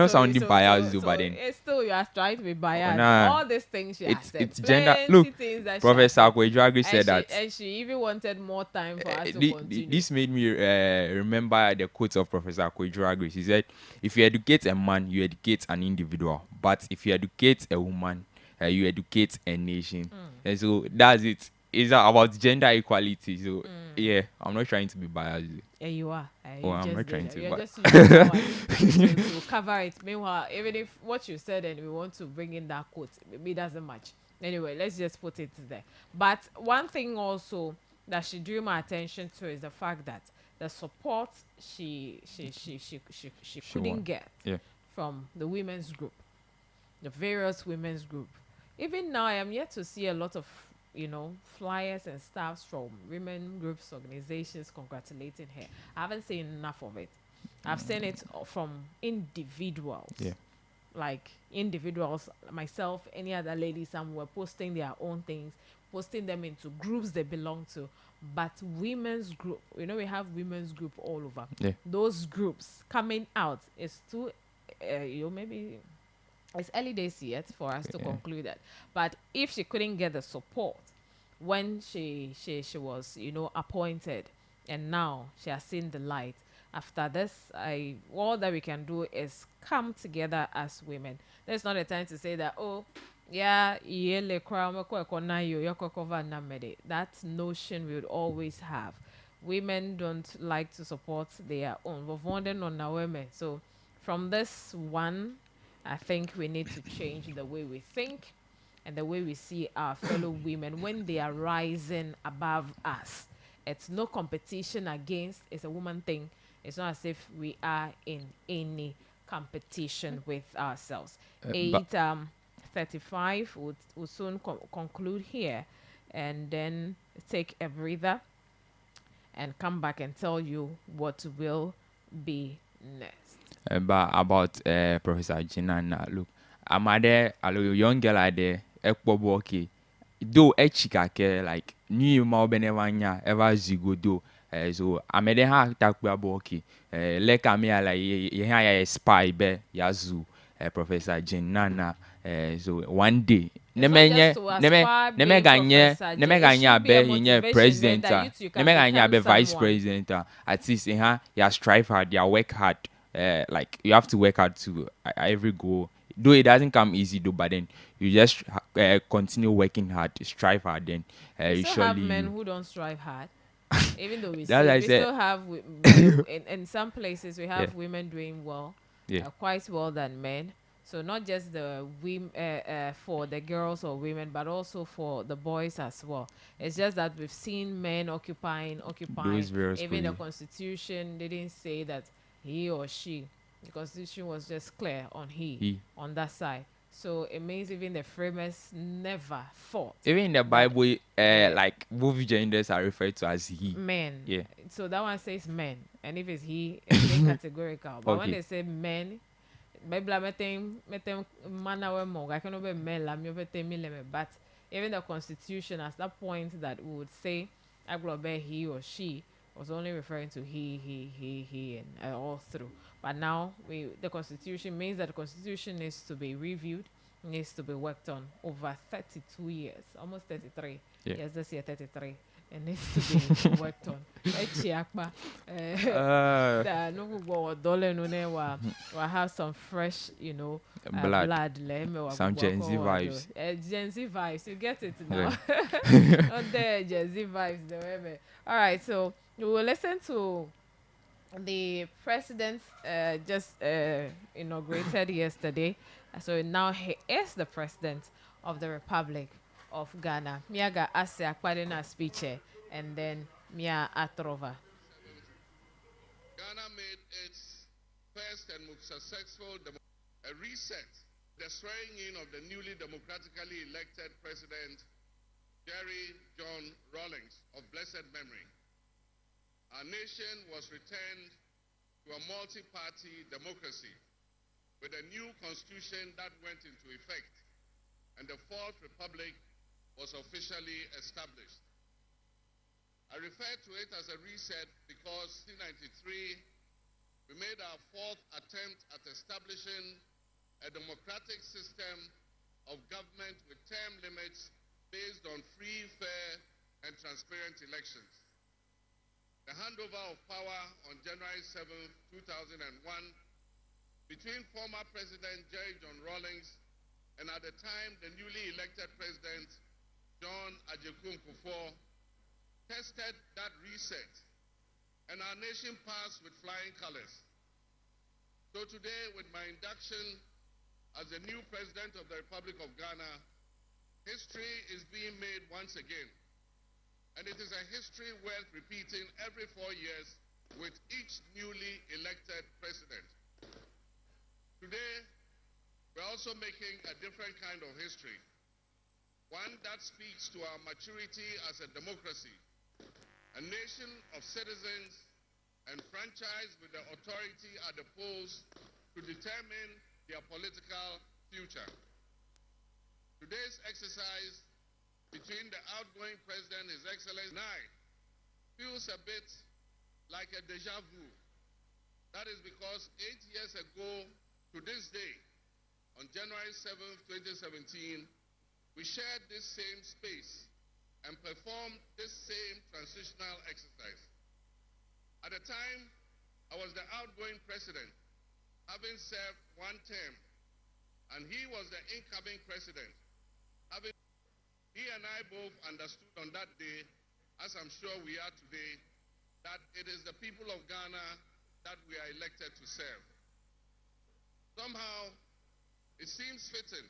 sounding biased, but then it's still you are trying to be biased. Nah, all these things she has said. It's gender. Look, Professor Akwejuagri said that, and she even wanted more time for us to continue. This made me remember the quote of Professor Akwejuagri. She said, "If you educate a man, you educate an individual, but if you educate a woman, you educate a nation." And so that's it. It's about gender equality. So yeah, I'm not trying to be biased. Yeah, you are. I'm not trying to. You're just using to cover it. Meanwhile, even if what you said and we want to bring in that quote, maybe it doesn't match. Anyway, let's just put it there. But one thing also that she drew my attention to is the fact that the support she couldn't get from the women's group, the various women's group. Even now, I am yet to see a lot of flyers and stuffs from women groups, organizations congratulating her. I haven't seen enough of it. I've seen it from individuals. Yeah. Like individuals, myself, any other ladies, some were posting their own things, posting them into groups they belong to. But women's group, we have women's group all over. Yeah. Those groups coming out is too, maybe it's early days yet for us to conclude that. But if she couldn't get the support when she was appointed, and now she has seen the light, after this, all that we can do is come together as women. There's not a time to say that that notion we would always have. Women don't like to support their own. So from this one, I think we need to change the way we think and the way we see our fellow women when they are rising above us. It's no competition against, it's a woman thing. It's not as if we are in any competition with ourselves. But 8:35 will soon conclude here, and then take a breather and come back and tell you what will be next. but about Professor Jinana, look, I'm there, a young girl out there, okay. Though echikake like new ma benevanya ever zigo do so amede ha takwa boki leka me ala ye ha ya spy be yazu Professor Jinana so one day ne ganye be yenye president ne ganye be vice president at least ya strive hard, ya work hard, like you have to work hard to every goal. Though it doesn't come easy, though, but then you just continue working hard, strive hard, then we you still have surely. men who don't strive hard. Even though we That's still have in some places we have women doing well, quite well than men. So not just the women for the girls or women, but also for the boys as well. It's just that we've seen men occupying. Even the Constitution didn't say that he or she. The Constitution was just clear on he. On that side. So it means even the framers never fought. Even in the Bible, like both genders are referred to as he. Men. Yeah. So that one says men, and if it's he, it's categorical. But when they say men, maybe I metem man or more. I cannot be men. But even the Constitution, at that point, that we would say, I will be he or she, was only referring to he, and all through. But now the Constitution means that the Constitution needs to be reviewed, needs to be worked on over 32 years, almost 33. Yes, this year 33. It needs to be worked on. We'll have some fresh, blood. Some Gen Z vibes. Gen Z vibes. You get it now. Not there, Gen Z vibes. All right, so we will listen to the president just inaugurated yesterday. So now he is the president of the Republic of Ghana. Miaga Ase Akpadena speech, and then Mia Atrova. Ghana made its first and most successful a reset, the swearing in of the newly democratically elected president, Jerry John Rawlings, of blessed memory. Our nation was returned to a multi-party democracy with a new constitution that went into effect, and the Fourth Republic was officially established. I refer to it as a reset because in 1993, we made our fourth attempt at establishing a democratic system of government with term limits based on free, fair, and transparent elections. The handover of power on January 7, 2001, between former President Jerry John Rawlings and at the time the newly elected President John Agyekum Kufuor tested that reset, and our nation passed with flying colors. So today, with my induction as the new President of the Republic of Ghana, history is being made once again. And it is a history worth repeating every 4 years with each newly elected president. Today, we're also making a different kind of history, one that speaks to our maturity as a democracy, a nation of citizens enfranchised with the authority at the polls to determine their political future. Today's exercise between the outgoing president, His Excellency, and I, feels a bit like a deja vu. That is because 8 years ago to this day, on January 7th, 2017, we shared this same space and performed this same transitional exercise. At the time, I was the outgoing president, having served one term, and he was the incoming president. He and I both understood on that day, as I'm sure we are today, that it is the people of Ghana that we are elected to serve. Somehow, it seems fitting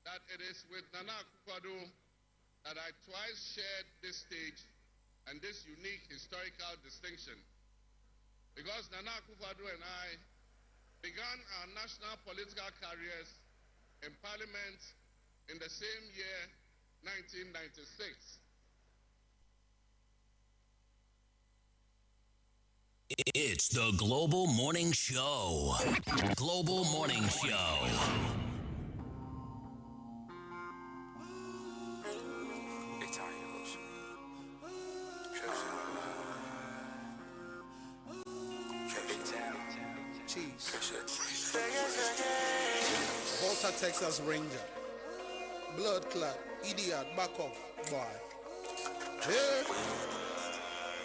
that it is with Nana Akufo-Addo that I twice shared this stage and this unique historical distinction, because Nana Akufo-Addo and I began our national political careers in Parliament in the same year, 1996. It's the Global Morning Show. Global Morning Show. Volta, Texas Ranger. Blood clot, idiot, back off, boy.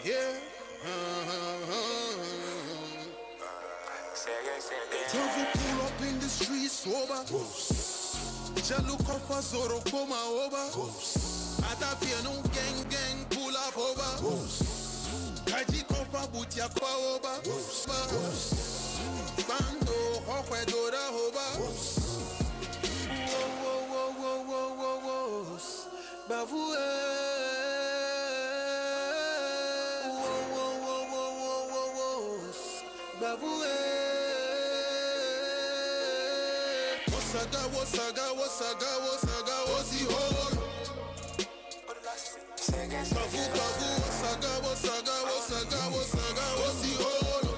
Yeah. Travel pull up in the street sober. Jalu kofa zoro koma over. Adafia no gang pull up over. Kaji kofa butia kwa over. Bando hokwe dora over. Whoa. Bavu Wasaga, wasi hole. Bavu, wasaga, wasi hole.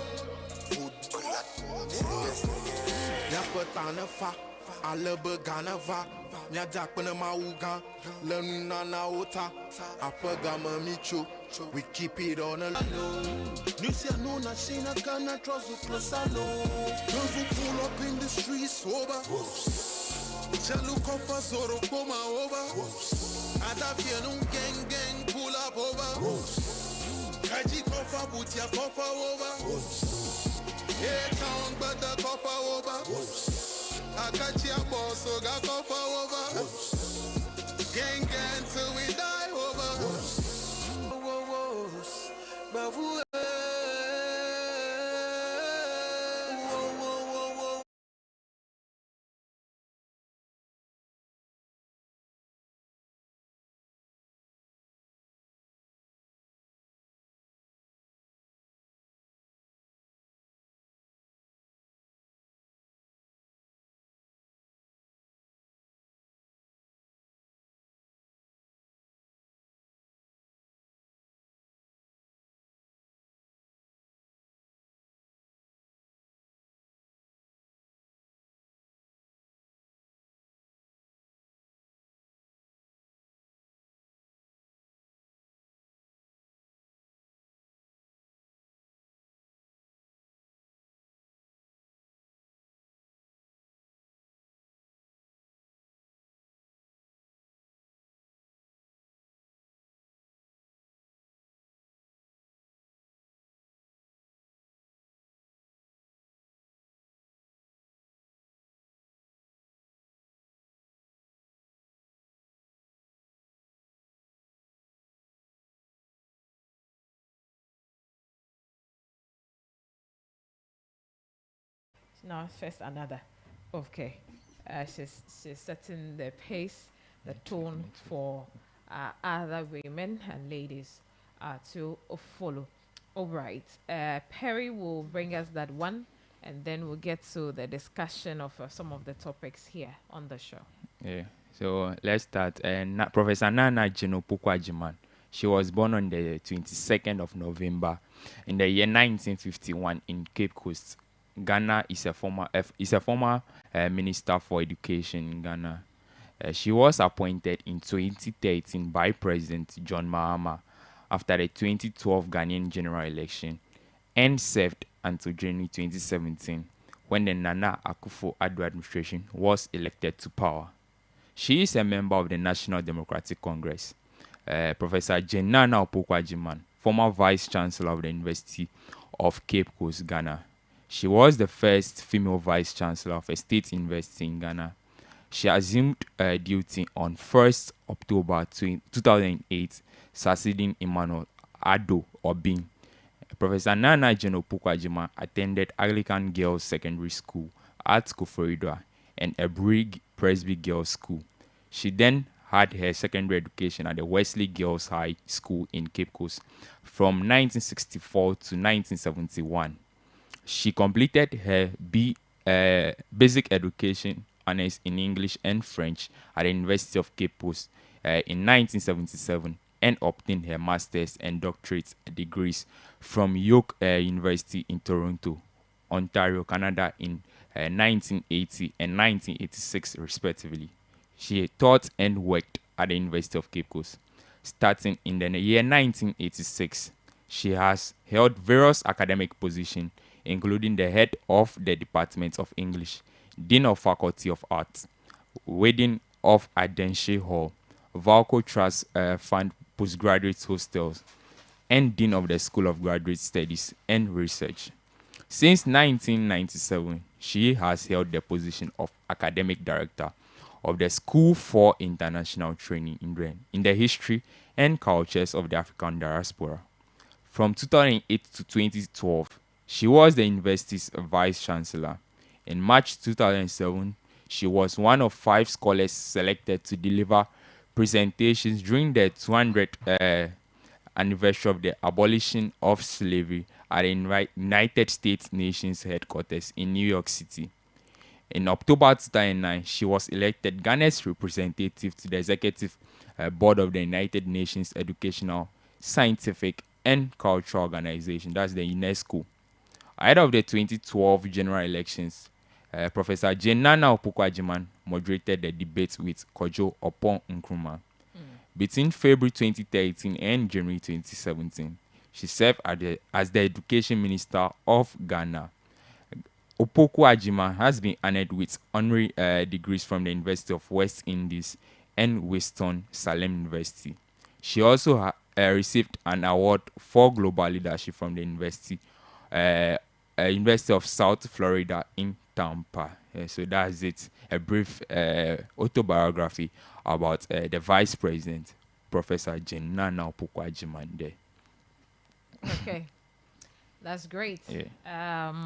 Nyapatana fa, alabagana va. Nyadakpana mauga, lenuna na ota. Apagama micho, we keep it on a low. Nusia no na shina kana trozu closer low. Travel pull up in the streets sober. Jalu kofa zoro koma over. Adafia no gang pull up over. Kaji kofa butia kofa over. Yeah, town but the kofa over. Akachi a boss so ga kofa over. Gang till we die over. Bavu. Now first another. Okay. She's setting the pace, the tone for other women and ladies to follow. All right. Perry will bring us that one, and then we'll get to the discussion of some of the topics here on the show. Yeah. So let's start. Professor Nana Akufo-Addo. She was born on the 22nd of November in the year 1951 in Cape Coast. Ghana is a former Minister for Education in Ghana. She was appointed in 2013 by President John Mahama after the 2012 Ghanaian general election and served until January 2017 when the Nana Akufo-Addo administration was elected to power. She is a member of the National Democratic Congress. Professor Nana Akufo-Addo, former Vice Chancellor of the University of Cape Coast, Ghana. She was the first female Vice Chancellor of a state university in Ghana. She assumed duty on 1st October 2008, succeeding Emmanuel Addo Obing. Professor Nana Akufo-Addo attended Anglican Girls Secondary School at Koforidua and Ebri Presby Girls School. She then had her secondary education at the Wesley Girls High School in Cape Coast from 1964 to 1971. She completed her basic education honors in English and French at the University of Cape Coast in 1977 and obtained her master's and doctorate degrees from York University in Toronto, Ontario, Canada in 1980 and 1986 respectively. She taught and worked at the University of Cape Coast. Starting in the year 1986, she has held various academic positions, including the head of the Department of English, Dean of Faculty of Arts, Warden of Adenshaw Hall, Valco Trust Fund Postgraduate Hostels, and Dean of the School of Graduate Studies and Research. Since 1997, she has held the position of Academic Director of the School for International Training in the History and Cultures of the African Diaspora. From 2008 to 2012, she was the university's Vice Chancellor. In March 2007, she was one of 5 scholars selected to deliver presentations during the 200th anniversary of the abolition of slavery at the United States Nations headquarters in New York City. In October 2009, she was elected Ghana's representative to the Executive Board of the United Nations Educational, Scientific, and Cultural Organization, that's the UNESCO. Ahead of the 2012 general elections, Professor Jenana Opoku-Agyeman moderated the debate with Kojo Oppong Nkrumah. Between February 2013 and January 2017, she served as the Education Minister of Ghana. Opoku-Agyeman has been honored with honorary degrees from the University of West Indies and Winston-Salem University. She also received an award for global leadership from the University of South Florida in Tampa. So that's it. A brief autobiography about the Vice President, Professor Jenana Opoku-Agyeman there. Okay, that's great. Yeah.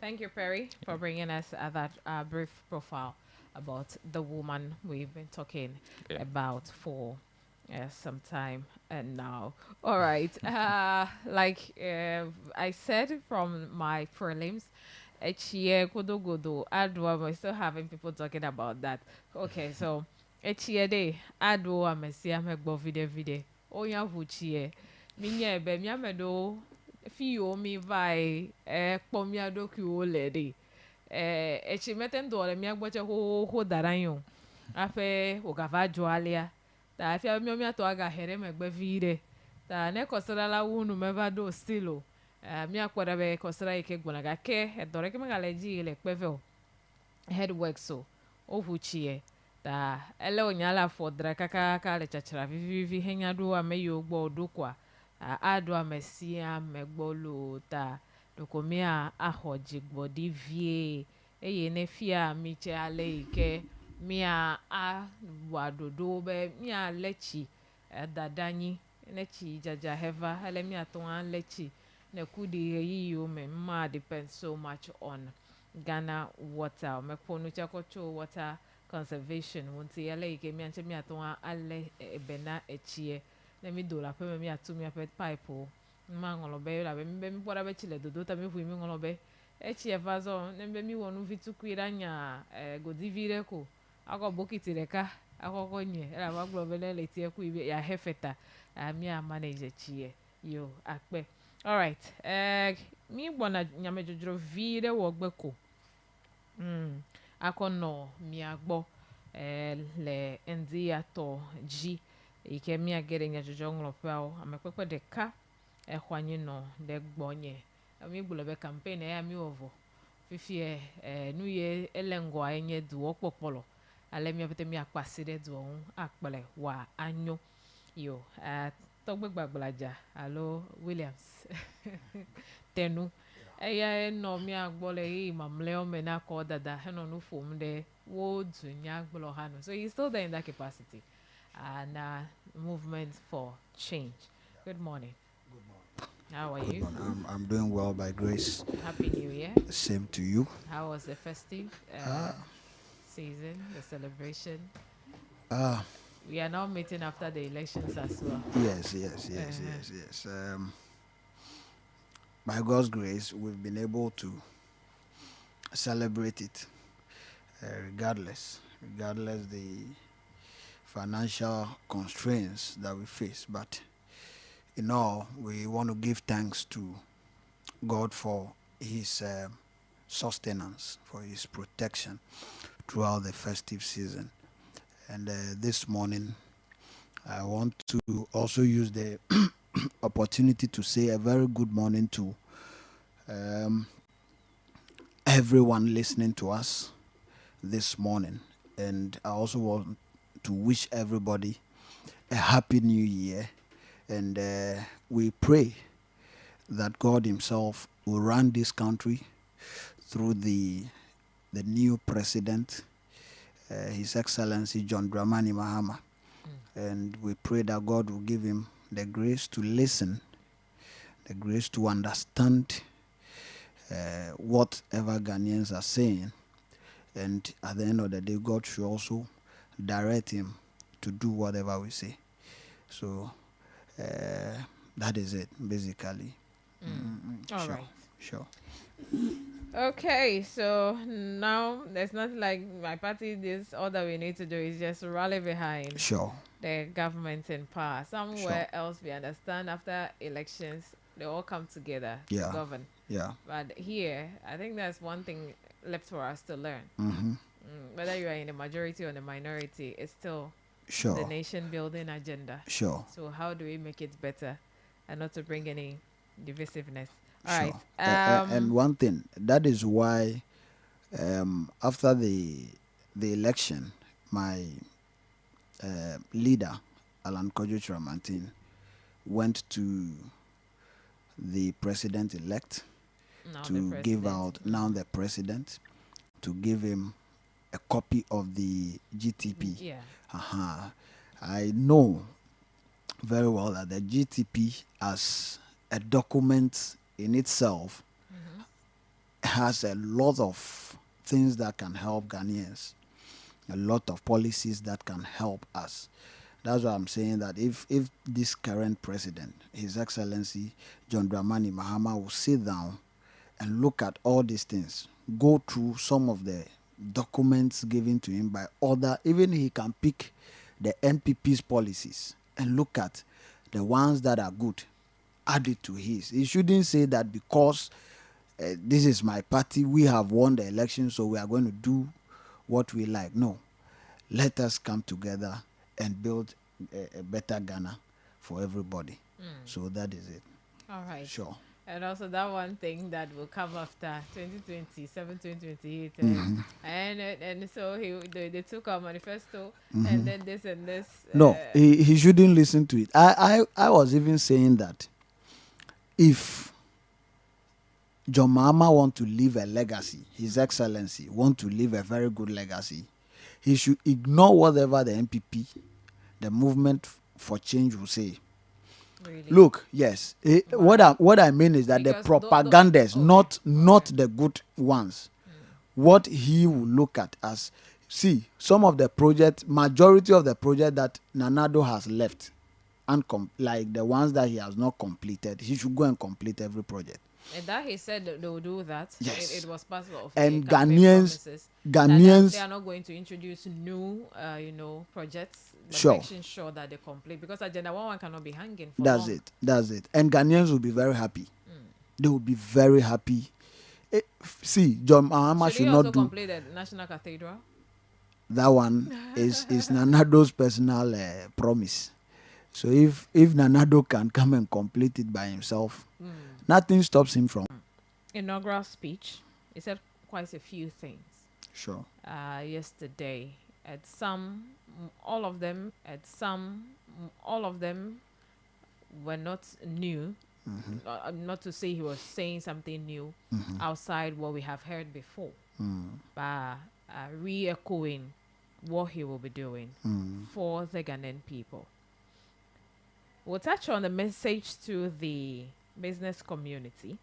Thank you, Perry, for bringing us that brief profile about the woman we've been talking about for some time and now. All right. Like I said from my prelims, Echie Godo Adwa, we're still having people talking about that. Okay, so Echie de Adwa Messia Megbo Vide Oya Vuchie Minya Be Miamedo Fio mi vai pomia doku lady Echi meten do le miagboche ho daranyo afe ogava joalia ta afia mi to aga here megbe vide ta ne kosara la wunu meva do stilo mi akwara be kosara ike gbonaga ke edore ke megaleji le pevel head work so ovuchie ta ele onyala fodra kaka le chachara vivi henya do ameyo gbo dokwa ado amesia megbolo ta dokomia ahojigbo divie eye ne fia miche ale ike mia a wadodo be mia lechi dadanyi lechi jaja heva ele mia to an lechi ne kudi yi yo me ma depend so much on Ghana water me ponu chakocho water conservation wonti ele ike mia che mia to an ale ebena echie let me do la pe me atu mi apet pipe o ma ngolo be la be mi pora be chile dodo ta me fu mi ngolo be e chi e vazo ne be mi wonu vitu kwira nya go divire ko ako bokiti reka ako konye la ba glo be le tie ku ibe ya hefeta mi a manage chie yo akpe. All right, mi gbona nyame jojoro vire wo gbe ko akono mi agbo le ndi ato ji ike mi agere nya jojo nglopo amekwepe de ka ehwanye no de gbonye ami gbulo be campaign ya mi ovo fifi nuye elengo enye du opopolo ale mi apete mi apasire du ohun apele wa anyo yo togbe gbaglaja alo Williams tenu eya no mi agbole yi mamle o me na ko dada he no no fom de wo dunya agbolo ha no so he's still there in that capacity and movement for change. Good morning. Good morning. How are Good you? morning. I'm doing well by grace. Happy New Year. Same to you. How was the festive season, the celebration? Ah, We are now meeting after the elections as well. yes. By God's grace, we've been able to celebrate it, regardless the financial constraints that we face. But in all, we want to give thanks to God for His sustenance, for His protection throughout the festive season. And this morning, I want to also use the opportunity to say a very good morning to everyone listening to us this morning. And I also want to wish everybody a happy new year. And we pray that God Himself will run this country through the new president, His Excellency John Dramani Mahama. And we pray that God will give him the grace to listen, the grace to understand whatever Ghanaians are saying. And at the end of the day, God should also direct him to do whatever we say. So that is it, basically. All Sure, right. sure. Okay, so now there's nothing like my party. This all that we need to do is just rally behind Sure. the government in power. Somewhere else, we understand after elections, they all come together to Yeah. govern. Yeah. But here, I think there's one thing left for us to learn. Mm-hmm. Whether you are in the majority or the minority, it's still Sure. the nation building agenda. Sure. So how do we make it better and not to bring any divisiveness? All Sure. right. And one thing, that is why after the election, my leader, Alan Kojo Chiramantin, went to the president-elect to give out, now the president, to give him a copy of the GTP. Yeah. I know very well that the GTP as a document in itself has a lot of things that can help Ghanaians, a lot of policies that can help us. That's why I'm saying that if this current president, His Excellency John Dramani Mahama, will sit down and look at all these things, go through some of the documents given to him by other, even he can pick the NPP's policies and look at the ones that are good, add it to his. He shouldn't say that because this is my party, we have won the election, so we are going to do what we like. No. Let us come together and build a better Ghana for everybody. So that is it. All right. Sure. And also that one thing that will come after 2027, 2028. And so they took our manifesto and then this and this. No, he shouldn't listen to it. I was even saying that if John Mahama want to leave a legacy, His Excellency want to leave a very good legacy, he should ignore whatever the MPP, the Movement for Change, will say. Really? Look, yes. What I mean is that because the propagandas, not the good ones. What he will look at as, see, some of the majority of the project that Nanado has left, like the ones that he has not completed, he should go and complete every project. And that he said that they will do that. Yes. It was possible. And Ghanaians, they are not going to introduce new, projects. But sure. Making sure that they complete, because Agenda 1 cannot be hanging for That's long. That's it. And Ghanaians will be very happy. They will be very happy. See, John Mahama should not do. Complete the National Cathedral? That one is Nanado's personal promise. So if Nanado can come and complete it by himself, nothing stops him from. Inaugural speech. He said quite a few things. Sure. Yesterday, all of them were not new. Not to say he was saying something new outside what we have heard before, but re-echoing what he will be doing for the Ghanaian people. We'll touch on the message to the business community,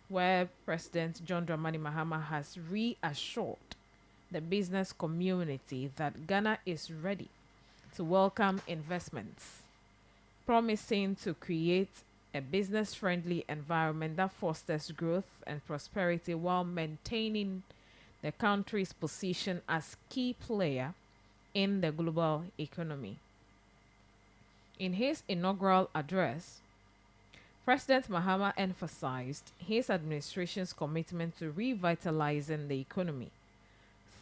where President John Dramani Mahama has reassured the business community that Ghana is ready to welcome investments, promising to create a business-friendly environment that fosters growth and prosperity while maintaining the country's position as key player in the global economy. In his inaugural address, President Mahama emphasized his administration's commitment to revitalizing the economy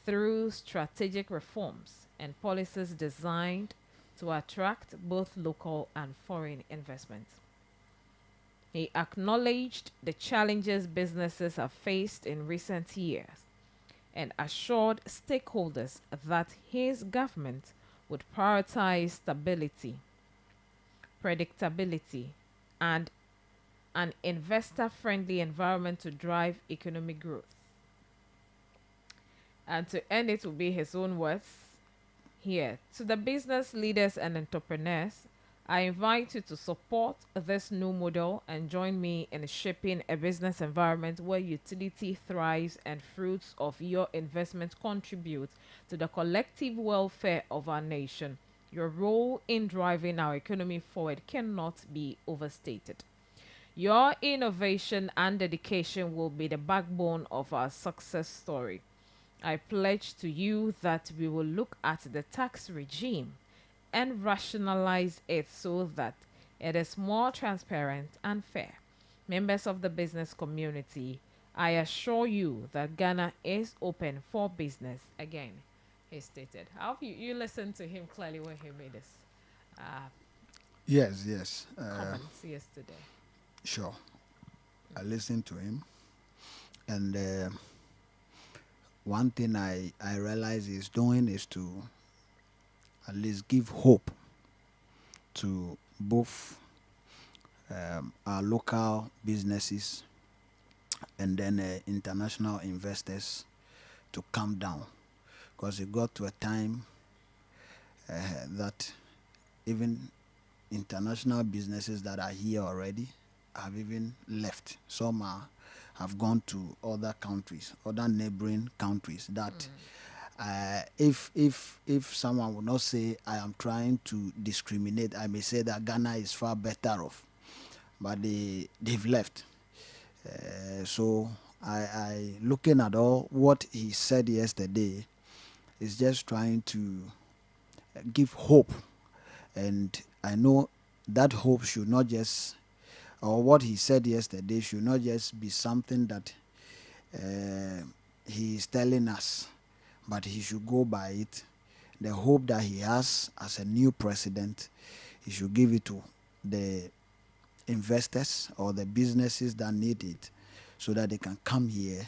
through strategic reforms and policies designed to attract both local and foreign investment. He acknowledged the challenges businesses have faced in recent years and assured stakeholders that his government would prioritize stability, predictability, and an investor-friendly environment to drive economic growth. And to end it will be his own words here. To the business leaders and entrepreneurs, I invite you to support this new model and join me in shaping a business environment where utility thrives and fruits of your investment contribute to the collective welfare of our nation. Your role in driving our economy forward cannot be overstated. Your innovation and dedication will be the backbone of our success story. I pledge to you that we will look at the tax regime and rationalize it so that it is more transparent and fair. Members of the business community, I assure you that Ghana is open for business. Again, he stated. How have you listened to him clearly when he made his Yes. comments yesterday? Sure. I listened to him, and one thing I realize he's doing is to at least give hope to both our local businesses and then international investors to come down, because it got to a time that even international businesses that are here already have even left. Some have gone to other countries, other neighboring countries. That if someone would not say I am trying to discriminate, I may say that Ghana is far better off, but they've left. So I looking at all what he said yesterday is just trying to give hope, and I know that hope should not just, or what he said yesterday should not just be something that he is telling us, but he should go by it. The hope that he has as a new president, he should give it to the investors or the businesses that need it, so that they can come here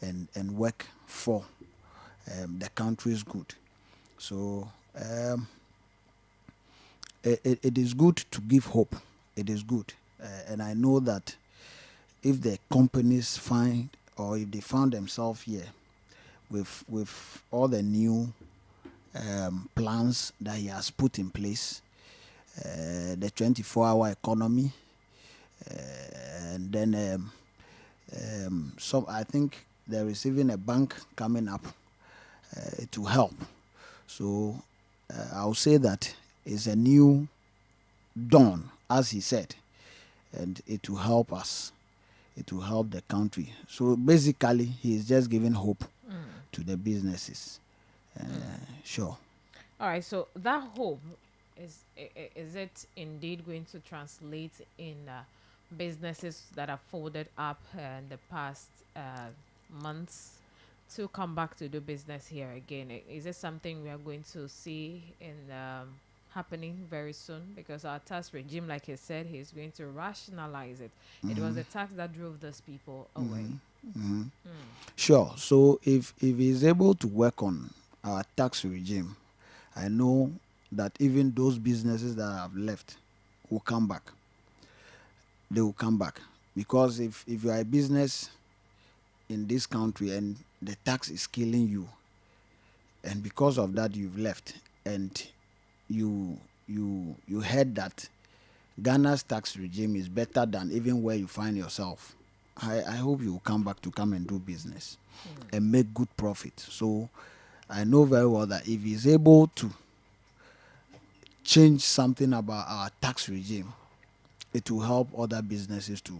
and work for the country's good. So it is good to give hope. It is good. And I know that if the companies find, or if they found themselves here with all the new plans that he has put in place, the 24-hour economy, and then so I think there is even a bank coming up to help. So I'll say that it's a new dawn, as he said, and it will help us. It will help the country. So basically, he is just giving hope to the businesses. Sure. All right. So that hope is it indeed going to translate in businesses that have folded up in the past months to come back to do business here again? Is it something we are going to see in happening very soon? Because our tax regime, like he said, he's going to rationalize it. It was the tax that drove those people away. Sure. So if he's able to work on our tax regime, I know that even those businesses that have left will come back. They will come back, because if you are a business in this country and the tax is killing you, and because of that you've left, and you heard that Ghana's tax regime is better than even where you find yourself. I hope you will come back to come and do business and make good profit. So I know very well that if he's able to change something about our tax regime, it will help other businesses to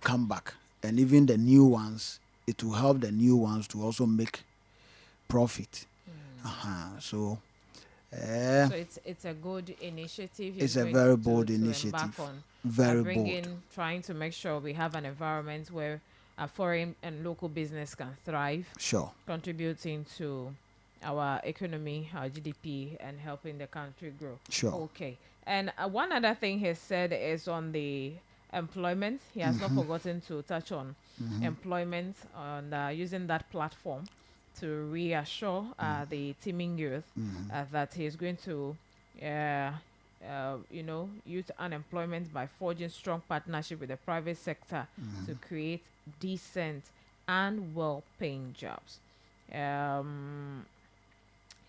come back. And even the new ones, it will help the new ones to also make profit. So it's a good initiative. It's a very bold initiative. Very bold. Trying to make sure we have an environment where a foreign and local business can thrive. Sure. Contributing to our economy, our GDP, and helping the country grow. Sure. Okay. And one other thing he said is on the employment. He has not forgotten to touch on employment and using that platform to reassure the teeming youth that he is going to, youth unemployment by forging strong partnership with the private sector to create decent and well-paying jobs.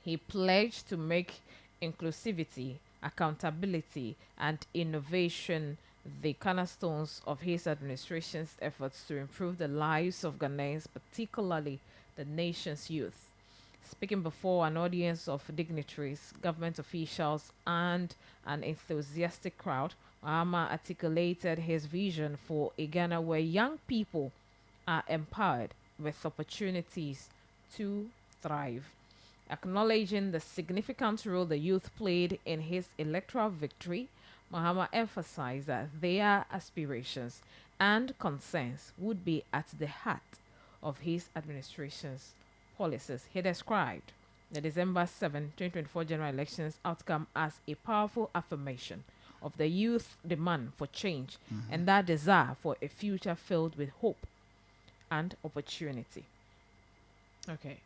He pledged to make inclusivity, accountability, and innovation the cornerstones of his administration's efforts to improve the lives of Ghanaians, particularly the nation's youth. Speaking before an audience of dignitaries, government officials, and an enthusiastic crowd, Mahama articulated his vision for a Ghana where young people are empowered with opportunities to thrive. Acknowledging the significant role the youth played in his electoral victory, Mahama emphasized that their aspirations and concerns would be at the heart of his administration's policies. He described the December 7, 2024 general elections outcome as a powerful affirmation of the youth demand for change and that desire for a future filled with hope and opportunity. Okay.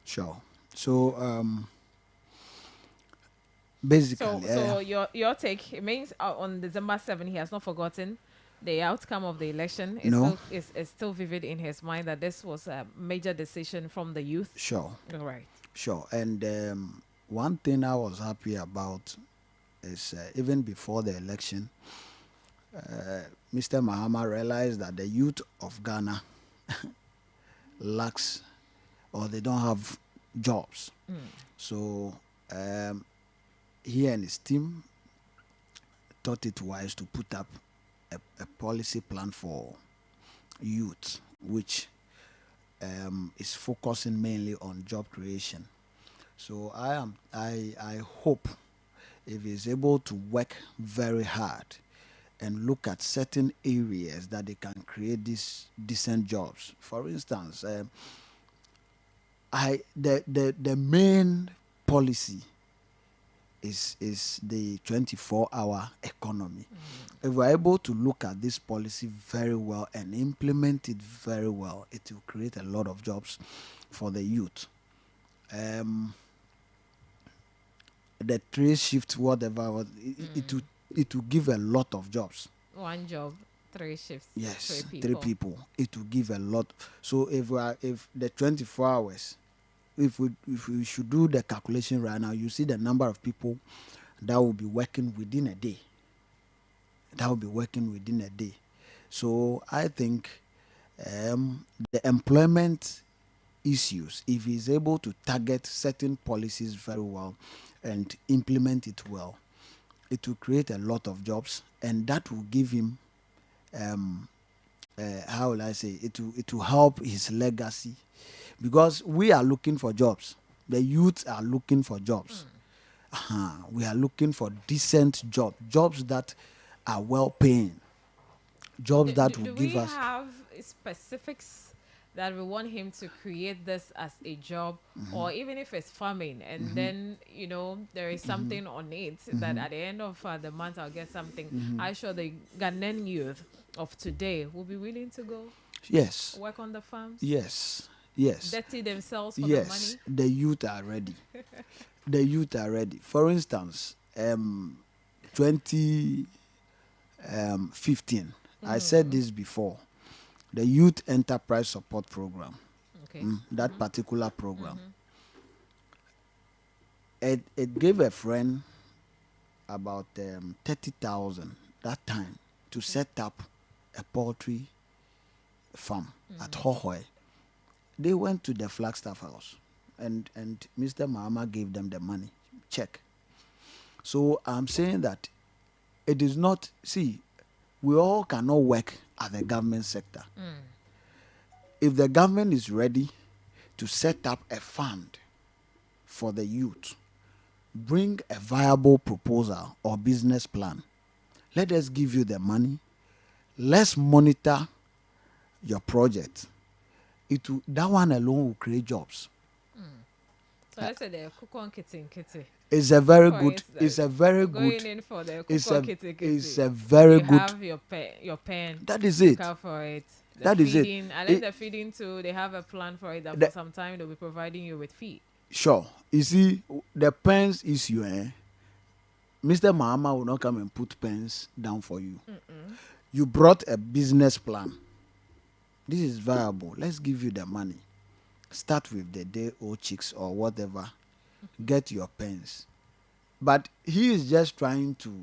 Sure. So basically, so your take, it means on December 7 he has not forgotten the outcome of the election. Is still vivid in his mind that this was a major decision from the youth. Sure. All right. Sure. And one thing I was happy about is even before the election, Mr. Mahama realized that the youth of Ghana lacks or they don't have jobs. So he and his team thought it wise to put up a policy plan for youth, which is focusing mainly on job creation. So I hope if he's able to work very hard and look at certain areas that they can create these decent jobs. For instance, the main policy is the 24-hour economy. If we're able to look at this policy very well and implement it very well, it will create a lot of jobs for the youth. The trade shift, whatever, it will give a lot of jobs. One job, 3 shifts. Yes, 3 3 people. It will give a lot. So if the 24 hours, if we should do the calculation right now, you see the number of people that will be working within a day. So I think the employment issues, if he's able to target certain policies very well and implement it well, it will create a lot of jobs, and that will give him how will I say, it will help his legacy, because we are looking for jobs. The youth are looking for jobs. We are looking for decent jobs that are well paying, jobs that will give us. Do we have specifics that we want him to create this as a job, or even if it's farming, and then there is something on it that at the end of the month I'll get something. I'm sure the Ghanaian youth of today will be willing to go. Yes. Work on the farms. Yes. Dirty themselves for the money. The youth are ready. The youth are ready. For instance, 2015, I said this before, the Youth Enterprise Support Program, that particular program, it gave a friend about 30,000 that time to set up a poultry farm at Hohoe. They went to the Flagstaff House, and Mr. Mahama gave them the money, check. So I'm saying that it is not, see, we all cannot work at the government sector. If the government is ready to set up a fund for the youth, bring a viable proposal or business plan. Let us give you the money. Let's monitor your project. That one alone will create jobs. So let's say the cook kitty. It's a very good. It's a very good. Going in for the kitty. It's a very you good. Have your pen. That is it. Look for it. The that feeding, is it. And then the feeding too. They have a plan for it. That for some time they'll be providing you with feed. Sure. You see, the pens issue, Mr. Mahama will not come and put pens down for you. You brought a business plan. This is viable. Let's give you the money. Start with the day-old chicks or whatever. Get your pens. But he is just trying to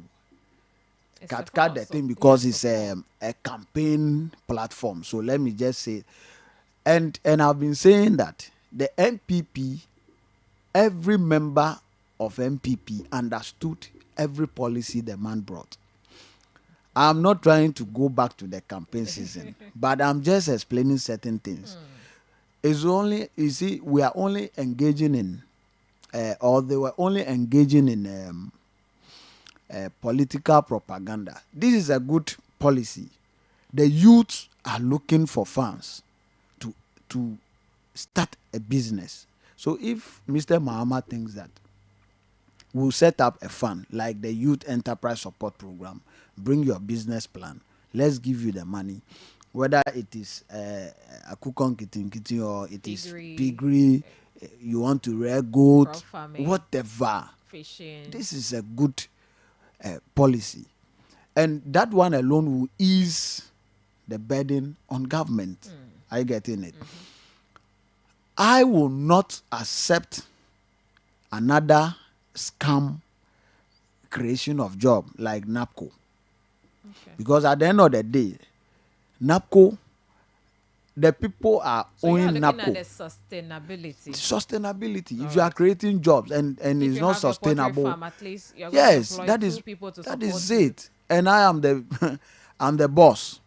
cut the thing because it's a campaign platform. So let me just say, and I've been saying that the MPP, every member of MPP understood every policy the man brought. I'm not trying to go back to the campaign season, but I'm just explaining certain things. It's only, you see, we are only engaging in, or they were only engaging in political propaganda. This is a good policy. The youth are looking for funds to start a business. So if Mr. Mahama thinks that we'll set up a fund like the Youth Enterprise Support Program, bring your business plan, let's give you the money, whether it is a Kukon Kiti or it is piggery, you want to rear goat, whatever. Fishing. This is a good policy. And that one alone will ease the burden on government. Are you getting it? I will not accept another scam creation of job like NAPCO. Because at the end of the day, NAPCO, the people are owning NAPCO. At the sustainability. Sustainability. If you are creating jobs and it's not sustainable, farm, at least you're yes, going that to is people to that is you. it. And I am the I'm the boss.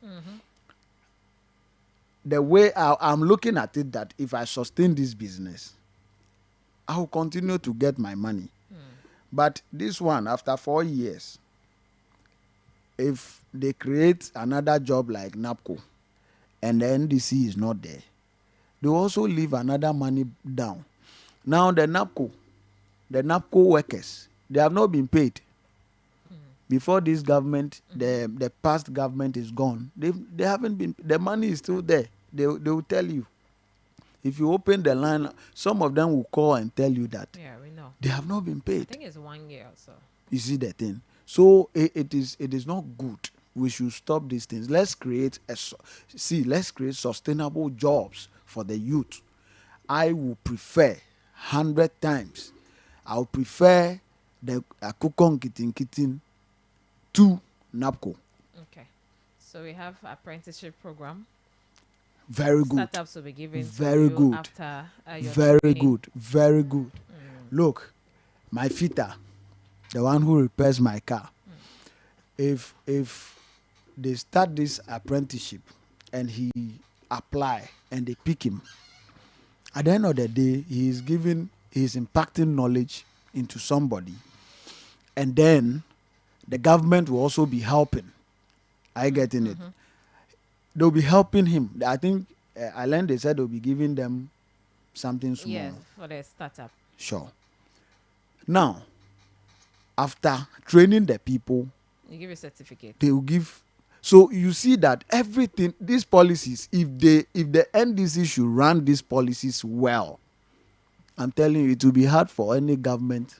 The way I'm looking at it, that if I sustain this business, I will continue to get my money. But this one, after 4 years, if they create another job like NAPCO and the NDC is not there, they also leave another money down. Now the NAPCO workers, they have not been paid. Before this government, the past government is gone. They haven't been. The money is still there. They will tell you. If you open the line, some of them will call and tell you that we know they have not been paid. I think it's 1 year or so. You see the thing. So it is not good. We should stop these things. Let's create sustainable jobs for the youth. I would prefer 100 times. I would prefer the Kukon Kitin to NAPCO. Okay. So we have apprenticeship program. Very good. Startups will be given very to you good. After your very training. good. Very good. Look, my fitter, the one who repairs my car, if they start this apprenticeship and he apply and they pick him, at the end of the day, he is impacting knowledge into somebody, and then the government will also be helping. Are you getting it? They'll be helping him. I think I learned they said they'll be giving them something small. Yes, for the startup. Sure. Now, after training the people, you give a certificate. They will give. So you see that everything, these policies, if the NDC should run these policies well, I'm telling you, it will be hard for any government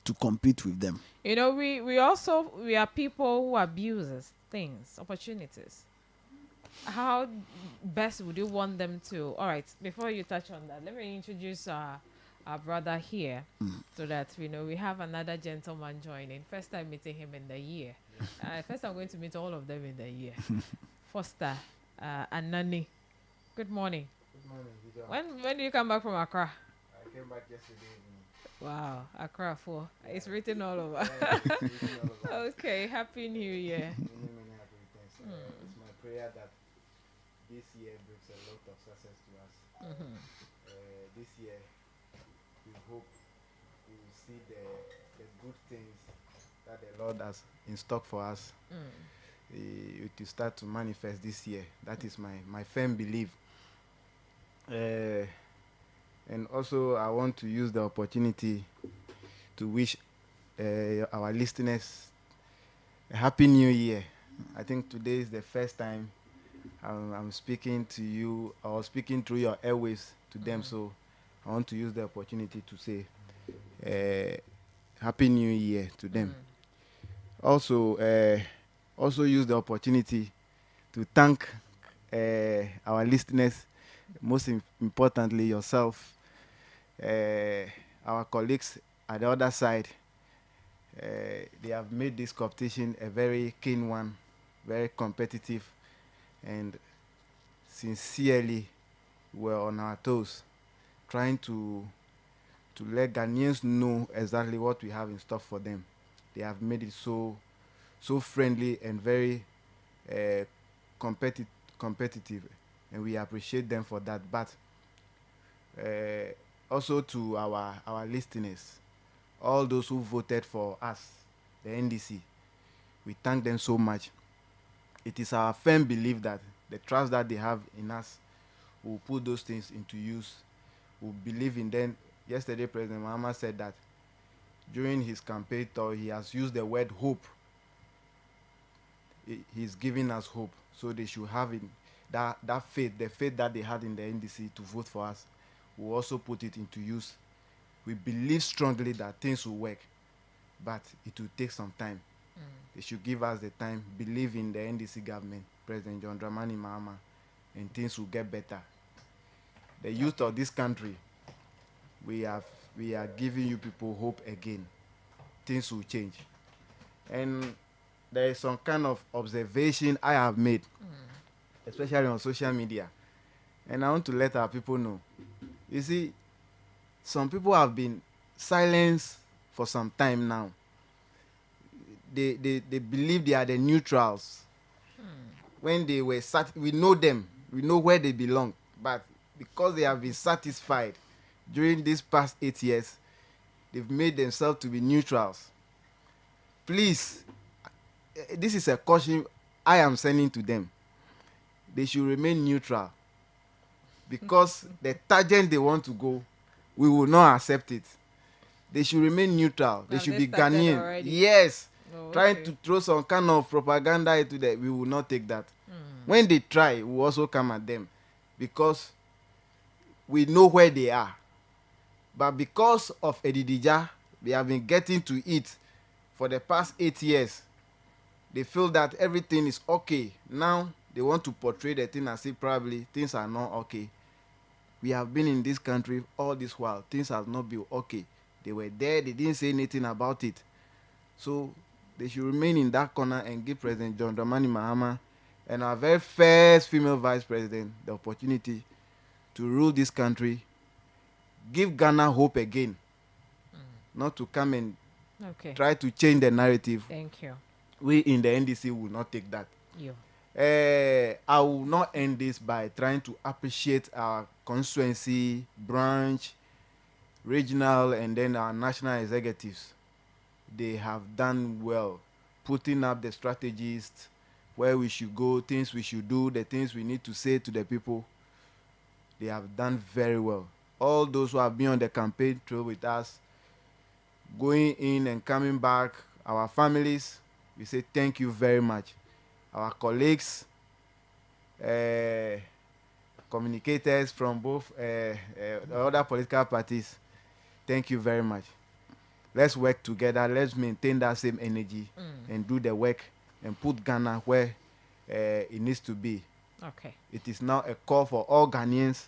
to compete with them. You know, we are people who abuse things, opportunities. How best would you want them to? All right, before you touch on that, let me introduce our brother here, so that we have another gentleman joining. First time meeting him in the year. First I'm going to meet all of them in the year. Foster and Nani. Good morning. Good morning. When did you come back from Accra? I came back yesterday evening. Wow, Accra 4. Yeah. It's written all over. Okay, Happy New Year. Many happy returns. It's my prayer that this year brings a lot of success to us. This year, we hope we will see the good things that the Lord has in stock for us to start to manifest this year. That is my firm belief. And also, I want to use the opportunity to wish our listeners a Happy New Year. I think today is the first time I'm speaking to you or speaking through your airwaves to them. So I want to use the opportunity to say Happy New Year to them. Also use the opportunity to thank our listeners, most importantly yourself, our colleagues at the other side. They have made this competition a very keen one, very competitive, and sincerely we're on our toes, trying to let Ghanaians know exactly what we have in store for them. They have made it so friendly and very competitive, and we appreciate them for that. But also to our listeners, all those who voted for us, the NDC, we thank them so much. It is our firm belief that the trust that they have in us will put those things into use. We believe in them. Yesterday, President Mahama said that during his campaign tour, he has used the word hope. He's giving us hope. So they should have that faith, the faith that they had in the NDC to vote for us. We'll also put it into use. We believe strongly that things will work, but it will take some time. They should give us the time, believe in the NDC government, President John Dramani Mahama, and things will get better. The youth of this country, we are giving you people hope again. Things will change. And there is some kind of observation I have made, especially on social media. And I want to let our people know. You see, some people have been silenced for some time now. They believe they are the neutrals. When they were we know them, we know where they belong. But because they have been satisfied during these past 8 years, they've made themselves to be neutrals. Please, this is a caution I am sending to them. They should remain neutral. Because the tangent they want to go, we will not accept it. They should remain neutral. They should be Ghanaian. Already? Yes. Oh, trying to throw some kind of propaganda into that, we will not take that. When they try, we will also come at them. Because we know where they are. But because of Edidija, they have been getting to it for the past 8 years. They feel that everything is okay. Now, they want to portray the thing as if probably things are not okay. We have been in this country all this while. Things have not been okay. They were there. They didn't say anything about it. So they should remain in that corner and give President John Dramani Mahama and our very first female vice president the opportunity to rule this country, give Ghana hope again, not to come and try to change the narrative. Thank you. We in the NDC will not take that. I will not end this by trying to appreciate our constituency, branch, regional, and then our national executives. They have done well, putting up the strategies, where we should go, things we should do, the things we need to say to the people. They have done very well. All those who have been on the campaign trail with us, going in and coming back, our families, we say thank you very much. Our colleagues, communicators from both the other political parties, thank you very much. Let's work together. Let's maintain that same energy and do the work and put Ghana where it needs to be. Okay. It is now a call for all Ghanaians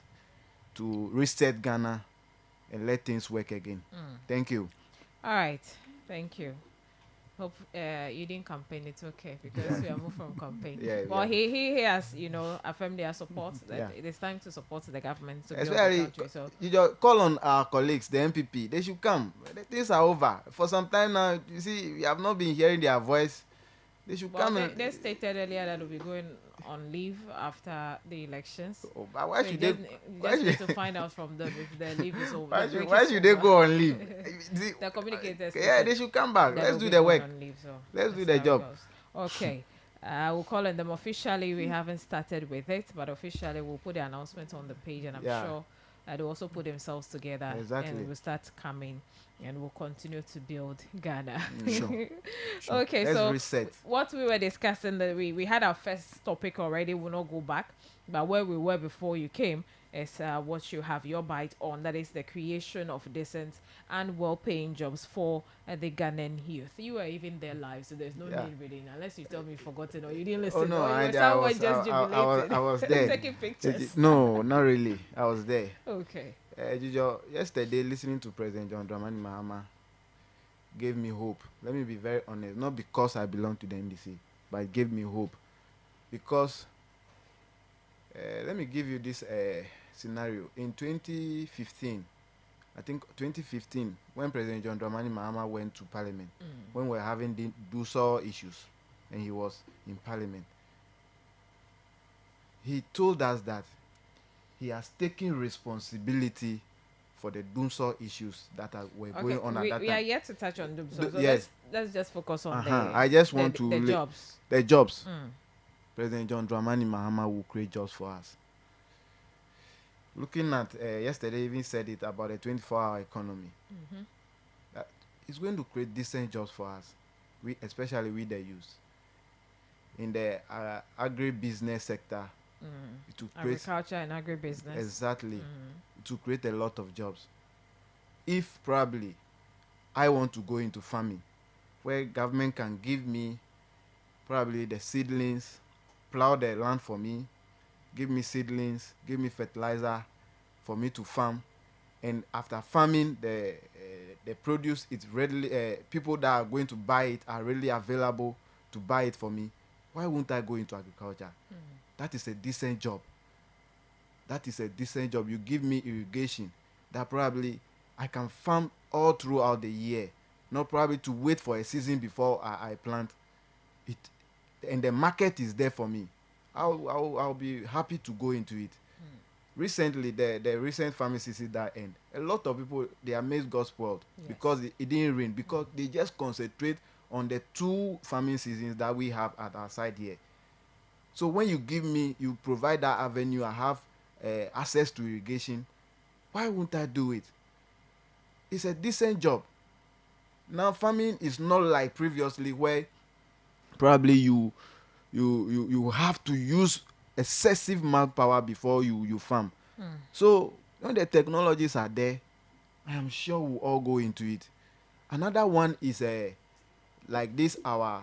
to reset Ghana and let things work again. Thank you. All right. Thank you. Hope you didn't campaign. It's okay because we are moved from campaign. Well, he has, affirmed their support that it is time to support the government to build the country. So you just call on our colleagues, the MPP. They should come. The things are over for some time now. You see, we have not been hearing their voice. They should come. They stated earlier that we'll be going on leave after the elections. Oh, but why should they? Just need to find out from them if their leave is over. Why should they go on leave? The communicators. Yeah, they should come back. Let's do the work. Let's do the job. Okay. We'll call on them officially. We haven't started with it, but officially we'll put the announcement on the page, and I'm sure they'll also put themselves together and we'll start coming. And we'll continue to build Ghana. Sure. Okay, let's so reset. What we were discussing, that we had our first topic already. We'll not go back, but where we were before you came is what you have your bite on. That is the creation of decent and well-paying jobs for the Ghanaian youth. You were even there live, so there's no need reading unless you tell me you've forgotten or you didn't listen. Oh no, I was there. Taking pictures. No, not really. I was there. Okay. Yesterday, listening to President John Dramani Mahama gave me hope. Let me be very honest. Not because I belong to the NDC, but it gave me hope. Because, let me give you this scenario. In 2015, I think 2015, when President John Dramani Mahama went to Parliament, when we were having the DUSO issues, and he was in Parliament, he told us that he has taken responsibility for the DUNSO issues that were going on at that time. We are yet to touch on DUNSO, so yes. let's just focus on I just want the jobs. The jobs. President John Dramani Mahama will create jobs for us. Looking at, yesterday even said it about a 24-hour economy. That it's going to create decent jobs for us, especially with the youth. In the agri-business sector, agriculture and agribusiness. Exactly. To create a lot of jobs. If probably I want to go into farming, where government can give me probably the seedlings, plow the land for me, give me seedlings, give me fertilizer for me to farm, and after farming the produce, it's readily people that are going to buy it are readily available to buy it for me. Why won't I go into agriculture? That is a decent job. That is a decent job. You give me irrigation that probably I can farm all throughout the year, not probably to wait for a season before I plant it, and the market is there for me. I'll be happy to go into it. Recently, the recent farming season that end, a lot of people, they are maize got spoiled because it didn't rain, because they just concentrate on the 2 farming seasons that we have at our side here. So when you give me, you provide that avenue, I have access to irrigation, why won't I do it? It's a decent job. Now farming is not like previously where probably you have to use excessive manpower before you farm. So when the technologies are there, I am sure we'll all go into it. Another one is like this, our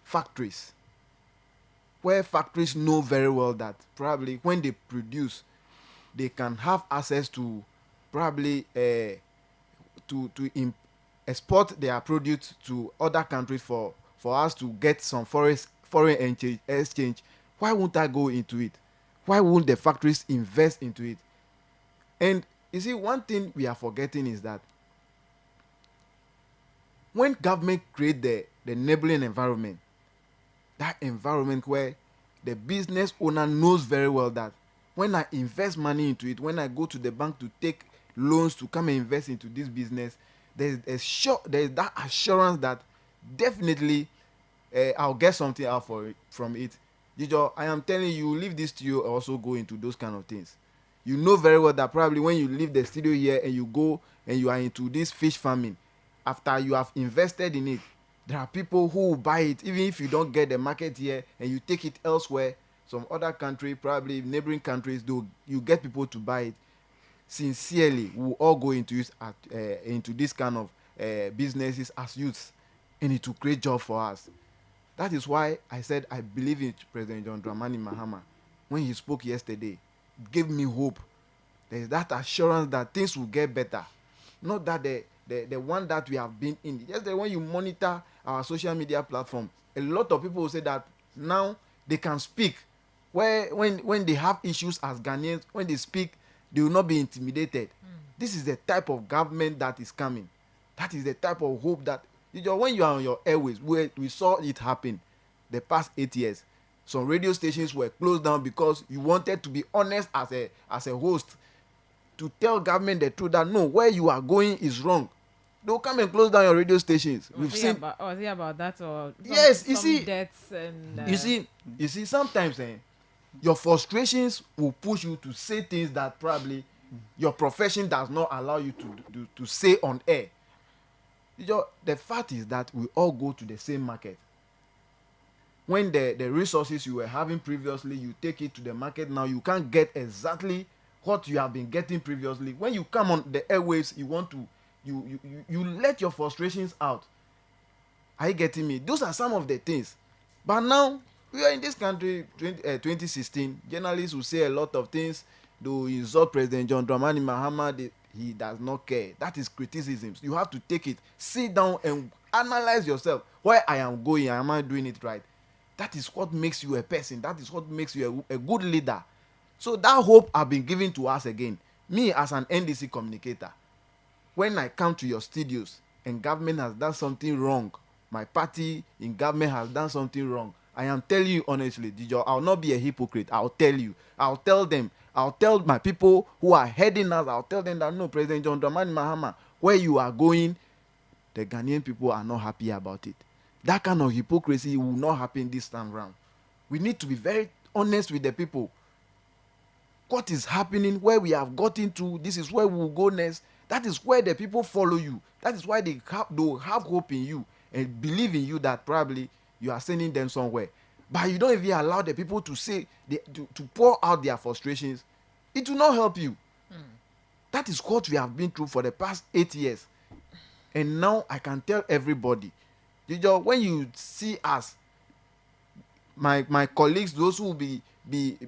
factories, where factories know very well that probably when they produce, they can have access to probably export their produce to other countries for us to get some foreign exchange. Why won't I go into it? Why won't the factories invest into it? And you see, one thing we are forgetting is that when government create the enabling environment, that environment where the business owner knows very well that when I invest money into it, when I go to the bank to take loans to come and invest into this business, there is that assurance that definitely I'll get something out from it. Jijo, I am telling you, leave this studio, also go into those kind of things. You know very well that probably when you leave the studio here and you go and you are into this fish farming, after you have invested in it, there are people who will buy it, even if you don't get the market here and you take it elsewhere, some other country, probably neighboring countries, you get people to buy it. Sincerely, we'll all go into this kind of businesses as youths, and it will create job for us. That is why I said I believe in President John Dramani Mahama. When he spoke yesterday, it gave me hope There's that assurance that things will get better. Not that the one that we have been in. Yesterday, when you monitor our social media platform, a lot of people will say that now they can speak. When they have issues as Ghanaians, when they speak, they will not be intimidated. This is the type of government that is coming. That is the type of hope that, when you are on your airways, we saw it happen the past 8 years. Some radio stations were closed down because you wanted to be honest as a host, to tell government the truth that no, where you are going is wrong. They'll come and close down your radio stations. Was it about that or yes, you see, deaths and you see, sometimes your frustrations will push you to say things that probably your profession does not allow you to say on air. The fact is that we all go to the same market. When the resources you were having previously, you take it to the market now, you can't get exactly what you have been getting previously. When you come on the airwaves, you want to you let your frustrations out. Are you getting me? Those are some of the things. But now we are in this country, 2016. Journalists will say a lot of things. They insult President John Dramani Mahama. He does not care. That is criticisms. You have to take it, sit down and analyze yourself. Where I am going, am I doing it right? That is what makes you a person. That is what makes you a good leader. So that hope has been given to us again. Me as an NDC communicator, when I come to your studios and government has done something wrong, my party in government has done something wrong, I am telling you honestly, Dijo, I'll not be a hypocrite. I'll tell you. I'll tell them. I'll tell my people who are heading us, I'll tell them that no, President John Dramani Mahama, where you are going, the Ghanaian people are not happy about it. That kind of hypocrisy will not happen this time round. We need to be very honest with the people. What is happening, where we have gotten to, this is where we will go next. That is where the people follow you. That is why they have hope in you and believe in you that probably you are sending them somewhere. But you don't even allow the people to say, to pour out their frustrations. It will not help you. That is what we have been through for the past 8 years. And now I can tell everybody, when you see us, my colleagues, those who will be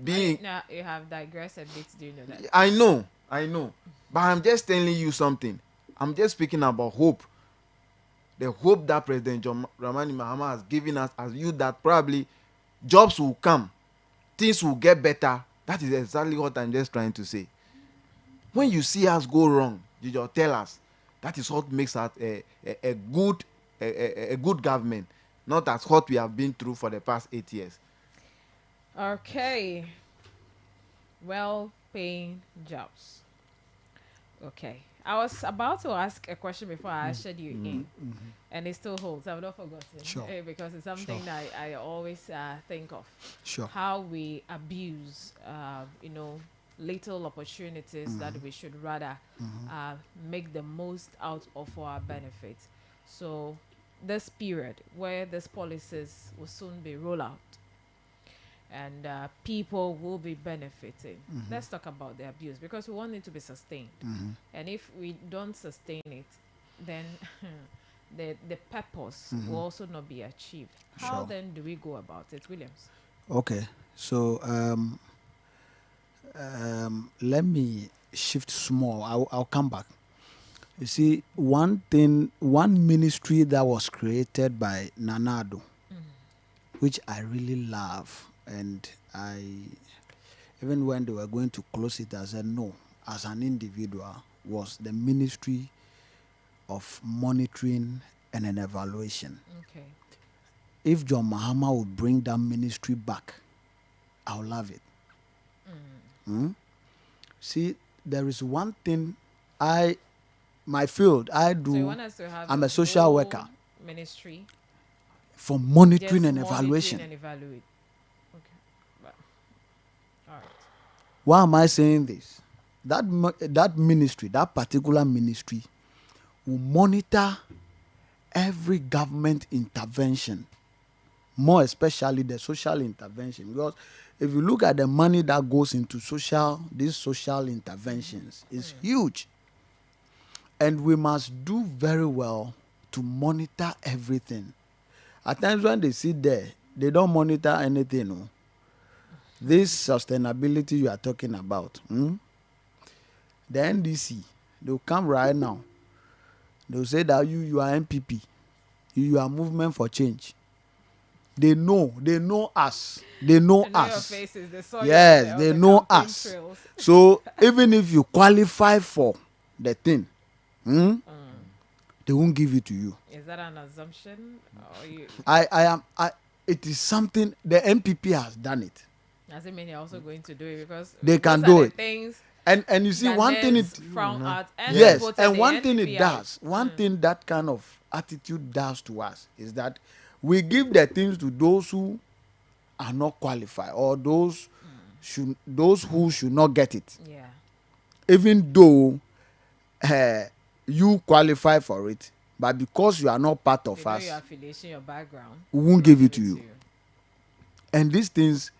being... Now you have digressed a bit, do you know that? I know. But I'm just telling you something. I'm just speaking about hope. The hope that President John Dramani Mahama has given us as youth, that probably jobs will come, things will get better. That is exactly what I'm just trying to say. When you see us go wrong, you just tell us. That is what makes us a good government, not as what we have been through for the past 8 years. Okay. Well-paying jobs. Okay. I was about to ask a question before I ushered you in, and it still holds. I've not forgotten. Sure. Because it's something that I always think of. Sure. How we abuse, little opportunities that we should rather make the most out of for our benefit. So this period where these policies will soon be rolled out, and people will be benefiting. Let's talk about the abuse, because we want it to be sustained. And if we don't sustain it, then the purpose will also not be achieved. How then do we go about it, Williams? Okay, so let me shift small. I'll come back. You see, one ministry that was created by Nanado, which I really love. And even when they were going to close it, I said no, as an individual, was the Ministry of Monitoring and an Evaluation. Okay. If John Mahama would bring that ministry back, I'll love it. See, there is one thing my field, I do. So you want us to have I'm a social worker. Ministry for monitoring and evaluation. Why am I saying this? That ministry, that particular ministry, will monitor every government intervention, more especially the social intervention. Because if you look at the money that goes into these social interventions, it's huge. And we must do very well to monitor everything. At times when they sit there, they don't monitor anything. No? This sustainability you are talking about, the NDC, they'll come right now. They'll say that you are MPP, you are Movement for Change. They know us. They know They know your us. faces. They saw Yes, your, they the know campaign us. trails. So even if you qualify for the thing, they won't give it to you. Is that an assumption? Or you, It is something the MPP has done it. doesn't mean you're also going to do it because They can those are do the it. Things And you see one thing it frown at and yes, voted and the one thing NPP it does, one thing that kind of attitude does to us is that we give the things to those who are not qualified or those who should not get it. Yeah. Even though you qualify for it, but because you are not part of They know us, your affiliation, your background. we won't give it to you. And these things,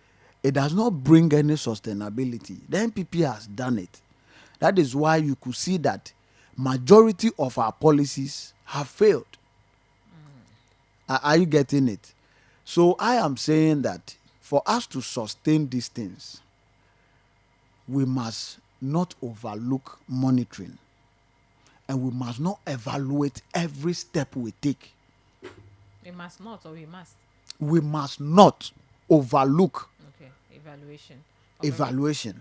it does not bring any sustainability. The NPP has done it. That is why you could see that majority of our policies have failed. Are you getting it? So I am saying that for us to sustain these things, we must not overlook monitoring, and we must not evaluate every step we take. We must not, or we must. We must not overlook Okay, evaluation.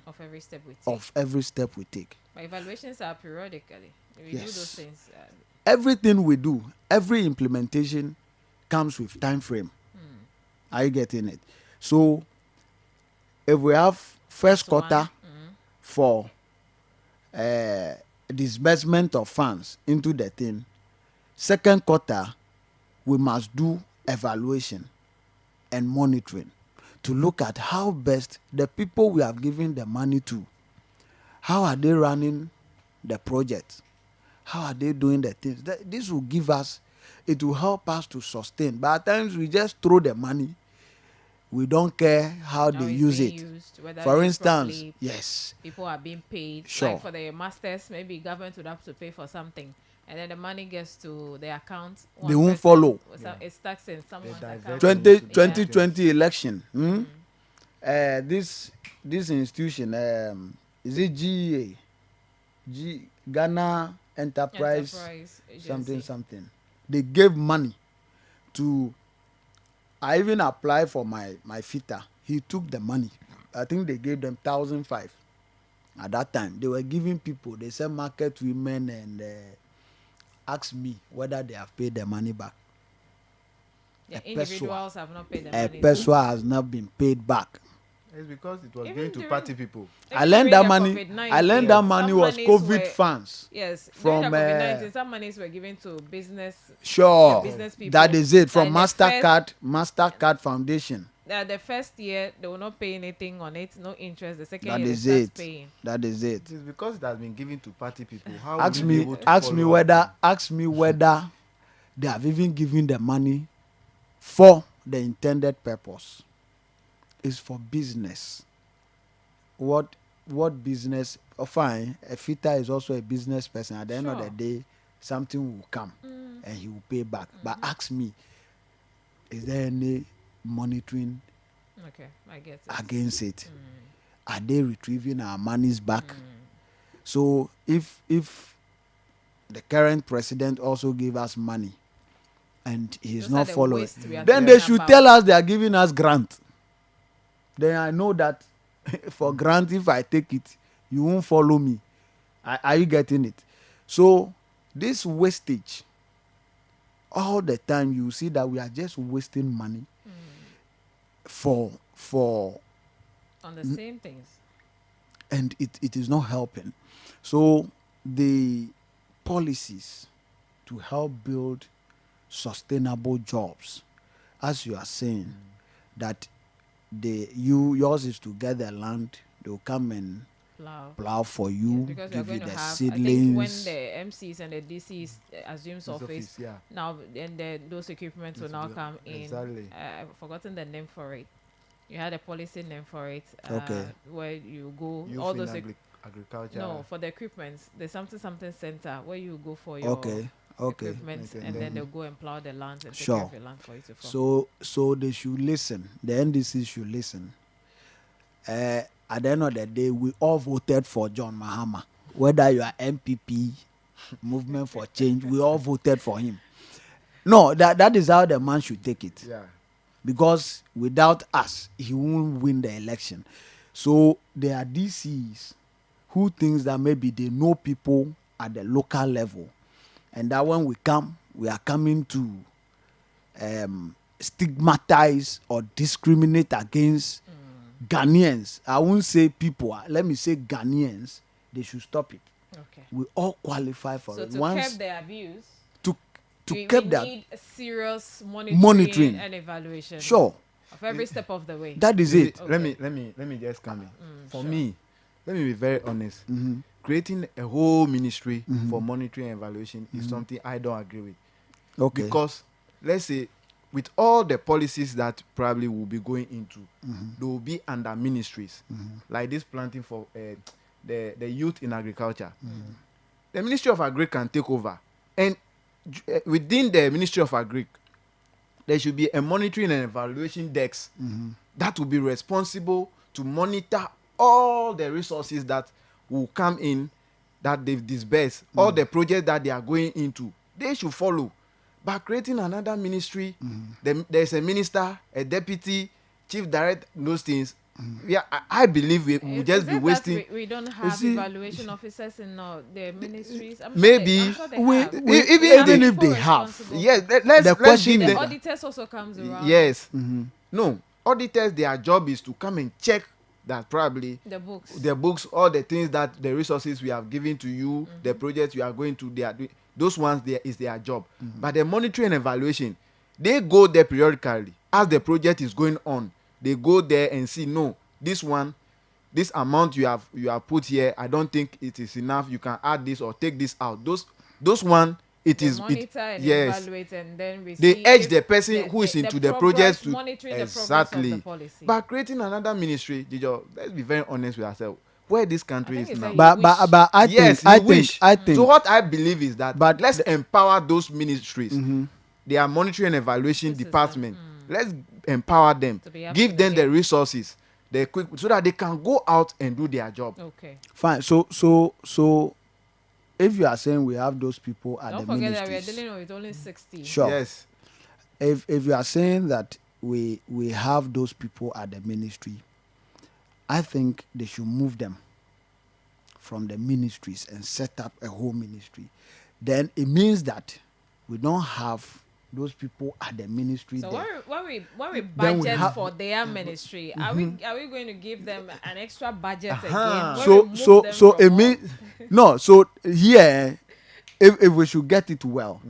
of Every step we take. Of every step we take. But evaluations are periodically. We do those things. Everything we do, every implementation comes with time frame. Are you getting it? So if we have first quarter for disbursement of funds into the thing, second quarter we must do evaluation and monitoring to look at how best the people we have given the money to, how are they running the project, how are they doing the things. This will give us, it will help us to sustain. But at times we just throw the money, we don't care how they use it. For instance, yes, people are being paid. Sure. Like for the masters, maybe government would have to pay for something, and then the money gets to the account. They won't follow. It's stuck in someone's account. 2020 election. This institution, is it GEA? Ghana Enterprise something. They gave money to. I even applied for my fitter. He took the money. I think they gave them 1,500 at that time. They were giving people. They said market women and asked me whether they have paid their money back. The individuals have not paid their money. A person has not been paid back. It's because it was given to party people. I learned that money. I learned that money was COVID funds. Yes, from COVID-19, some monies were given to business. Sure, business people. That is it. From Mastercard Foundation. The first year they will not pay anything on it, no interest. The second that year is they it. start paying. That is it. It is because it has been given to party people. How ask me whether they have even given the money for the intended purpose. It's for business. What business? Fine, a fitter is also a business person. At the end of the day, something will come and he will pay back. But ask me, is there any monitoring against it? Are they retrieving our monies back? So if the current president also gave us money and he is not following, then they should tell us they are giving us grant. Then I know that for grant, if I take it, you won't follow me. Are you getting it? So this wastage, all the time you see that we are just wasting money for on the same things, and it is not helping. So the policies to help build sustainable jobs, as you are saying, that yours is to get the land, they'll come and plow for you, give you the seedlings. When the MCs and the DCs assumes office, now then those equipment will now come in. Exactly. I've forgotten the name for it. You had a policy name for it. Where you go, Youth all those agriculture. No, for the equipment, there's something center where you go for your equipment, and then they'll go and plow the land and take care of your land for you to farm. So they should listen. The NDC should listen. At the end of the day, we all voted for John Mahama. whether you are MPP, Movement for Change, we all voted for him. No, that is how the man should take it. Yeah. Because without us, he won't win the election. So there are DCs who thinks that maybe they know people at the local level, and that when we come, we are coming to stigmatize or discriminate against Ghanaians. I won't say people. Let me say Ghanaians. They should stop it. Okay. We all qualify for So it. to curb their abuse, we need a serious monitoring and evaluation. Sure. Of every step of the way. That is it. Okay. Let me just come in. For me, let me be very honest. Creating a whole ministry for monitoring and evaluation is something I don't agree with. Okay. Because let's say with all the policies that probably will be going into, they will be under ministries like this planting for the youth in agriculture. The Ministry of Agri can take over, and within the Ministry of Agri, there should be a monitoring and evaluation desk that will be responsible to monitor all the resources that will come in, that they've disbursed, all the projects that they are going into. They should follow. By creating another ministry, there's a minister, a deputy, chief director, those things. Yeah, I believe we will just be wasting. We don't have evaluation officers in the ministries. Maybe I'm sure they have. even if they have, yes. Let's give the them. auditors also comes around. Yes, no auditors. Their job is to come and check that probably the books, all the things that the resources we have given to you, the projects you are going to, those ones there is their job. But the monitoring and evaluation, they go there periodically as the project is going on. They go there and see, no, this one, this amount you have put here, I don't think it is enough. You can add this or take this out. Those one, it they is monitor and evaluate, and then we they see urge the person who is into the project to monitoring exactly. the progress of the policy. By creating another ministry, Jijo, let's be very honest with ourselves. Where this country is now. But I think. So what I believe is that let's empower those ministries. They are monitoring and evaluation department. Let's empower them, give them the resources, so that they can go out and do their job. Okay. Fine. So if you are saying we have those people at don't the forget that ministries, we are dealing with only 60. Sure. Yes. If you are saying that we have those people at the ministry, I think they should move them from the ministries and set up a whole ministry. Then it means that we don't have those people at the ministry. So there. when we budget for their ministry, are we going to give them an extra budget again? So it means no. So here, if we should get it well,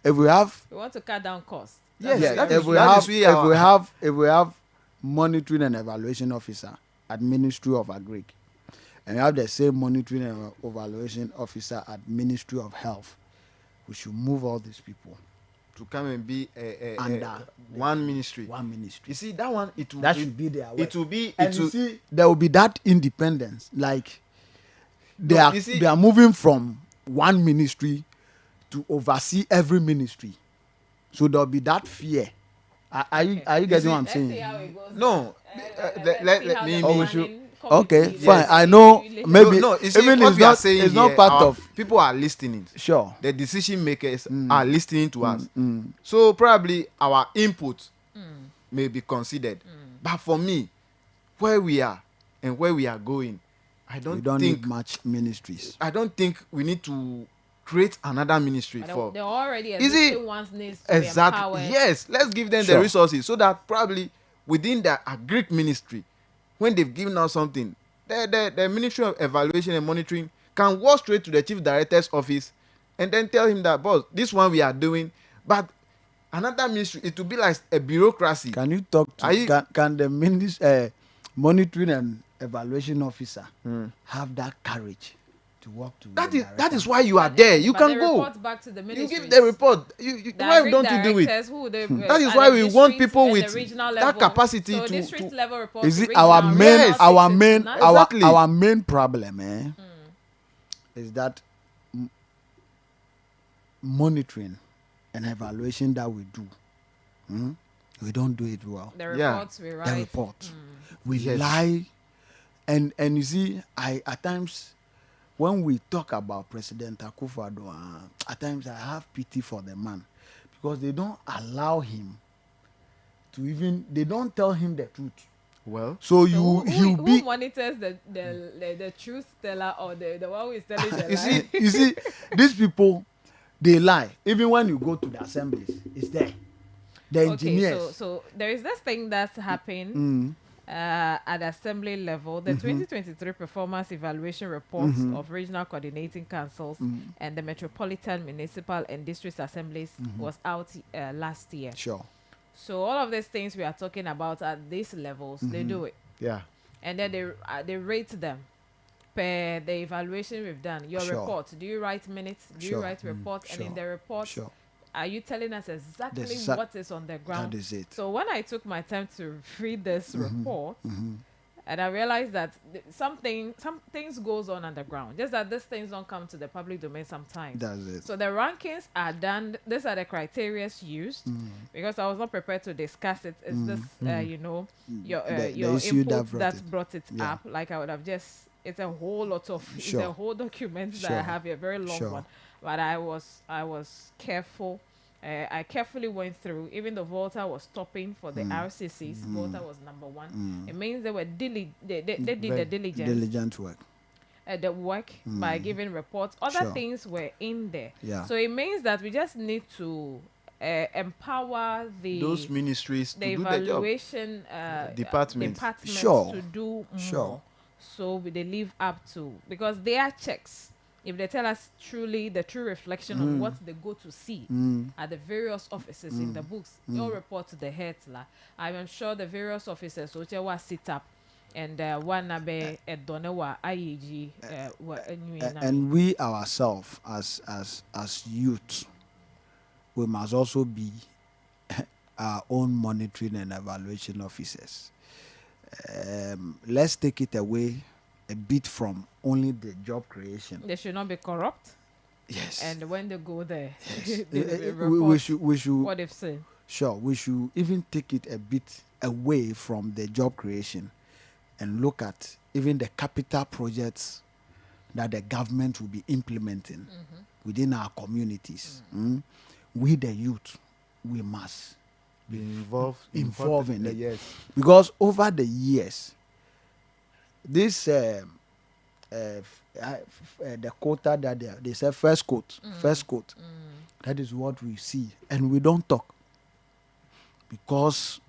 if we want to cut down costs. Yes, if we have monitoring and evaluation officer at Ministry of Agri, and we have the same monitoring and evaluation officer at Ministry of Health, we should move all these people to come and be under one ministry. One ministry. You see that one? Should be their work. It will be. See, there will be that independence. Like they are moving from one ministry to oversee every ministry. So there will be that fear. Are you getting what I'm saying? No. Let me. Okay, fine. I know. Maybe no. You see, even what we are saying it's here, not part of people are listening. Sure. The decision makers are listening to us. So probably our input may be considered. But for me, where we are and where we are going, we don't think need much ministries. I don't think we need to create another ministry for. They already existing ones needs to be empowered. Yes, let's give them the resources so that probably within the Agric ministry, when they've given us something, the Ministry of Evaluation and Monitoring can walk straight to the Chief Director's office and then tell him that, boss, this one we are doing, but another ministry, it will be like a bureaucracy. Can you talk to, can the Monitoring and Evaluation Officer have that courage to walk to that is why you are there. You can go. Report back to the you give the report. Why don't you do it? That is why we want people with that capacity so to level report. Is it our main problem? Is that monitoring and evaluation that we do? We don't do it well. The reports we write. The report. We lie, and you see, at times when we talk about President Akufo-Addo, at times I have pity for the man because they don't allow him to even. They don't tell him the truth. Well, so who monitors the truth teller or the one who is telling the lie? You see, these people, they lie. Even when you go to the assemblies, it's there. The engineers. Okay, so there is this thing that's happened at assembly level. The 2023 performance evaluation reports of regional coordinating councils and the metropolitan, municipal, and district assemblies was out last year. Sure. So all of these things we are talking about at these levels, they do it. Yeah. And then they rate them per the evaluation we've done. Your report, do you write minutes? Do you write reports? And in the report, are you telling us exactly what is on the ground? That is it. So when I took my time to read this report, and I realized that some things goes on the ground. Just that these things don't come to the public domain sometimes. That's it. So the rankings are done. These are the criteria used because I was not prepared to discuss it. It's this, your input that brought it up. Like I would have just. It's a whole lot of. It's a whole document that I have, a very long one. But I was careful. I carefully went through. Even though Volta was topping for the RCCs, Volta was number one. It means they were they did the diligent work. The work by giving reports. Other things were in there. Yeah. So it means that we just need to empower those ministries the to evaluation do the job. Departments to do more. So they live up to, because they are checks. If they tell us truly the true reflection of what they go to see at the various offices in the books, your report to the head. I am sure the various offices which will sit up and one be a donewa IEG and we ourselves as youth, we must also be our own monitoring and evaluation officers. Let's take it away a bit from only the job creation. They should not be corrupt. Yes. And when they go there, we should what they've said. Sure, we should even take it a bit away from the job creation and look at even the capital projects that the government will be implementing within our communities. We, the youth, we must be involved in it. Yes. Because over the years, this the quota that they say first quote, that is what we see, and we don't talk because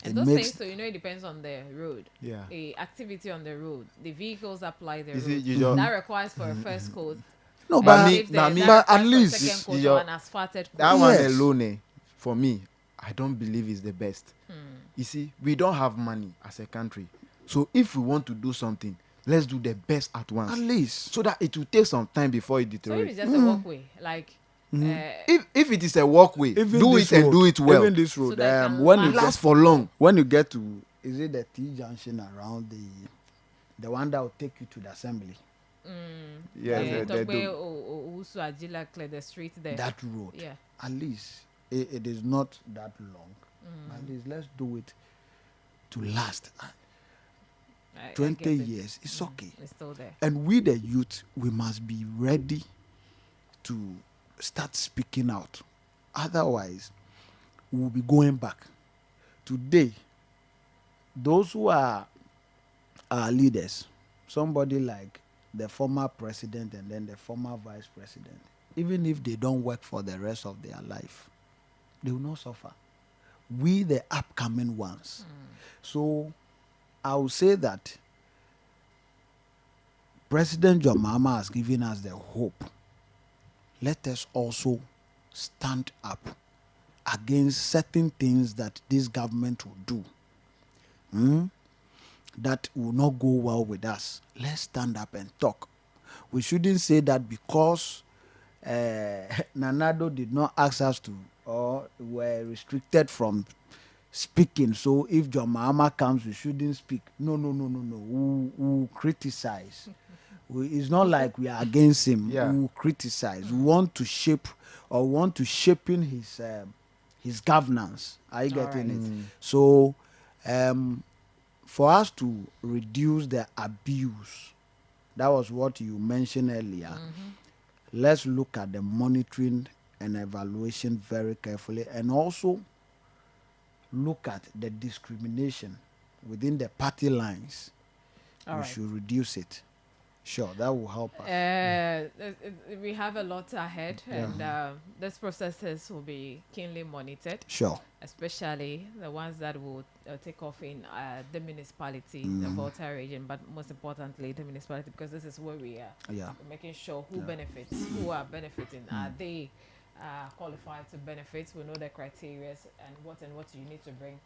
and those things. So it depends on the road. Yeah, the activity on the road, the vehicles apply the road. That requires for a first quote. No, but at least that one alone, for me, I don't believe is the best. You see, we don't have money as a country. So if we want to do something, let's do the best at once. At least. So that it will take some time before it deteriorates. So if it's just a walkway, like... if it is a walkway, do it and do it well. Even this road, so when you last for long. When you get to, is it the T-junction around the one that will take you to the assembly? Yes, the street there. That road. Yeah. At least it is not that long. At least let's do it to last. 20 years, it's okay. It's still there. And we, the youth, we must be ready to start speaking out. Otherwise, we'll be going back. Today, those who are our leaders, somebody like the former president and then the former vice president, even if they don't work for the rest of their life, they will not suffer. We, the upcoming ones. So, I will say that President John Mahama has given us the hope. Let us also stand up against certain things that this government will do that will not go well with us. Let's stand up and talk. We shouldn't say that because Nanado did not ask us to, or were restricted from speaking. So if John Mahama comes, we shouldn't speak. No. We'll criticize. It's not like we are against him. Yeah. We'll criticize. We want to shape in his governance. Are you getting it? So for us to reduce the abuse That was what you mentioned earlier. Let's look at the monitoring and evaluation very carefully, and also look at the discrimination within the party lines. All We right. should reduce it. Sure, that will help us. We have a lot ahead, Yeah. and these processes will be keenly monitored. Sure. Especially the ones that will take off in the municipality, the Volta region, but most importantly, the municipality, because this is where we are. Yeah. We're making sure who benefits, who are benefiting. Are they qualified to benefit? We know the criteria and what you need to bring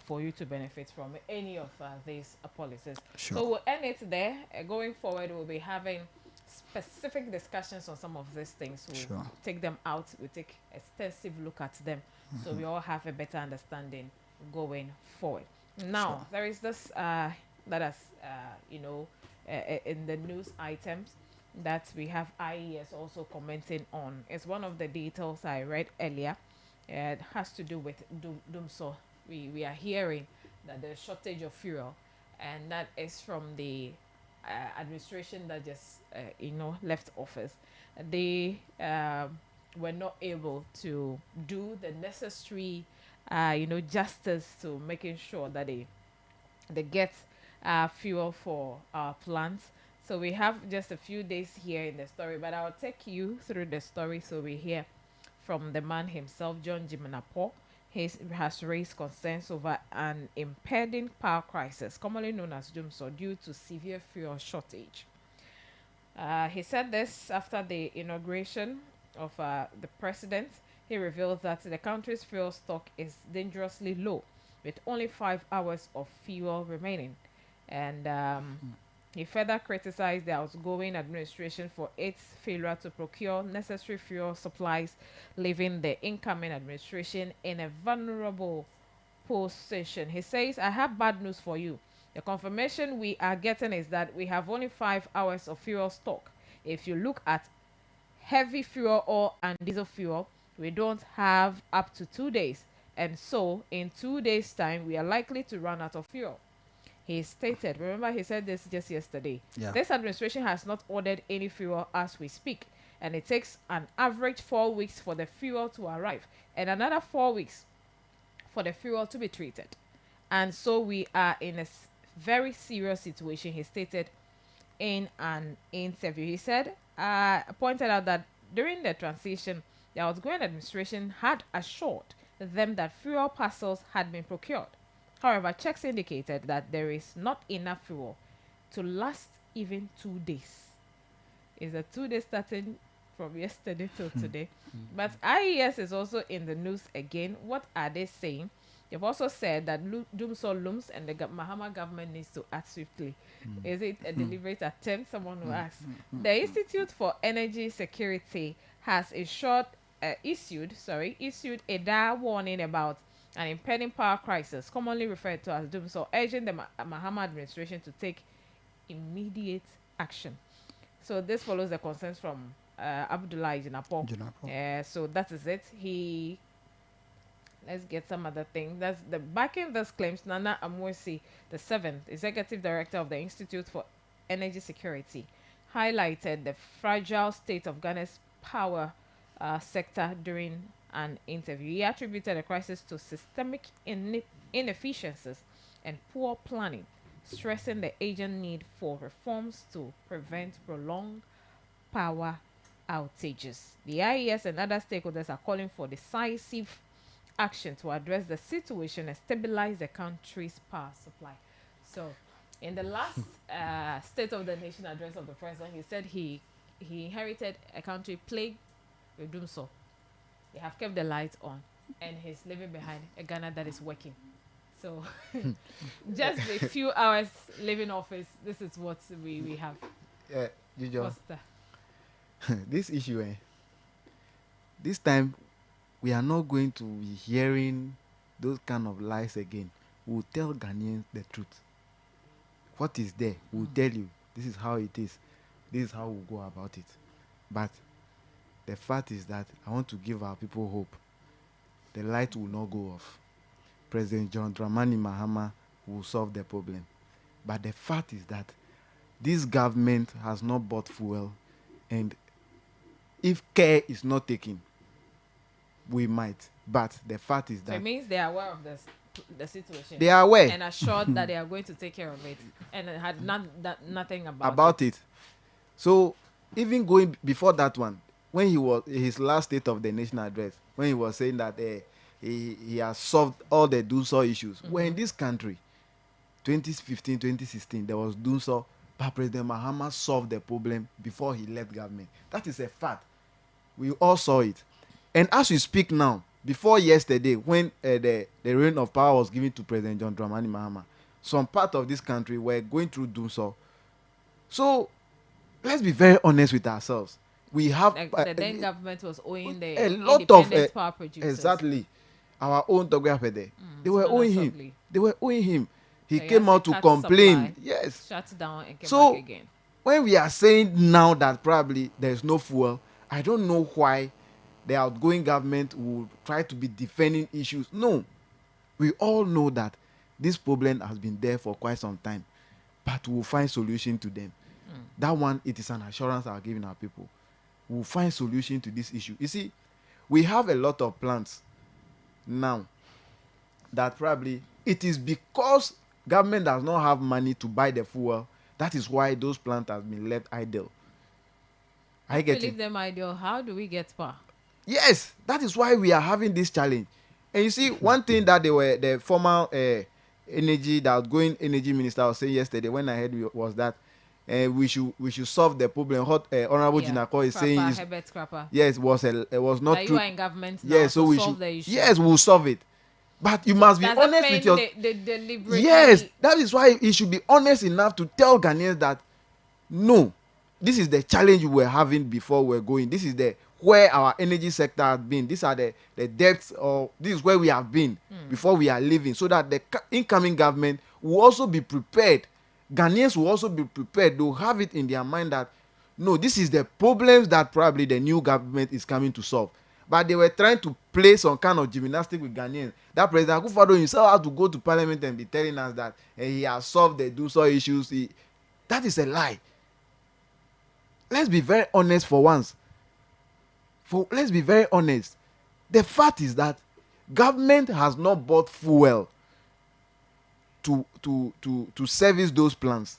for you to benefit from any of these policies. Sure. So we'll end it there. Going forward, we'll be having specific discussions on some of these things. We'll Sure. take them out. We'll take extensive look at them, so we all have a better understanding going forward. Now, there is this that has, in the news items that we have IES also commenting on. It's one of the details I read earlier. It has to do with Dumso. We are hearing that there's shortage of fuel, and that is from the administration that just left office. They were not able to do the necessary justice to making sure that they get fuel for our plants. So we have just a few days here in the story, but I'll take you through the story so we hear from the man himself. John Jimenapo has raised concerns over an impending power crisis, commonly known as Dumso, due to severe fuel shortage. He said this after the inauguration of the president. He revealed that the country's fuel stock is dangerously low, with only 5 hours of fuel remaining. And he further criticized the outgoing administration for its failure to procure necessary fuel supplies, leaving the incoming administration in a vulnerable position. He says, "I have bad news for you. The confirmation we are getting is that we have only 5 hours of fuel stock. If you look at heavy fuel oil and diesel fuel, we don't have up to 2 days. And so, in 2 days' time, we are likely to run out of fuel." He stated, remember he said this just yesterday, this administration has not ordered any fuel as we speak, and it takes an average 4 weeks for the fuel to arrive and another 4 weeks for the fuel to be treated. And so we are in a very serious situation, he stated in an interview. He said, pointed out that during the transition, the outgoing administration had assured them that fuel parcels had been procured. However, checks indicated that there is not enough fuel to last even 2 days. Is the 2 days starting from yesterday till today? But IES is also in the news again. What are they saying? They've also said that Dumso looms and the Mahama government needs to act swiftly. Is it a deliberate attempt? Someone will ask. The Institute for Energy Security has issued a dire warning about an impending power crisis, commonly referred to as Dumso, urging the Mahama administration to take immediate action. So this follows the concerns from Abdullahi Jinapo. So that is it. Let's get some other thing. That's the backing this claims. Nana Amosi, the 7th executive director of the Institute for Energy Security, highlighted the fragile state of Ghana's power sector during an interview. He attributed the crisis to systemic inefficiencies and poor planning, stressing the urgent need for reforms to prevent prolonged power outages. The IES and other stakeholders are calling for decisive action to address the situation and stabilize the country's power supply. So, in the last State of the Nation address of the president, he said he inherited a country plagued with Dumso. They have kept the lights on, and he's leaving behind a Ghana that is working. So, just a few hours leaving office, this is what we have. This issue, this time, we are not going to be hearing those kind of lies again. We'll tell Ghanaians the truth. What is there, we'll tell you. This is how it is. This is how we'll go about it. But the fact is that I want to give our people hope. The light will not go off. President John Dramani Mahama will solve the problem. But the fact is that this government has not bought fuel, and if care is not taken, we might. But the fact is So that it means they are aware of the situation. They are aware. and assured that they are going to take care of it, and had nothing about it. So even going before that one, when he was his last State of the Nation address, when he was saying that he has solved all the Dunso issues. When in this country, 2015, 2016, there was Dunso, but President Mahama solved the problem before he left government. That is a fact. We all saw it. And as we speak now, before yesterday, when the reign of power was given to President John Dramani Mahama, some part of this country were going through Dunso. So let's be very honest with ourselves. We have the then government was owing the a lot of independent power producers. exactly our own Togwafede. They were owing him. They were owing him. He So came has out to cut complain. supply, Yes. shut down and came So back again. when we are saying now that probably there is no fuel, I don't know why the outgoing government will try to be defending issues. No, we all know that this problem has been there for quite some time, but we'll find solution to them. That one, it is an assurance I'm giving our people. We'll find solution to this issue. You see, we have a lot of plants now that probably it is because government does not have money to buy the fuel. That is why those plants have been left idle. I get To leave it. them ideal, how do we get power? Yes, that is why we are having this challenge. And you see, one thing that the former energy, the outgoing energy minister was saying yesterday when I heard was that we should solve the problem. What Honorable Jinako is saying is, Herbert Scrapper. yes, it was not That true. you are in government now Yes, so to we solve should. the issue. Yes, we'll solve it. But you must be Does it honest mean with your. they deliberately- Yes, that is why he should be honest enough to tell Ghanaians that no, this is the challenge we were having before we're going. This is the where our energy sector has been. These are the depths, or this is where we have been before we are leaving, so that the incoming government will also be prepared. Ghanaians will also be prepared. They'll have it in their mind that no, this is the problems that probably the new government is coming to solve. But they were trying to play some kind of gymnastic with Ghanaians. That President Akufo-Addo himself had to go to parliament and be telling us that he has solved the Dunso issues. That is a lie. Let's be very honest for once. Let's be very honest. The fact is that government has not bought fuel to service those plants,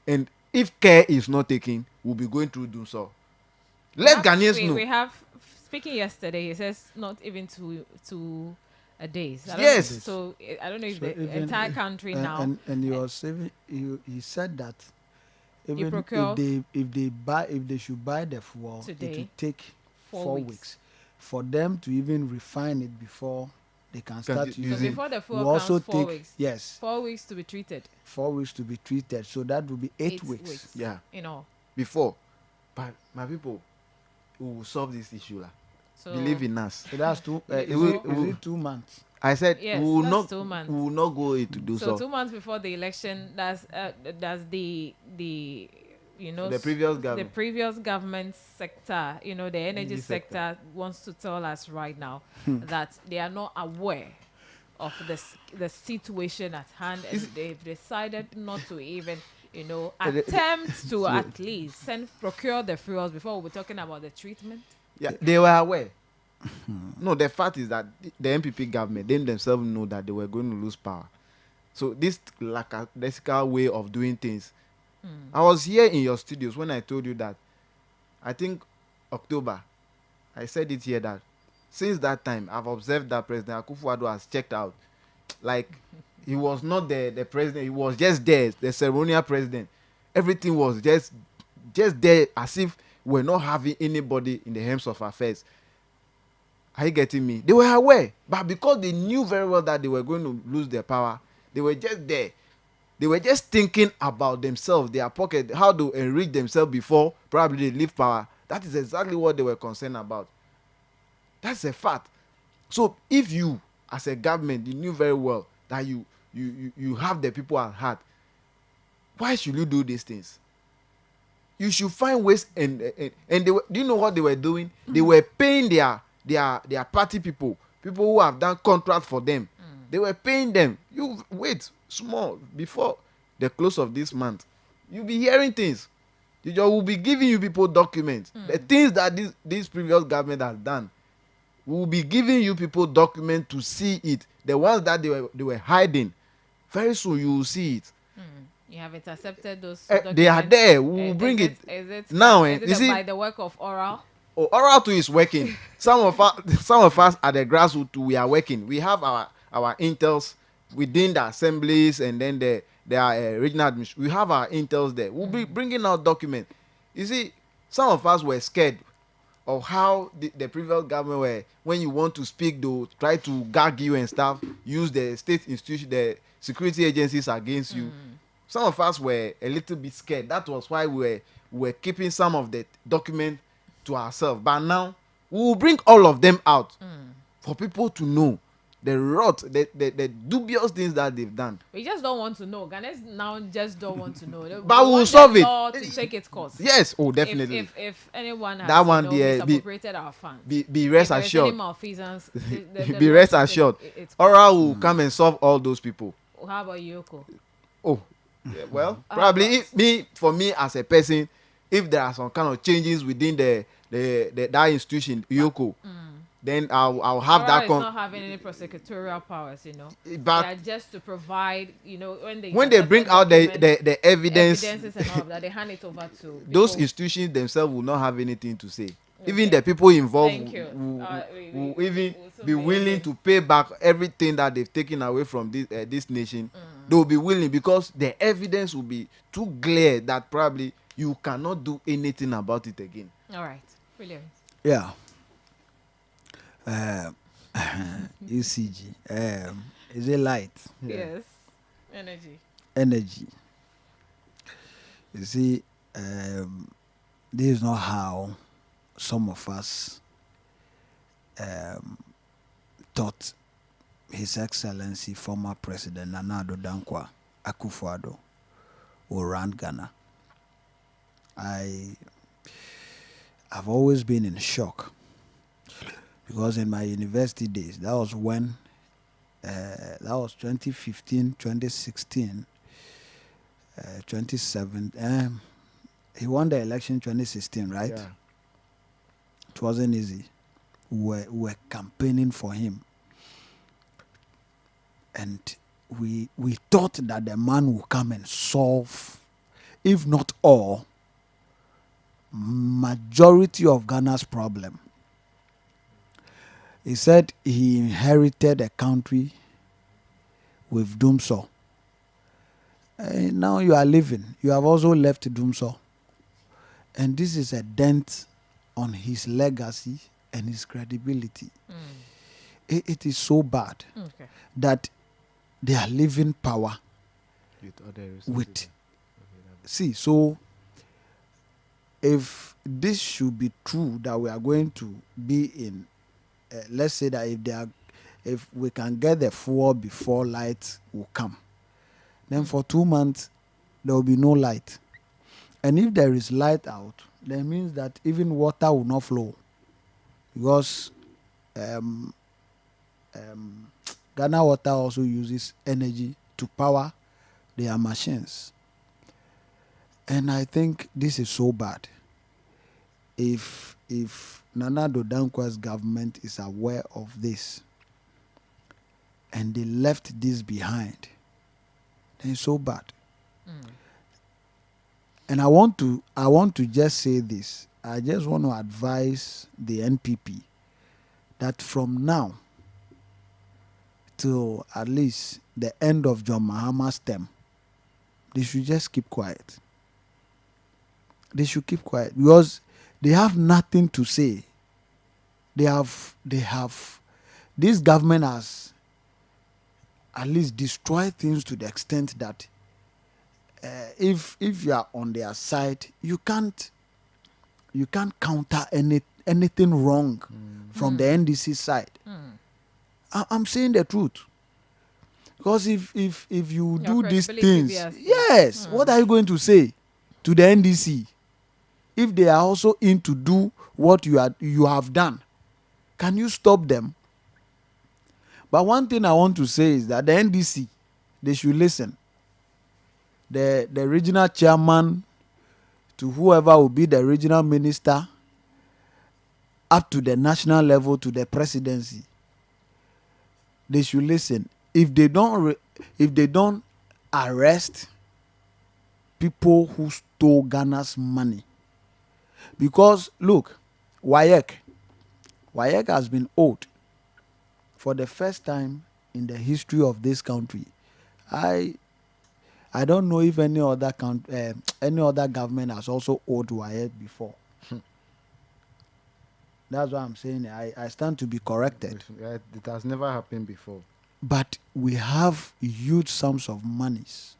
and if care is not taken, we'll be going through Dunso. Let Ghanaians know. We have speaking yesterday. He says not even 2 days. Yes. So I don't know if So the even entire if- country and, now. and he was saying he said that even procure- if they should buy the fuel, Today, it will take 4 4 weeks. weeks for them to even refine it before they can start So using. before the will fuel also comes, 4 take weeks. yes 4 weeks to be treated. 4 weeks to be treated. So that will be 8 weeks. Yeah. You know. Before, but my people, we will solve this issue. So- Believe in us. So that's two. It Is will- it 2 months? I said Yes, we will that's not. 2 months. We will not go into do So so. 2 months before the election, that's the you know The previous the government. previous government sector, you know, the energy Energy sector. sector wants to tell us right now Hmm. that they are not aware of the situation at hand, and they've decided not to even attempt to at least procure the fuels before we're talking about the treatment. Yeah, they were aware. No, the fact is that the MPP government, they themselves know that they were going to lose power. So this lackadaisical way of doing things. I was here in your studios when I told you that, I think October, I said it here that since that time, I've observed that President Akufo-Addo has checked out. Like, he was not the president, he was just there, the ceremonial president. Everything was just there as if we're not having anybody in the helms of affairs. Are you getting me? They were aware, but because they knew very well that they were going to lose their power, they were just there. They were just thinking about themselves, their pocket, how to enrich themselves before probably they leave power. That is exactly what they were concerned about. That's a fact. So if you, as a government, you knew very well that you have the people at heart, why should you do these things? You should find ways, and they were, do you know what they were doing? They were paying their party people who have done contract for them. They were paying them. You wait small before the close of this month. You'll be hearing things. The judge will be giving you people documents. The things that this previous government has done. We will be giving you people documents to see it. The ones that they were hiding. Very soon you will see it. You haven't accepted those They are there. We will bring it. Is it now. Is it You see, by the work of oral? Oh, oral too is working. Some of us at the grassroots too, we are working. We have our intels within the assemblies, and then there are regional administration. We have our intels there. We'll be bringing out documents. You see, some of us were scared of how the previous government were, when you want to speak, they'll try to gag you and stuff, use the state institution, the security agencies against you. Some of us were a little bit scared. That was why we were keeping some of the documents to ourselves. But now we will bring all of them out for people to know the dubious things that they've done. We just don't want to know. Ghanaians now just don't want to know. But we'll solve it. To take its course. Yes, definitely. If anyone has that one misappropriated our funds, be rest assured. Any malfeasance, be rest assured. Oral will come and solve all those people. How about Yoko? Oh, yeah, well, probably for me as a person, if there are some kind of changes within that institution, Yoko, then I'll have Oral that. Is not having any prosecutorial powers, But they are just to provide, when they bring out the evidences and all of that, they hand it over to those institutions themselves will not have anything to say. Okay. Even the people involved will even be willing to pay back everything that they've taken away from this nation. They will be willing, because the evidence will be too clear that probably you cannot do anything about it again. All right, brilliant. Yeah. ECG. Is it light? Yes. Energy. You see, this is not how some of us thought His Excellency former President Nana Addo Dankwa Akufo-Addo will run Ghana. I've always been in shock, because in my university days, that was when, that was 2015, 2016, 2017. He won the election 2016, right? Yeah. It wasn't easy. We were campaigning for him. And we thought that the man would come and solve, if not all, majority of Ghana's problem. He said he inherited a country with Dumsor. And now you are living. You have also left Dumsor. And this is a dent on his legacy and his credibility. It is so bad that they are leaving power with. See, so if this should be true, that we are going to be in, let's say that if we can get the fuel before light will come, then for 2 months there will be no light. And if there is light out, that means that even water will not flow, because Ghana Water also uses energy to power their machines. And I think this is so bad. If Nana Addo Dankwa's government is aware of this and they left this behind, then it's so bad. And I want to just say this. I just want to advise the NPP that from now till at least the end of John Mahama's term, they should just keep quiet. They should keep quiet, because they have nothing to say. This government has at least destroyed things to the extent that if you are on their side, you can't counter anything wrong from the NDC side. I'm saying the truth. Because if you do these things, yes, what are you going to say to the NDC if they are also in to do what you have done? Can you stop them? But one thing I want to say is that the NDC, they should listen. the regional chairman to whoever will be the regional minister, up to the national level to the presidency, they should listen. If they don't arrest people who stole Ghana's money, because look, WAEC has been owed for the first time in the history of this country. I don't know if any other government has also owed WAEC before. That's what I'm saying. I stand to be corrected. It has never happened before. But we have huge sums of monies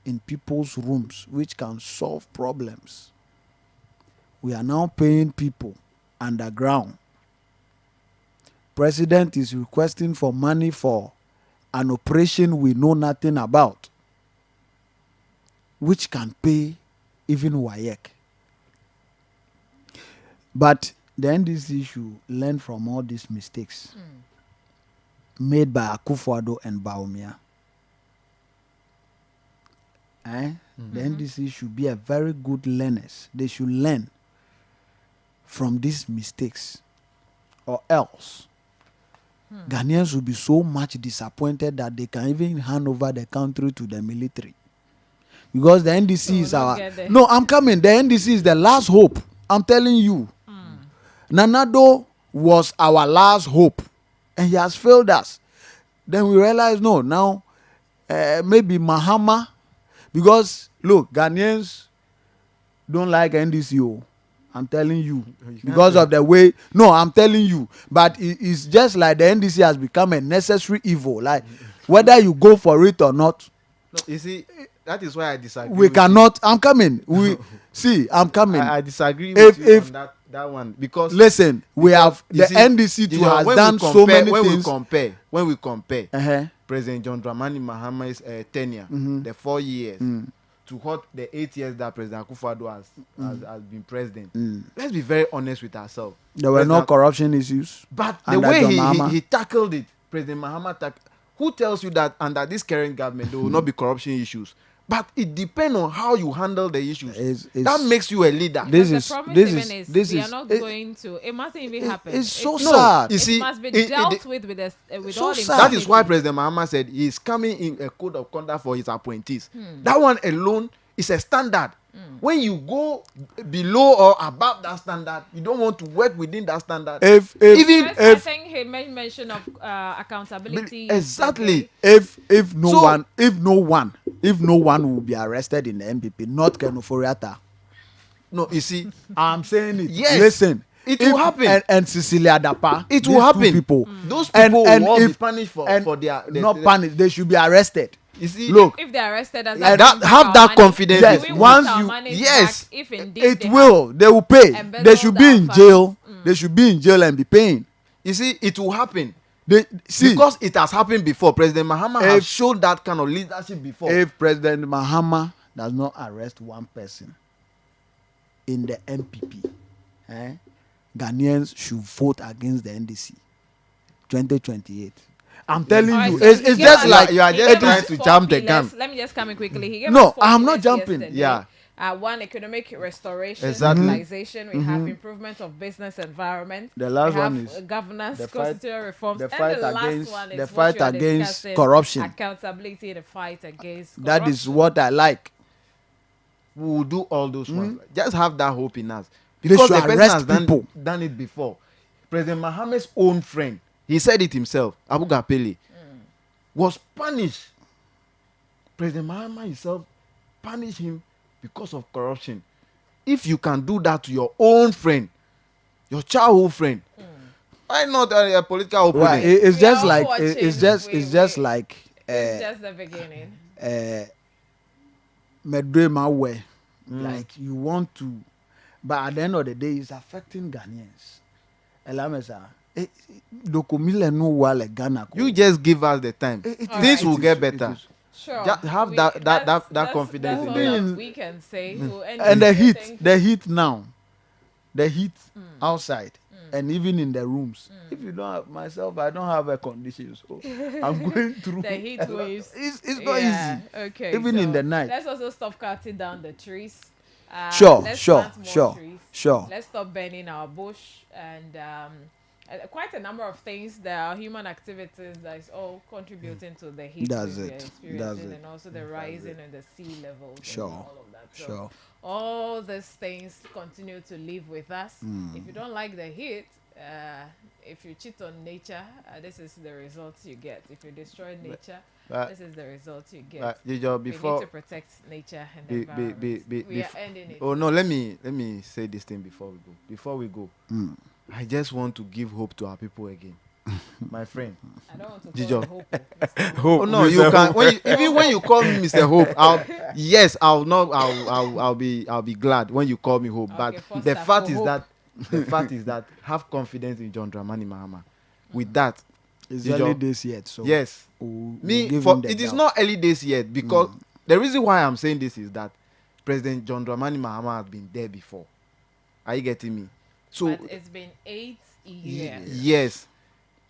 in people's rooms which can solve problems. We are now paying people underground. President is requesting for money for an operation we know nothing about, which can pay even WAEC. But the NDC should learn from all these mistakes made by Akufo-Addo and Bawumia. The NDC should be a very good learners. They should learn from these mistakes, or else Ghanaians will be so much disappointed that they can even hand over the country to the military. Because the NDC is our... No, I'm coming. The NDC is the last hope. I'm telling you. Nanado was our last hope, and he has failed us. Then we realize, no, now maybe Mahama, because look, Ghanaians don't like NDC. I'm telling you, because of the way. No, I'm telling you, but it's just like the NDC has become a necessary evil. Like whether you go for it or not. No, you see, that is why I disagree. We cannot. I'm coming. We see. I'm coming. I disagree with you on that one, because listen, we have the NDC too has done so many things. When we compare President John Dramani Mahama's tenure, the 4 years, to what the 8 years that President Akufo-Addo has been president, let's be very honest with ourselves. There were no corruption issues, but the way he tackled it, President Mahama, who tells you that under this current government there will not be corruption issues? But it depends on how you handle the issues. That makes you a leader. The problem is we are not going to. It mustn't even happen. It's so sad. You see, it must be dealt with so all. That is why President Mahama said he is coming in a code of conduct for his appointees. That one alone is a standard. When you go below or above that standard, you don't want to work within that standard. I think he made mention of accountability. Exactly. If no one will be arrested in the MPP, not Ken Ofori-Atta. No, you see, I'm saying it. Yes, listen, it will happen. And Cecilia Dapa, it will happen. People, those people will all be punished for their not punished. They should be arrested. You see, look, if they're arrested, have that confidence. Yes, once you, yes, if indeed it will. They will pay. They should be in jail. They should be in jail and be paying. You see, it will happen. Because it has happened before. President Mahama has shown that kind of leadership before. If President Mahama does not arrest one person in the MPP, Ghanaians should vote against the NDC 2028. I'm telling you, it's just like you are just trying to jump the gun. Let me just come in quickly. No, I'm not jumping. Yesterday. One, economic restoration, stabilization. We have improvement of business environment. The last one is governance, constitutional reforms. The fight against one is the fight against corruption. Accountability, the fight against corruption. That is what I like. We will do all those ones. Just have that hope in us. Because the person has done it before. President Mahama's own friend, he said it himself, Abu Gapele, was punished. President Mahama himself punished him because of corruption. If you can do that to your own friend, your childhood friend, why not a political opponent? Right. It's just like it's just the beginning. Medre like you want to, but at the end of the day, it's affecting Ghanaians. Elamesa. You just give us the time. Things will get better. Sure. Just have that confidence in them. We can say. And the heat now, the heat outside and even in the rooms. If you don't have myself, I don't have a condition, so I'm going through the heat waves. It's not easy. Okay. Even in the night. Let's also stop cutting down the trees. Sure. Let's plant more trees. Let's stop burning our bush and quite a number of things. There are human activities that is all contributing to the heat That's we are it. experiencing, and also the rising in the sea levels. Sure. And all of that. So all these things continue to live with us. If you don't like the heat, if you cheat on nature, this is the results you get. If you destroy nature, this is the results you get. We need to protect nature and the environment. We are ending it. Oh no, let me say this thing before we go. I just want to give hope to our people again. My friend. I don't want to call hope. Hope. Oh no, you can. When you call me Mr. Hope, I'll be glad when you call me Hope. But the fact is that have confidence in John Dramani Mahama. With that, it's early days yet. So yes, it is not early days yet because the reason why I'm saying this is that President John Dramani Mahama has been there before. Are you getting me? So but it's been 8 years. Yes.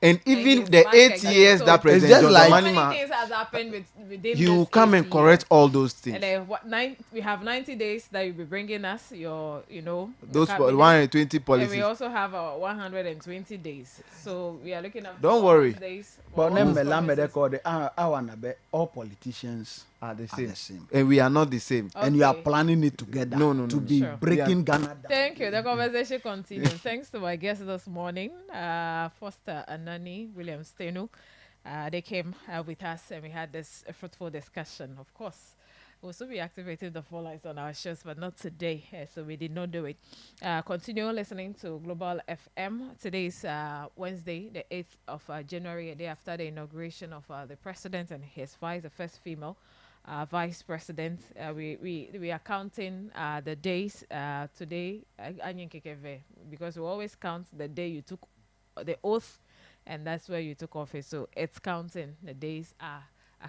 And even the 8 years that President John Dramani Mahama, things has happened within you come and correct all those things. And then we have 90 days that you'll be bringing us those 120 policies. And we also have 120 days. So we are looking at. Don't worry. Days. But all politicians are the same. And we are not the same. Okay. And you are planning it together to be breaking Ghana down. Thank you. The conversation continues. Thanks to my guests this morning, Foster Anani, William Stenu. They came with us and we had this fruitful discussion. Of course, we'll still be activating the phone lines on our shows, but not today, so we did not do it. Continue listening to Global FM. Today is Wednesday, the 8th of January, a day after the inauguration of the president and his vice, the first female vice president. We are counting the days today, because we always count the day you took the oath, and that's where you took office. So it's counting. The days are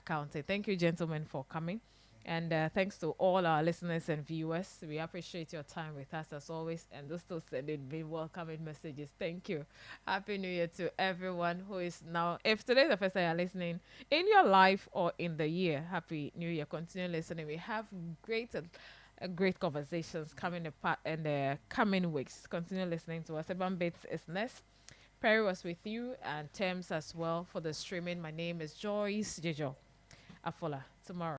counted. Thank you, gentlemen, for coming. And thanks to all our listeners and viewers. We appreciate your time with us as always. And those still sending me welcoming messages. Thank you. Happy New Year to everyone who is now. If today is the first time you're listening in your life or in the year, Happy New Year. Continue listening. We have great conversations coming apart in the coming weeks. Continue listening to us. Eban Bates is next. Perry was with you and Thames as well for the streaming. My name is Joyce Jejo Afola. Tomorrow.